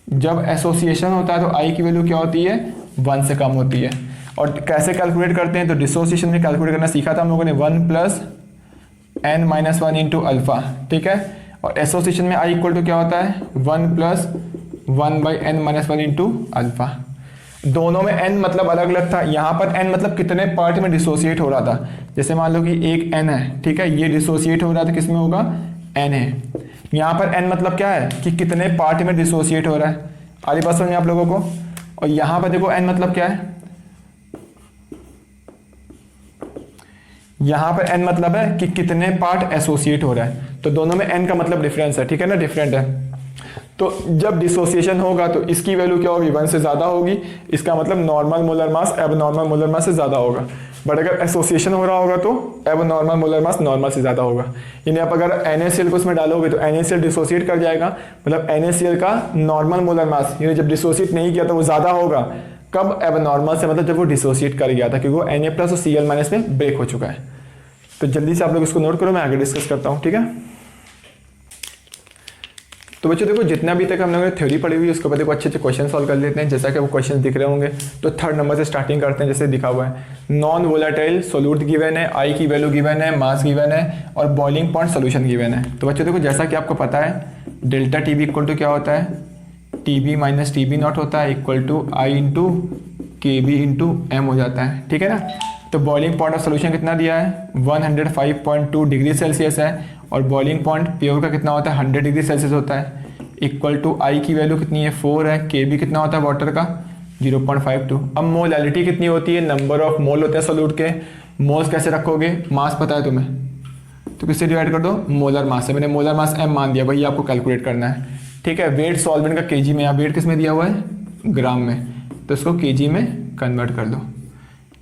जब एसोसिएशन होता है तो आई की वैल्यू क्या होती है, 1 से कम होती है। और कैसे कैलकुलेट करते हैं, तो डिसोसिएशन में कैलकुलेट करना सीखा था हम लोगों ने, 1 + n-1 इंटू अल्फा, ठीक है। और एसोसिएशन में आई इक्वल टू क्या होता है, 1 + 1/n-1 इंटू अल्फा। दोनों में n मतलब अलग अलग था, यहाँ पर n मतलब कितने पार्ट में डिसोसिएट हो रहा था। जैसे मान लो कि एक n है, ठीक है, ये डिसोसिएट हो रहा था, किसमें होगा, n है। यहाँ पर n मतलब क्या है कि कितने पार्ट में डिसोसिएट हो रहा है। आगे बात समझिए आप लोगों को। और यहाँ पर देखो n मतलब क्या है, यहाँ पर n मतलब है कि कितने पार्ट एसोसिएट हो रहा है। तो दोनों में n का मतलब डिफरेंस है, ठीक है ना, डिफरेंट है। तो जब डिसोसिएशन होगा तो इसकी वैल्यू क्या होगी, 1 से ज्यादा होगी। इसका मतलब normal molar mass abnormal molar mass से ज्यादा होगा। बट अगर एसोसिएशन हो रहा होगा तो एबनॉर्मल मोलर मास नॉर्मल से ज्यादा होगा। यानी आप अगर NaCl को उसमें डालोगे तो NaCl डिसोसिएट कर जाएगा, मतलब NaCl का नॉर्मल मोलर मास, यानी जब डिसोसिएट नहीं किया तो वो ज्यादा होगा, कब एबनॉर्मल से, मतलब जब वो डिसोसिएट कर गया था, क्योंकि वो Na+ और Cl- में ब्रेक हो चुका है। तो जल्दी से आप लोग इसको नोट करो, मैं आगे डिस्कस करता हूँ, ठीक है। तो बच्चों देखो, जितना भी तक हम लोगों ने थ्योरी पढ़ी हुई है उसके ऊपर देखो अच्छे अच्छे क्वेश्चन सॉल्व कर लेते हैं। जैसा कि वो क्वेश्चन दिख रहे होंगे, तो थर्ड नंबर से स्टार्टिंग करते हैं। जैसे दिखा हुआ है, नॉन वोलाटाइल सोल्यूट गिवन है, आई की वैल्यू गिवन है, मास गिवन है और बॉइलिंग पॉइंट सोल्यूशन गिवन है। तो बच्चों देखो, जैसा कि आपको पता है डेल्टा टीबी इक्वल टू क्या होता है, टीबी माइनस टीबी नॉट होता है, equal to I into K B into M हो जाता है, ठीक है ना। तो बॉइलिंग पॉइंट ऑफ सोल्यूशन कितना दिया है, 105.2 डिग्री सेल्सियस है, और बॉइलिंग पॉइंट प्योर का कितना होता है, 100 डिग्री सेल्सियस होता है, इक्वल टू आई की वैल्यू कितनी है, 4 है, के बी कितना होता है वाटर का, 0.52। अब मोलैलिटी कितनी होती है, नंबर ऑफ मोल होते हैं सोल्यूट के। मोल्स कैसे रखोगे, मास पता है तुम्हें, तो किससे डिवाइड कर दो, मोलर मास से। मैंने मोलर मास m मान दिया, वही आपको कैलकुलेट करना है, ठीक है। वेट सॉल्वेंट का केजी में, यहाँ वेट किस में दिया हुआ है, ग्राम में, तो इसको केजी में कन्वर्ट कर दो।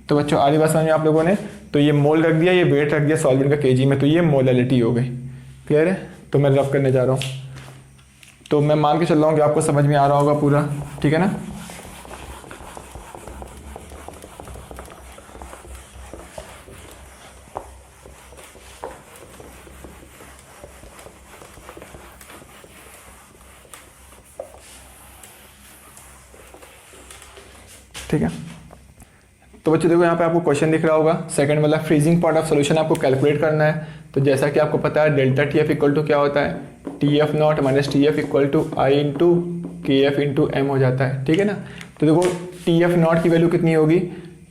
तो बच्चों आगे बात समझ में आप लोगों ने, तो ये मोल रख दिया, ये वेट रख दिया सॉल्वेंट का केजी में, तो ये मोलैलिटी हो गई। क्लियर है। तो मैं रफ करने जा रहा हूँ, तो मैं मान के चल रहा हूँ कि आपको समझ में आ रहा होगा पूरा, ठीक है ना। ठीक है। तो बच्चों देखो, यहाँ पे आपको क्वेश्चन दिख रहा होगा, सेकंड वाला फ्रीजिंग पॉइंट ऑफ सोल्यूशन आपको कैलकुलेट करना है। तो जैसा कि आपको पता है delta T F equal to क्या होता है, T F naught minus T F equal to I into K F into M हो जाता है, ठीक है ना। तो देखो टी एफ नॉट की वैल्यू कितनी होगी,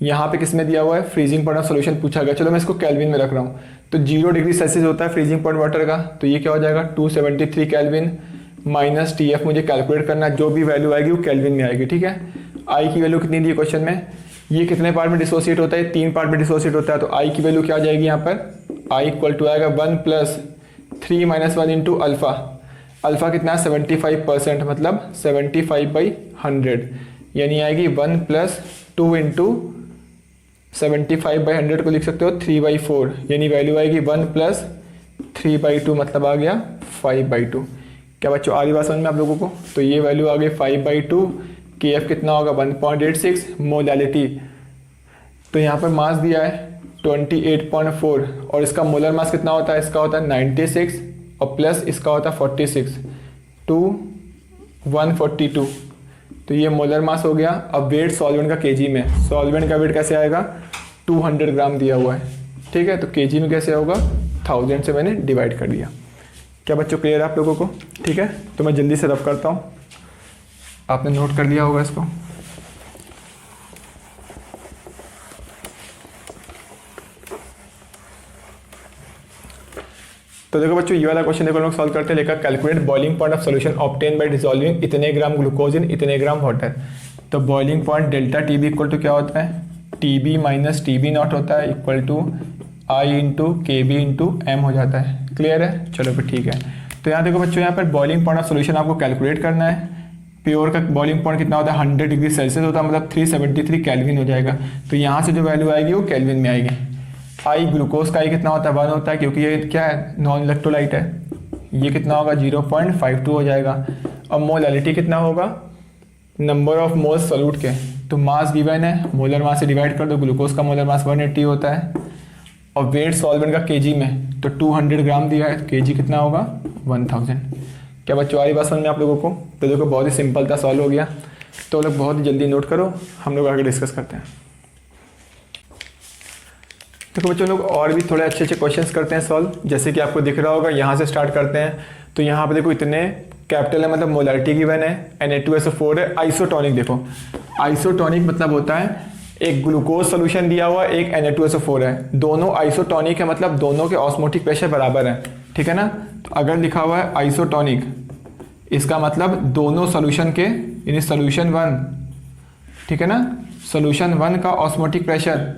यहाँ पे किसमें दिया हुआ है, फ्रीजिंग पॉइंट ऑफ सोल्यूशन पूछा गया। चलो मैं इसको केल्विन में रख रहा हूँ। तो 0 डिग्री सेल्सियस होता है फ्रीजिंग पॉइंट वाटर का, तो ये क्या हो जाएगा 273 केल्विन माइनस टी एफ मुझे कैलकुलेट करना है, जो भी वैल्यू आएगी वो केल्विन में आएगी, ठीक है। आई की वैल्यू कितनी दी है क्वेश्चन में, ये कितने पार्ट में डिसोसिएट होता है, 3 पार्ट में डिसोसिएट होता है। तो आई की वैल्यू क्या आ जाएगी यहाँ पर, आई इक्वल टू आएगा 1 + 3 - 1 इंटू अल्फा। अल्फा कितना है 75%, मतलब 75/100, यानी आएगी 1 + 2 इंटू 75/100 को लिख सकते हो 3/4, यानी वैल्यू आएगी 1 + 3/2, मतलब आ गया 5/2। क्या बच्चों आ रही बात समझ में आप लोगों को। तो ये वैल्यू आ गई 5/2, के एफ कितना होगा 1.86 मोलैलिटी। तो यहाँ पर मास दिया है 28.4 और इसका मोलर मास कितना होता है, इसका होता है 96 और प्लस इसका होता है 46 टू 142। तो ये मोलर मास हो गया। अब वेट सॉल्वेंट का केजी में, सॉल्वेंट का वेट कैसे आएगा, 200 ग्राम दिया हुआ है, ठीक है। तो केजी में कैसे होगा, 1000 से मैंने डिवाइड कर दिया। क्या बच्चों क्लियर है आप लोगों को, ठीक है। तो मैं जल्दी से रफ करता हूँ, आपने नोट कर लिया होगा इसको। तो देखो बच्चों, ये वाला क्वेश्चन देखो लोग सॉल्व करते हैं। लेकर calculate boiling point of solution obtain by dissolving इतने ग्राम ग्लूकोज इन इतने ग्राम वाटर। तो boiling point delta TB equal to क्या होता है, टीबी माइनस टीबी नॉट होता है, equal to I into K B into M हो जाता है। क्लियर है, चलो फिर ठीक है। तो यहाँ देखो बच्चों, यहाँ पर बॉइलिंग पॉइंट ऑफ सोल्यूशन आपको कैलकुलेट करना है। प्योर का बॉइलिंग पॉइंट कितना होता है 100 डिग्री सेल्सियस होता है, मतलब 373 केल्विन हो जाएगा। तो यहाँ से जो वैल्यू आएगी वो केल्विन में आएगी। आई ग्लूकोज का आई कितना होता है 1 होता है, क्योंकि ये क्या है नॉन इलेक्ट्रोलाइट है। ये कितना होगा 0.52 हो जाएगा। अब मोलैलिटी कितना होगा, नंबर ऑफ मोल्स सोल्यूट के। तो मास गिवन है, मोलर मास से डिवाइड कर दो, ग्लूकोज का मोलर मास 180 होता है। और वेट सॉल्वेंट का केजी में, तो 200 ग्राम दिया है, केजी कितना होगा 1000। क्या बच्चों आ रही बात समझ में आप लोगों को। तो देखो बहुत ही सिंपल था, सॉल्व हो गया। तो लोग बहुत ही जल्दी नोट करो, हम लोग आगे डिस्कस करते हैं। देखो बच्चों, लोग और भी थोड़े अच्छे अच्छे क्वेश्चंस करते हैं सॉल्व। जैसे कि आपको दिख रहा होगा, यहाँ से स्टार्ट करते हैं। तो यहाँ पे देखो इतने कैपिटल है, मतलब मोलैरिटी गिवन है, Na2SO4 है। आइसोटोनिक, देखो आइसोटोनिक मतलब होता है एक ग्लूकोज सोल्यूशन दिया हुआ, एक Na2SO4 है, दोनों आइसोटोनिक है, मतलब दोनों के ऑस्मोटिक प्रेशर बराबर है, ठीक है ना। तो अगर लिखा हुआ है आइसोटोनिक, इसका मतलब दोनों सोल्यूशन के, यानी सोल्यूशन 1, ठीक है ना, सोल्यूशन 1 का ऑस्मोटिक प्रेशर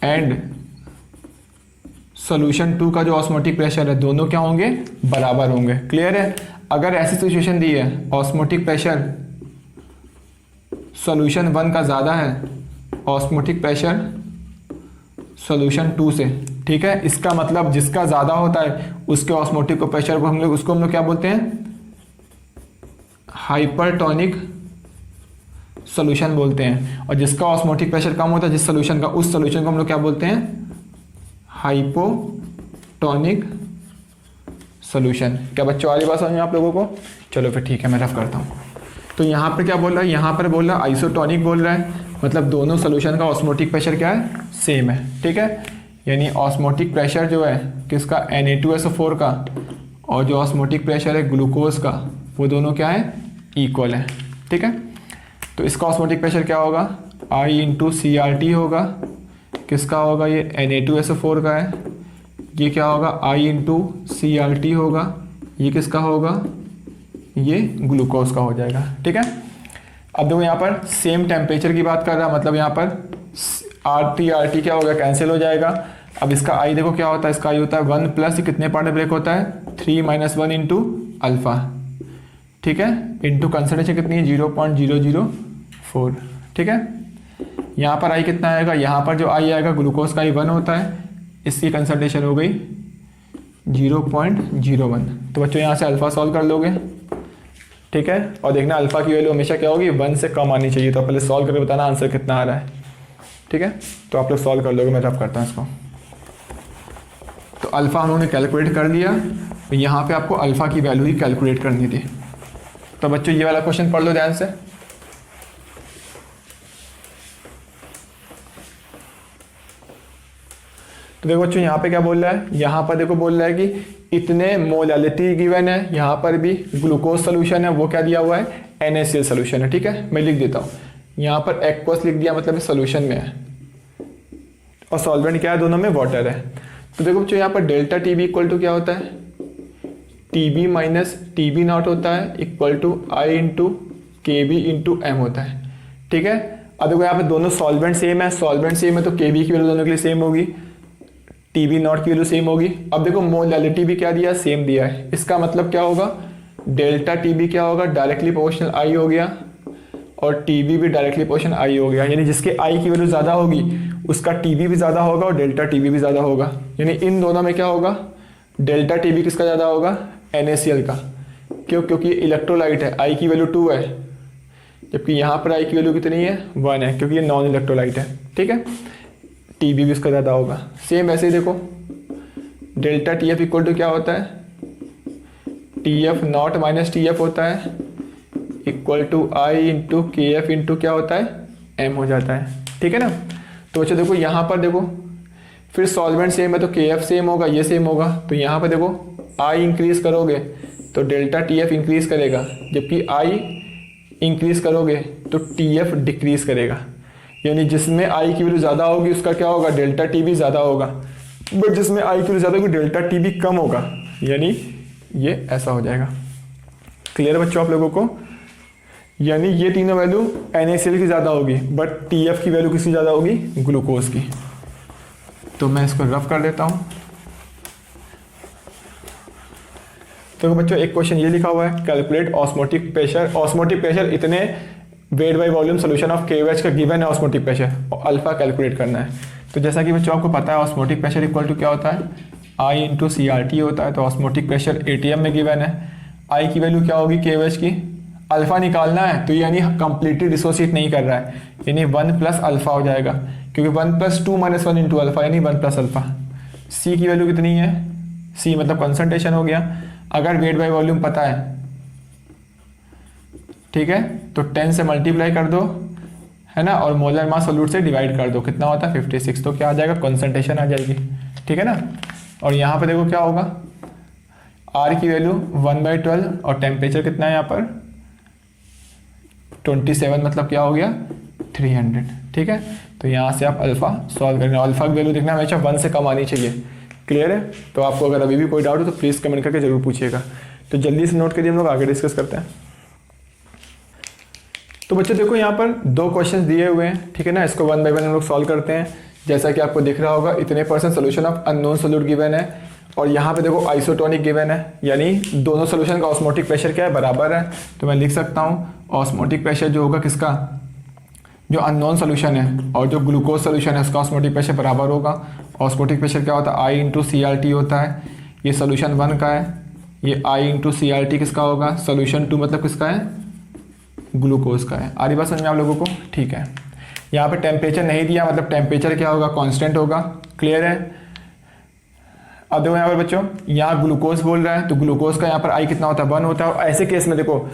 एंड सोल्यूशन 2 का जो ऑस्मोटिक प्रेशर है, दोनों क्या होंगे, बराबर होंगे। क्लियर है। अगर ऐसी सिचुएशन दी है ऑस्मोटिक प्रेशर सोल्यूशन 1 का ज़्यादा है, ऑस्मोटिक प्रेशर सोल्यूशन 2 से, ठीक है। इसका मतलब जिसका ज़्यादा होता है उसके ऑस्मोटिक को प्रेशर को हम लोग क्या बोलते हैं, हाइपरटोनिक सोल्यूशन बोलते हैं, और जिसका ऑस्मोटिक प्रेशर कम होता है जिस सोल्यूशन का, उस सोल्यूशन को हम लोग क्या बोलते हैं, हाइपोटोनिक सोल्यूशन। क्या बच्चों वाली बात समझ में आप लोगों को? चलो फिर ठीक है, मैं रफ करता हूँ। तो यहाँ पर क्या बोल रहा है, यहाँ पर बोल रहा है आइसोटोनिक बोल रहा है, मतलब दोनों सोल्यूशन का ऑस्मोटिक प्रेशर क्या है, सेम है, ठीक है। यानी ऑस्मोटिक प्रेशर जो है किसका, Na2SO4 का, और जो ऑस्मोटिक प्रेशर है ग्लूकोज का, वो दोनों क्या है, इक्वल है, ठीक है। तो इसका ऑस्मोटिक प्रेशर क्या होगा, I × CRT होगा, किसका होगा, ये Na2SO4 का है, ये क्या होगा, I × CRT होगा, ये किसका होगा, ये ग्लूकोज का हो जाएगा, ठीक है। अब देखो यहाँ पर सेम टेम्परेचर की बात कर रहा है, मतलब यहाँ पर RT क्या होगा, कैंसिल हो जाएगा। अब इसका I देखो क्या होता है, इसका I होता है 1 प्लस कितने पार्ट में ब्रेक होता है, 3 - 1 × अल्फा, ठीक है, इंटू कंसंट्रेशन कितनी है, 0.004, ठीक है। यहाँ पर I कितना आएगा, यहाँ पर जो I आएगा ग्लूकोज का I 1 होता है, इसकी कंसंट्रेशन हो गई 0.01। तो बच्चों यहाँ से अल्फा सॉल्व कर लोगे, ठीक है, और देखना अल्फा की वैल्यू हमेशा क्या होगी, 1 से कम आनी चाहिए। तो पहले सॉल्व करके बताना आंसर कितना आ रहा है, ठीक है। तो आप लोग सॉल्व कर लोगे, मैं रफ करता हूँ इसको। तो अल्फा हम लोगों ने कैलकुलेट कर लिया, तो यहाँ पे आपको अल्फा की वैल्यू ही कैलकुलेट करनी थी। तो बच्चों ये वाला क्वेश्चन पढ़ लो ध्यान से। तो देखो बच्चों यहाँ पे क्या बोल रहा है, यहाँ पर देखो बोल रहा है कि इतने मोलालिटी गिवन है, यहाँ पर भी ग्लूकोज सोल्यूशन है, वो क्या दिया हुआ है, NaCl सोल्यूशन है, ठीक है। मैं लिख देता हूँ, यहाँ पर एक्वस लिख दिया, मतलब सोल्यूशन में है, और सॉल्वेंट क्या है, दोनों में वाटर है। तो देखो बच्चों यहाँ पर डेल्टा TB इक्वल टू क्या होता है, TB माइनस TB नॉट होता है, equal to I × KB × M होता है, ठीक है। अब देखो यहाँ पे दोनों सॉल्वेंट सेम है, सॉल्वेंट सेम है तो KB की वैल्यू दोनों के लिए सेम होगी, TB नॉट की वैल्यू सेम होगी। अब देखो मोलालिटी भी क्या दिया, सेम दिया है, इसका मतलब क्या होगा, डेल्टा TB क्या होगा, डायरेक्टली प्रोपोर्शनल I हो गया, और TB भी डायरेक्टली प्रोपोर्शनल I हो गया। यानी जिसके I की वैल्यू ज़्यादा होगी उसका TB भी ज़्यादा होगा और डेल्टा TB भी ज़्यादा होगा। यानी इन दोनों में क्या होगा, डेल्टा TB किसका ज़्यादा होगा, NaCl का। क्यों, क्योंकि इलेक्ट्रोलाइट है, I की वैल्यू 2 है, जबकि यहाँ पर I की वैल्यू कितनी है, 1 है, क्योंकि ये नॉन इलेक्ट्रोलाइट है, ठीक है। TB भी इसका ज़्यादा होगा। सेम ऐसे ही देखो डेल्टा TF इक्वल टू क्या होता है, TF नॉट माइनस TF होता है, इक्वल टू I × KF × क्या होता है, M हो जाता है, ठीक है ना। तो बच्चों देखो यहाँ पर देखो फिर सॉल्वेंट सेम है तो KF सेम होगा, ये सेम होगा, तो यहाँ पर देखो I इंक्रीज करोगे तो डेल्टा TF इंक्रीज करेगा, जबकि I इंक्रीज करोगे तो TF डिक्रीज करेगा। यानी जिसमें I की वैल्यू ज़्यादा होगी उसका क्या होगा, डेल्टा TB ज़्यादा होगा, बट जिसमें I की वैल्यू ज़्यादा होगी डेल्टा TB कम होगा। यानी ये ऐसा हो जाएगा। क्लियर बच्चों आप लोगों को? यानी ये तीनों वैल्यू NaCl की ज़्यादा होगी, बट TF की वैल्यू किसकी ज़्यादा होगी, ग्लूकोज की। तो मैं इसको रफ कर देता हूँ। तो बच्चों एक क्वेश्चन ये लिखा हुआ है, calculate osmotic pressure. Osmotic pressure इतने weight by volume solution of KOH का गिवन है ऑस्मोटिक प्रेशर, और अल्फा कैलकुलेट करना है। तो जैसा कि बच्चों आपको पता है ऑस्मोटिक प्रेशर इक्वल टू क्या होता है, I × CRT होता है। तो ऑस्मोटिक प्रेशर ATM में गिवन है, I की वैल्यू क्या होगी KOH की, अल्फा निकालना है, तो यानी कंप्लीटली डिसोसिएट नहीं कर रहा है, यानी 1 प्लस अल्फा हो जाएगा, क्योंकि 1 + 2 - 1 × अल्फा यानी 1 प्लस अल्फा। C की वैल्यू कितनी है, C मतलब कंसंट्रेशन हो गया। अगर वेट बाई वॉल्यूम पता है, ठीक है, तो 10 से मल्टीप्लाई कर दो, है ना, और मोलर मास सोल्यूट से डिवाइड कर दो, कितना होता है 56, तो क्या आ जाएगा, कंसंट्रेशन आ जाएगी, ठीक है ना। और यहाँ पे देखो क्या होगा, R की वैल्यू 1/12 और टेम्परेचर कितना है यहाँ पर 27, मतलब क्या हो गया 300, ठीक है। तो यहाँ से आप अल्फा सॉल्व करेंगे, अल्फा की वैल्यू देखना हमेशा 1 से कम आनी चाहिए। क्लियर है? तो आपको अगर अभी भी कोई डाउट हो तो प्लीज़ कमेंट करके जरूर पूछिएगा। तो जल्दी से नोट करिए, हम लोग आगे डिस्कस करते हैं। तो बच्चों देखो यहाँ पर 2 क्वेश्चन दिए हुए हैं, ठीक है ना, इसको 1 बाय 1 हम लोग सॉल्व करते हैं। जैसा कि आपको दिख रहा होगा इतने % solution of unknown solute given है, और यहाँ पे देखो आइसोटोनिक गिवन है, यानी दोनों सोल्यूशन का ऑस्मोटिक प्रेशर क्या है, बराबर है। तो मैं लिख सकता हूँ ऑस्मोटिक प्रेशर जो होगा किसका, जो अननोन सोल्यूशन है और जो ग्लूकोज सोल्यूशन है उसका ऑस्मोटिक प्रेशर बराबर होगा। ऑस्मोटिक प्रेशर क्या होता है, I × CRT होता है, ये सोल्यूशन 1 का है, ये I × CRT किसका होगा, सोल्यूशन 2 मतलब किसका है, ग्लूकोज का है। आ रही बात समझ में आप लोगों को? ठीक है। यहाँ पे टेम्परेचर नहीं दिया, मतलब टेम्परेचर क्या होगा, कांस्टेंट होगा। क्लियर है? अब देखो यहाँ पर बच्चों, यहाँ ग्लूकोज बोल रहा है तो ग्लूकोज का यहाँ पर आई कितना होता है, 1 होता है। और ऐसे केस में देखो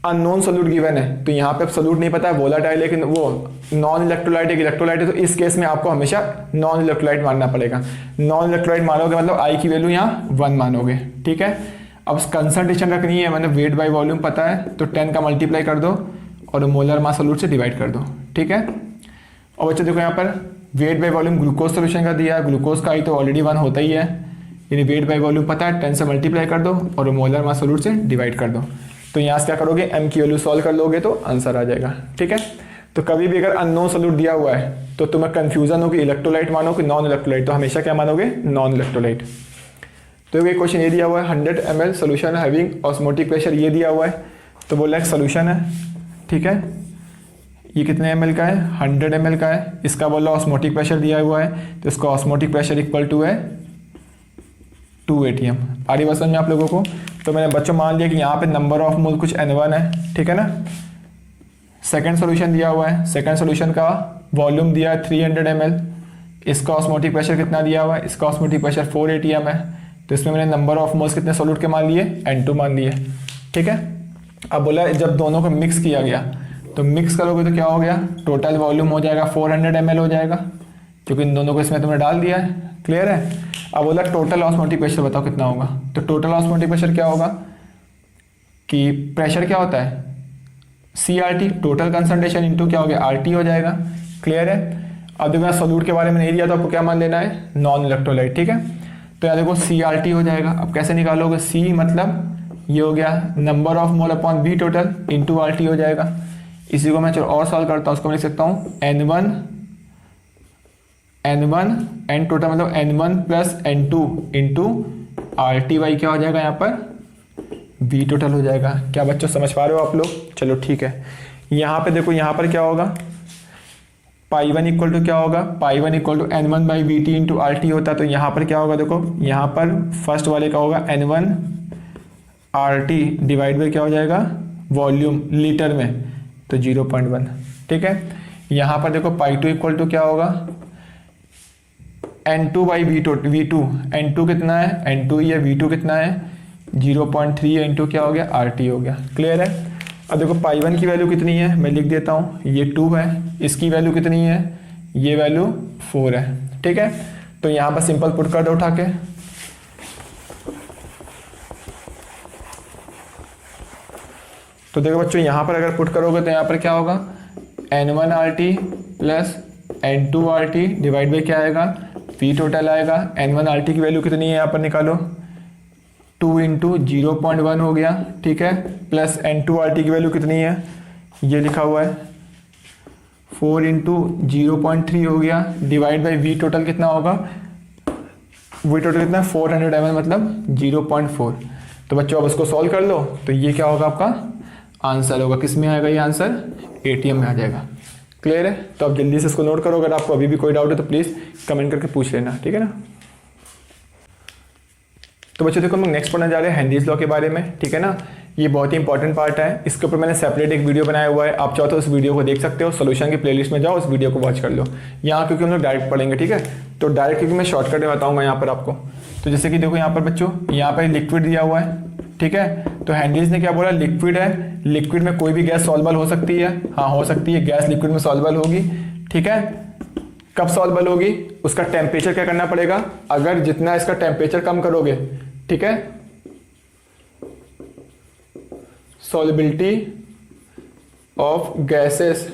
अननोन सोल्यूट गिवन है तो यहाँ पे सोल्यूट नहीं पता है, वोलाटाइल, लेकिन वो नॉन इलेक्ट्रोलाइट, एक इलेक्ट्रोलाइट है, तो इस केस में आपको हमेशा नॉन इलेक्ट्रोलाइट मानना पड़ेगा। नॉन इलेक्ट्रोलाइट मानोगे मतलब आई की वैल्यू यहाँ 1 मानोगे। ठीक है। अब कंसंट्रेशन रखनी है, मतलब वेट बाई वॉल्यूम पता है तो 10 का मल्टीप्लाई कर दो और मोलर मास सोल्यूट से डिवाइड कर दो। ठीक है। और बच्चों देखो यहाँ पर wait by volume glucose solution का दिया है, ग्लूकोज का आई तो ऑलरेडी 1 होता ही है, यानी वेट बाई वॉल्यूम पता है, 10 से मल्टीप्लाई कर दो और मोलर मास सोल्यूट से डिवाइड कर दो। तो यहाँ से क्या करोगे, m की वैल्यू सॉल्व कर लोगे तो आंसर आ जाएगा। ठीक है। तो कभी भी अगर अननोन सोल्यूट दिया हुआ है तो तुम्हें कंफ्यूजन हो कि इलेक्ट्रोलाइट मानो कि नॉन इलेक्ट्रोलाइट, तो हमेशा क्या मानोगे, नॉन इलेक्ट्रोलाइट। तो ये क्वेश्चन ये दिया हुआ है 100 ml solution having osmotic pressure, ये दिया हुआ है तो बोला एक सोल्यूशन है। ठीक है। ये कितने ml का है, 100 ml का है। इसका बोला ऑस्मोटिक प्रेशर दिया हुआ है तो इसका ऑस्मोटिक प्रेशर इक्वल टू है 2 atm। आ रही बात समझ में आप लोगों को? तो मैंने बच्चों मान लिया कि यहाँ पे नंबर ऑफ मोल कुछ N1 है। ठीक है ना। सेकंड सॉल्यूशन दिया हुआ है, सेकंड सॉल्यूशन का वॉल्यूम दिया है 300 ml। इसका ऑस्मोटिक प्रेशर कितना दिया हुआ है, इसका ऑस्मोटिक प्रेशर 4 atm है। तो इसमें मैंने नंबर ऑफ मोल्स कितने सोल्यूट के मान लिए, N2 मान लिए। ठीक है। अब बोला जब दोनों को मिक्स किया गया तो मिक्स करोगे तो क्या हो गया, टोटल वॉल्यूम हो जाएगा 400 ml हो जाएगा, क्योंकि इन दोनों को इसमें तुमने डाल दिया है। क्लियर है। अब बोला टोटल ऑस्मोटिक प्रेशर बताओ कितना होगा, तो टोटल ऑस्मोटिक प्रेशर क्या होगा कि प्रेशर क्या होता है, CRT, टोटल कंसंट्रेशन इनटू क्या हो गया, RT हो जाएगा। क्लियर है। अब देखो सोल्यूट के बारे में नहीं दिया तो आपको क्या मान लेना है, नॉन इलेक्ट्रोलाइट। ठीक है। तो यहाँ देखो CRT हो जाएगा। अब कैसे निकालोगे, C मतलब ये हो गया number of mole upon V total into RT हो जाएगा। इसी को मैं चलो और सॉल्व करता हूँ, उसको मैं लिख सकता हूँ N1 N टोटल मतलब N1 plus N2 into RT by क्या हो जाएगा यहाँ पर V टोटल हो जाएगा। क्या बच्चों समझ पा रहे हो आप लोग? चलो ठीक है। यहाँ पे देखो, यहाँ पर क्या होगा, पाई1 इक्वल टू क्या होगा, pi one equal to N1 by VT into RT होता है। तो यहाँ पर क्या होगा, देखो यहाँ पर फर्स्ट वाले का होगा N1 RT डिवाइड बाई क्या हो जाएगा, वॉल्यूम लीटर में, तो 0.1। ठीक है। यहाँ पर देखो पाई2 इक्वल टू क्या होगा, N2 बाई V2, N2 कितना है, N2 ही है, V2 कितना है 0.3 इंटू क्या हो गया, RT हो गया। क्लियर है। अब देखो पाई1 की वैल्यू कितनी है, मैं लिख देता हूँ, ये 2 है, इसकी वैल्यू कितनी है, ये वैल्यू 4 है। ठीक है। तो यहाँ पर सिंपल पुट कर दो उठा के, तो देखो बच्चों यहाँ पर अगर पुट करोगे तो यहाँ पर क्या होगा, N1 RT plus N2 RT divide by क्या आएगा, V टोटल आएगा। N1 RT की वैल्यू कितनी है यहाँ पर निकालो, 2 इंटू 0.1 हो गया। ठीक है। प्लस N2 RT की वैल्यू कितनी है, ये लिखा हुआ है 4 इंटू 0.3 हो गया, डिवाइड बाई V टोटल कितना होगा, V टोटल कितना 400 ml मतलब 0.4। तो बच्चों अब इसको सॉल्व कर लो तो ये क्या होगा, आपका आंसर होगा, किस में आएगा ये आंसर, ATM में आ जाएगा। क्लियर है। तो आप जल्दी से इसको नोट करो, अगर आपको अभी भी कोई डाउट है तो प्लीज़ कमेंट करके पूछ लेना। ठीक है ना। तो बच्चों देखो हम नेक्स्ट पढ़ने जा रहे हैं हेनरीज लॉ के बारे में। ठीक है ना। ये बहुत ही इंपॉर्टेंट पार्ट है, इसके ऊपर मैंने सेपरेट एक वीडियो बनाया हुआ है, आप चाहो तो उस वीडियो को देख सकते हो, सोल्यूशन की प्लेलिस्ट में जाओ, उस वीडियो को वॉच कर लो। यहाँ क्योंकि हम लोग डायरेक्ट पढ़ेंगे। ठीक है। तो डायरेक्ट क्योंकि मैं शॉर्टकट में बताऊँगा यहाँ पर आपको। तो जैसे कि देखो यहाँ पर बच्चों, यहाँ पर लिक्विड दिया हुआ है। ठीक है। तो हेनरीज ने क्या बोला, लिक्विड है, लिक्विड में कोई भी गैस सॉल्युबल हो सकती है, हाँ हो सकती है, गैस लिक्विड में सॉल्युबल होगी। ठीक है। कब सॉल्युबल होगी, उसका टेम्परेचर क्या करना पड़ेगा, अगर जितना इसका टेम्परेचर कम करोगे, ठीक है, solubility of gases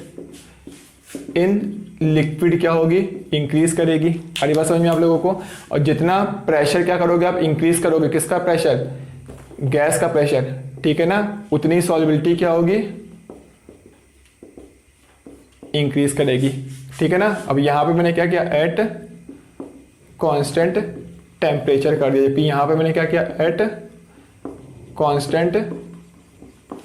in liquid क्या होगी, इंक्रीज करेगी। हरी बात समझ में आप लोगों को। और जितना प्रेशर क्या करोगे आप, इंक्रीज करोगे, किसका प्रेशर, गैस का प्रेशर। ठीक है ना। उतनी सॉल्युबिलिटी क्या होगी, इंक्रीज करेगी। ठीक है ना। अब यहां पे मैंने क्या किया, एट कांस्टेंट टेम्परेचर कर दिया, जबकि यहां पे मैंने क्या किया, एट कांस्टेंट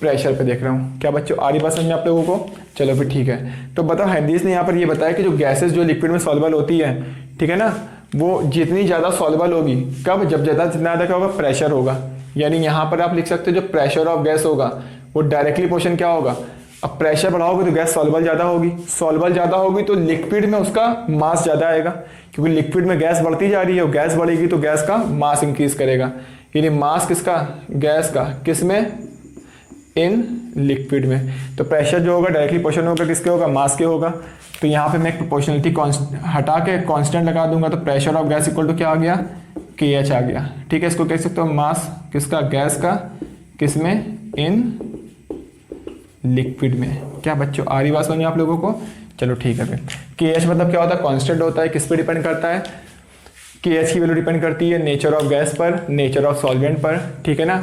प्रेशर पे देख रहा हूं। क्या बच्चों आ रही बात समझ में आप लोगों को? चलो फिर ठीक है। तो बताओ हेनरीज ने यहाँ पर ये बताया कि जो गैसेस जो लिक्विड में सॉल्युबल होती है, ठीक है ना, वो जितनी ज़्यादा सॉल्युबल होगी, कब, जब जितना ज़्यादा क्या होगा, प्रेशर होगा। यानी यहाँ पर आप लिख सकते हो जो प्रेशर ऑफ गैस होगा वो डायरेक्टली पोर्शन क्या होगा, अब प्रेशर बढ़ाओगे तो गैस सॉल्युबल ज़्यादा होगी, सॉल्युबल ज़्यादा होगी तो लिक्विड में उसका मास ज़्यादा आएगा, क्योंकि लिक्विड में गैस बढ़ती जा रही है और गैस बढ़ेगी तो गैस का मास इंक्रीज करेगा। यानी मास किसका, गैस का, किस में, इन लिक्विड में। तो प्रेशर जो होगा डायरेक्टली प्रोपोर्शनल होगा किसके होगा, मास के होगा। तो यहाँ पे मैं प्रोपोर्शनलिटी हटा के कांस्टेंट लगा दूंगा, तो pressure of gas equal to क्या आ गया, KH आ गया। ठीक है, इसको कह सकते हो मास किसका, गैस का, किसमें, इन लिक्विड में। क्या बच्चों आ रही बात समझ में आप लोगों को? चलो ठीक है। फिर KH मतलब क्या होता है, कांस्टेंट होता है, किस पे डिपेंड करता है, KH की वैल्यू डिपेंड करती है नेचर ऑफ गैस पर, नेचर ऑफ सॉल्वेंट पर, ठीक है ना,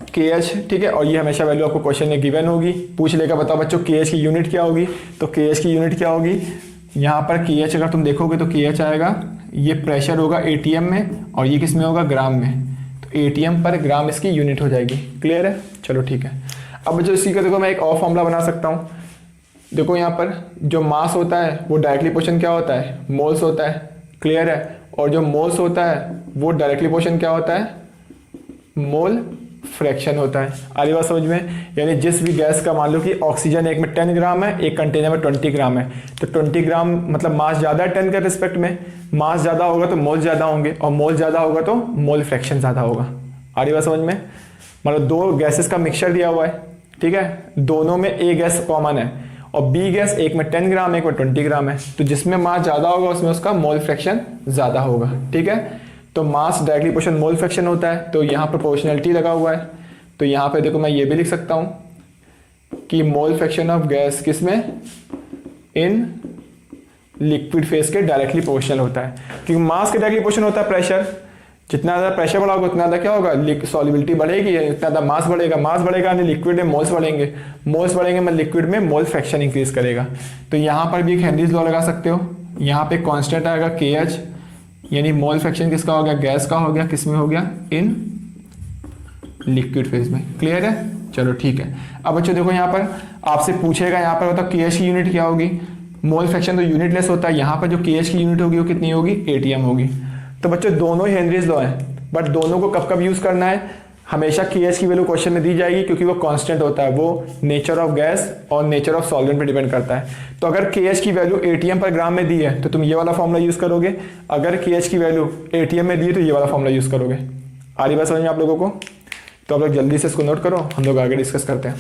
KH, ठीक है। और ये हमेशा वैल्यू आपको क्वेश्चन में गिवन होगी, पूछ लेगा बताओ बच्चों KH की यूनिट क्या होगी, तो KH की यूनिट क्या होगी, यहाँ पर KH अगर तुम देखोगे तो KH आएगा, ये प्रेशर होगा ATM में और ये किस में होगा, ग्राम में, तो ATM पर ग्राम इसकी यूनिट हो जाएगी। क्लियर है, चलो ठीक है। अब बच्चों इसी का देखो मैं एक और फॉर्मूला बना सकता हूँ। देखो यहाँ पर जो मास होता है वो डायरेक्टली पोर्शन क्या होता है, मोल्स होता है। क्लियर है, और जो मोल्स होता है वो डायरेक्टली पोर्शन क्या होता है, मोल फ्रैक्शन होता है। आ रही बात समझ में? यानी जिस भी गैस का मान लो कि ऑक्सीजन एक में 10 ग्राम है, एक कंटेनर में 20 ग्राम है, तो 20 ग्राम मतलब मास ज़्यादा है 10 के रिस्पेक्ट में, मास ज़्यादा होगा तो मोल ज़्यादा होंगे, और मोल ज़्यादा होगा तो मोल फ्रैक्शन ज़्यादा होगा। आ रही बात समझ में? मतलब दो गैसेस का मिक्सचर दिया हुआ है, ठीक है, दोनों में ए गैस कॉमन है और बी गैस एक में 10 ग्राम एक में 20 ग्राम है, तो जिसमें मास ज़्यादा होगा उसमें उसका मोल फ्रैक्शन ज़्यादा होगा। ठीक है, तो मास डायरेक्टली प्रोपोर्शनल मोल फ्रैक्शन होता है, तो यहाँ प्रोपोर्शनलिटी लगा हुआ है। तो यहाँ पे देखो मैं ये भी लिख सकता हूँ कि मोल फ्रैक्शन ऑफ गैस किसमें, इन लिक्विड फेज के डायरेक्टली प्रोपोर्शनल होता है, क्योंकि मास के डायरेक्टली प्रोपोर्शनल होता है प्रेशर। जितना ज़्यादा प्रेशर बढ़ाओगे उतना ज़्यादा क्या होगा, सॉल्युबिलिटी बढ़ेगी, उतना ज़्यादा मास बढ़ेगा, मास बढ़ेगा यानी लिक्विड में मोल्स बढ़ेंगे, मोल्स बढ़ेंगे मतलब लिक्विड में मोल फ्रैक्शन इंक्रीज करेगा। तो यहाँ पर भी एक हेनरीज लॉ लगा सकते हो। यहाँ पे कांस्टेंट आएगा KH, यानी मोल फ्रैक्शन किसका हो गया, गैस का हो गया, किस में हो गया, इन लिक्विड फेज में। क्लियर है, चलो ठीक है। अब बच्चों देखो यहाँ पर आपसे पूछेगा, यहाँ पर बताओ KH की यूनिट क्या होगी, मोल फ्रैक्शन तो यूनिट लेस होता है, यहाँ पर जो KH की यूनिट होगी वो कितनी होगी, ATM होगी। तो बच्चों दोनों ही हेनरीज लॉ है, बट दोनों को कब कब यूज करना है, हमेशा KH की वैल्यू क्वेश्चन में दी जाएगी, क्योंकि वो कांस्टेंट होता है, वो नेचर ऑफ गैस और नेचर ऑफ सॉल्वेंट पे डिपेंड करता है। तो अगर KH की वैल्यू ATM पर ग्राम में दी है तो तुम ये वाला फॉर्मूला यूज करोगे, अगर KH की वैल्यू ATM में दी है तो ये वाला फॉर्मूला यूज करोगे। आ रही बात समझ में आप लोगों को? तो आप लोग जल्दी से इसको नोट करो, हम लोग आगे डिस्कस करते हैं।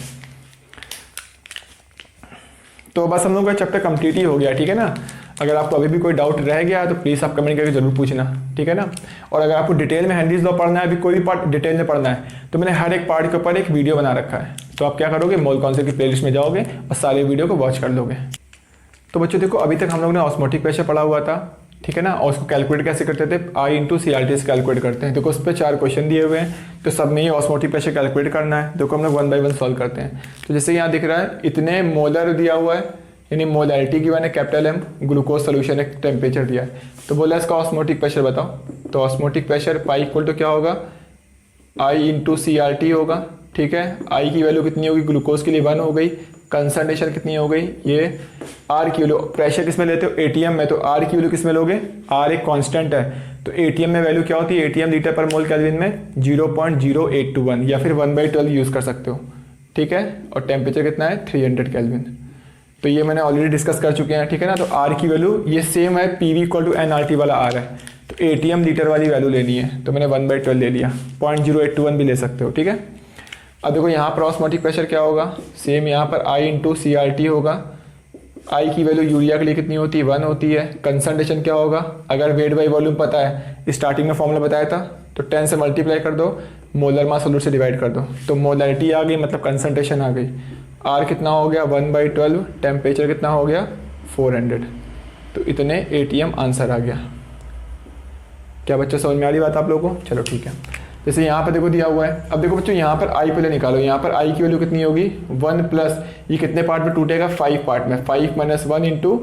तो बस हम लोग का चैप्टर कंप्लीट ही हो गया, ठीक है ना। अगर आपको अभी भी कोई डाउट रह गया तो प्लीज़ आप कमेंट करके जरूर पूछना, ठीक है ना। और अगर आपको डिटेल में हेनरीज लॉ पढ़ना है, अभी कोई भी पार्ट डिटेल में पढ़ना है, तो मैंने हर एक पार्ट के ऊपर एक वीडियो बना रखा है। तो आप क्या करोगे, मोल काउंसिल की प्लेलिस्ट में जाओगे और सारे वीडियो को वॉच कर लोगे। तो बच्चों देखो अभी तक हम लोग ने ऑस्मोटिक प्रेशर पढ़ा हुआ था, ठीक है ना, और उसको कैलकुलेट कैसे करते थे, I/CRT से कैलकुलेट करते हैं। देखो उस पर 4 क्वेश्चन दिए हुए हैं, तो सब में ही ऑस्मोटिक प्रेशर कैलकुलेट करना है। देखो हम लोग 1 बाय 1 सॉल्व करते हैं। तो जैसे यहाँ दिख रहा है इतने मोलर दिया हुआ है, यानी मोलैरिटी गिवन है कैपिटल M, ग्लूकोज सोल्यूशन एक टेम्परेचर दिया है, तो बोला इसका ऑस्मोटिक प्रेशर बताओ। तो osmotic pressure pi equal to क्या होगा, I/CRT होगा, ठीक है। I की वैल्यू कितनी होगी, ग्लूकोज के लिए 1 हो गई, कंसंट्रेशन कितनी हो गई, ये R की वैल्यू, प्रेशर किस में लेते हो, ATM में, तो R की वैल्यू किस में लोगे, R एक कांस्टेंट है, तो ATM में वैल्यू क्या होती है, ATM लीटर पर मोल केल्विन में 0.0821 या फिर 1/12 यूज कर सकते हो, ठीक है। और टेम्परेचर कितना है 300 केल्विन, तो ये मैंने ऑलरेडी डिस्कस कर चुके हैं, ठीक है ना। तो R की वैल्यू ये सेम है, PV = nRT वाला R है, तो ATM लीटर वाली वैल्यू लेनी है, तो मैंने 1/12 ले लिया, 0.0821 भी ले सकते हो, ठीक है। अब देखो यहाँ पर ऑस्मोटिक प्रेशर क्या होगा, सेम यहाँ पर I/CRT होगा। I की वैल्यू यूरिया के लिए कितनी होती है, 1 होती है। कंसंट्रेशन क्या होगा, अगर वेट बाई वॉल्यूम पता है, स्टार्टिंग में फॉर्मूला बताया था, तो 10 से मल्टीप्लाई कर दो, मोलर मास सोल्यूट से डिवाइड कर दो, तो मोलैरिटी आ गई, मतलब कंसंट्रेशन आ गई। R कितना हो गया 1/12, टेम्परेचर कितना हो गया 400, तो इतने ATM आंसर आ गया। क्या बच्चों समझ में आ रही बात आप लोगों को? चलो ठीक है। जैसे यहाँ पर देखो दिया हुआ है, अब देखो बच्चों यहाँ पर I पहले निकालो, यहाँ पर I की वैल्यू कितनी होगी 1 प्लस, ये कितने पार्ट में टूटेगा, 5 पार्ट में, 5 - 1 इंटू,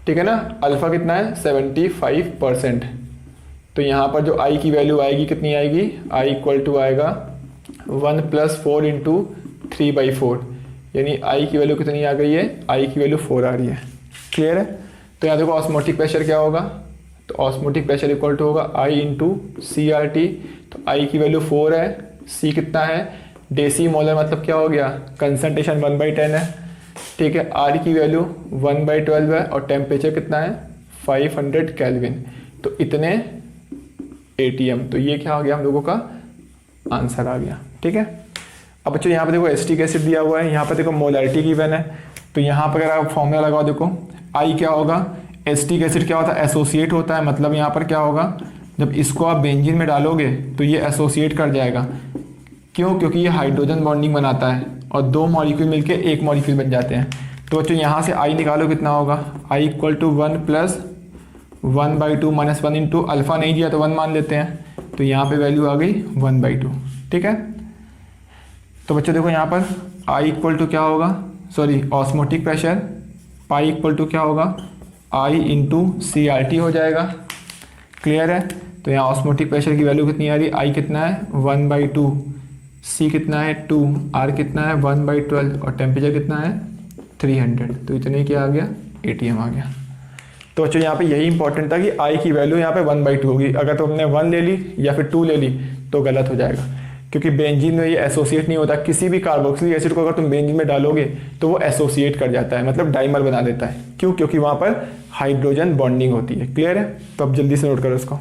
ठीक है ना, अल्फा कितना है 75%। तो यहाँ पर जो I की वैल्यू आएगी कितनी आएगी, I = आएगा 1 + 4 इंटू 3/4, यानी I की वैल्यू कितनी आ गई है, I की वैल्यू 4 आ रही है। क्लियर है। तो यहाँ देखो ऑस्मोटिक प्रेशर क्या होगा, तो ऑस्मोटिक प्रेशर = होगा I/CRT, तो I की वैल्यू 4 है, C कितना है डेसी मोलर मतलब क्या हो गया, कंसंट्रेशन 1/10 है, ठीक है। आर की वैल्यू 1/12 है और टेम्परेचर कितना है 500 केल्विन, तो इतने एटीएम। तो ये क्या हो गया हम लोगों का आंसर आ गया, ठीक है। अब बच्चों यहाँ पे देखो एसिटिक एसिड दिया हुआ है, यहाँ पे देखो मोलैरिटी गिवन है, तो यहाँ पर अगर आप फॉर्मूला लगाओ देखो आई क्या होगा, एसिटिक एसिड क्या होता है एसोसिएट होता है, मतलब यहाँ पर क्या होगा जब इसको आप बेंजीन में डालोगे तो ये एसोसिएट कर जाएगा, क्यों, क्योंकि ये हाइड्रोजन बॉन्डिंग बनाता है और दो मॉलिक्यूल मिलके एक मॉलिक्यूल बन जाते हैं। तो बच्चों यहाँ से आई निकालो कितना होगा, I equal to 1 + 1/2 - 1 into alpha नहीं दिया तो 1 मान लेते हैं, तो यहाँ पे वैल्यू आ गई 1/2, ठीक है। तो बच्चों देखो यहाँ पर आई इक्वल टू क्या होगा, sorry osmotic pressure pi equal to क्या होगा आई इंटू CRT हो जाएगा, क्लियर है। तो यहाँ ऑस्मोटिक प्रेशर की वैल्यू कितनी आ रही है, आई कितना है 1/2, सी कितना है 2, आर कितना है 1/12 और टेम्परेचर कितना है 300, तो इतने क्या आ गया ATM आ गया। तो बच्चों यहाँ पे यही इंपॉर्टेंट था कि आई की वैल्यू यहाँ पे 1/2 होगी, अगर तुमने 1 ले ली या फिर 2 ले ली तो गलत हो जाएगा, क्योंकि बेंजीन में ये एसोसिएट नहीं होता, किसी भी कार्बोक्सिलिक एसिड को अगर तुम बेंजीन में डालोगे तो वो एसोसिएट कर जाता है, मतलब डाइमर बना देता है, क्यों, क्योंकि वहाँ पर हाइड्रोजन बॉन्डिंग होती है, क्लियर है। तो अब जल्दी से नोट करो इसको।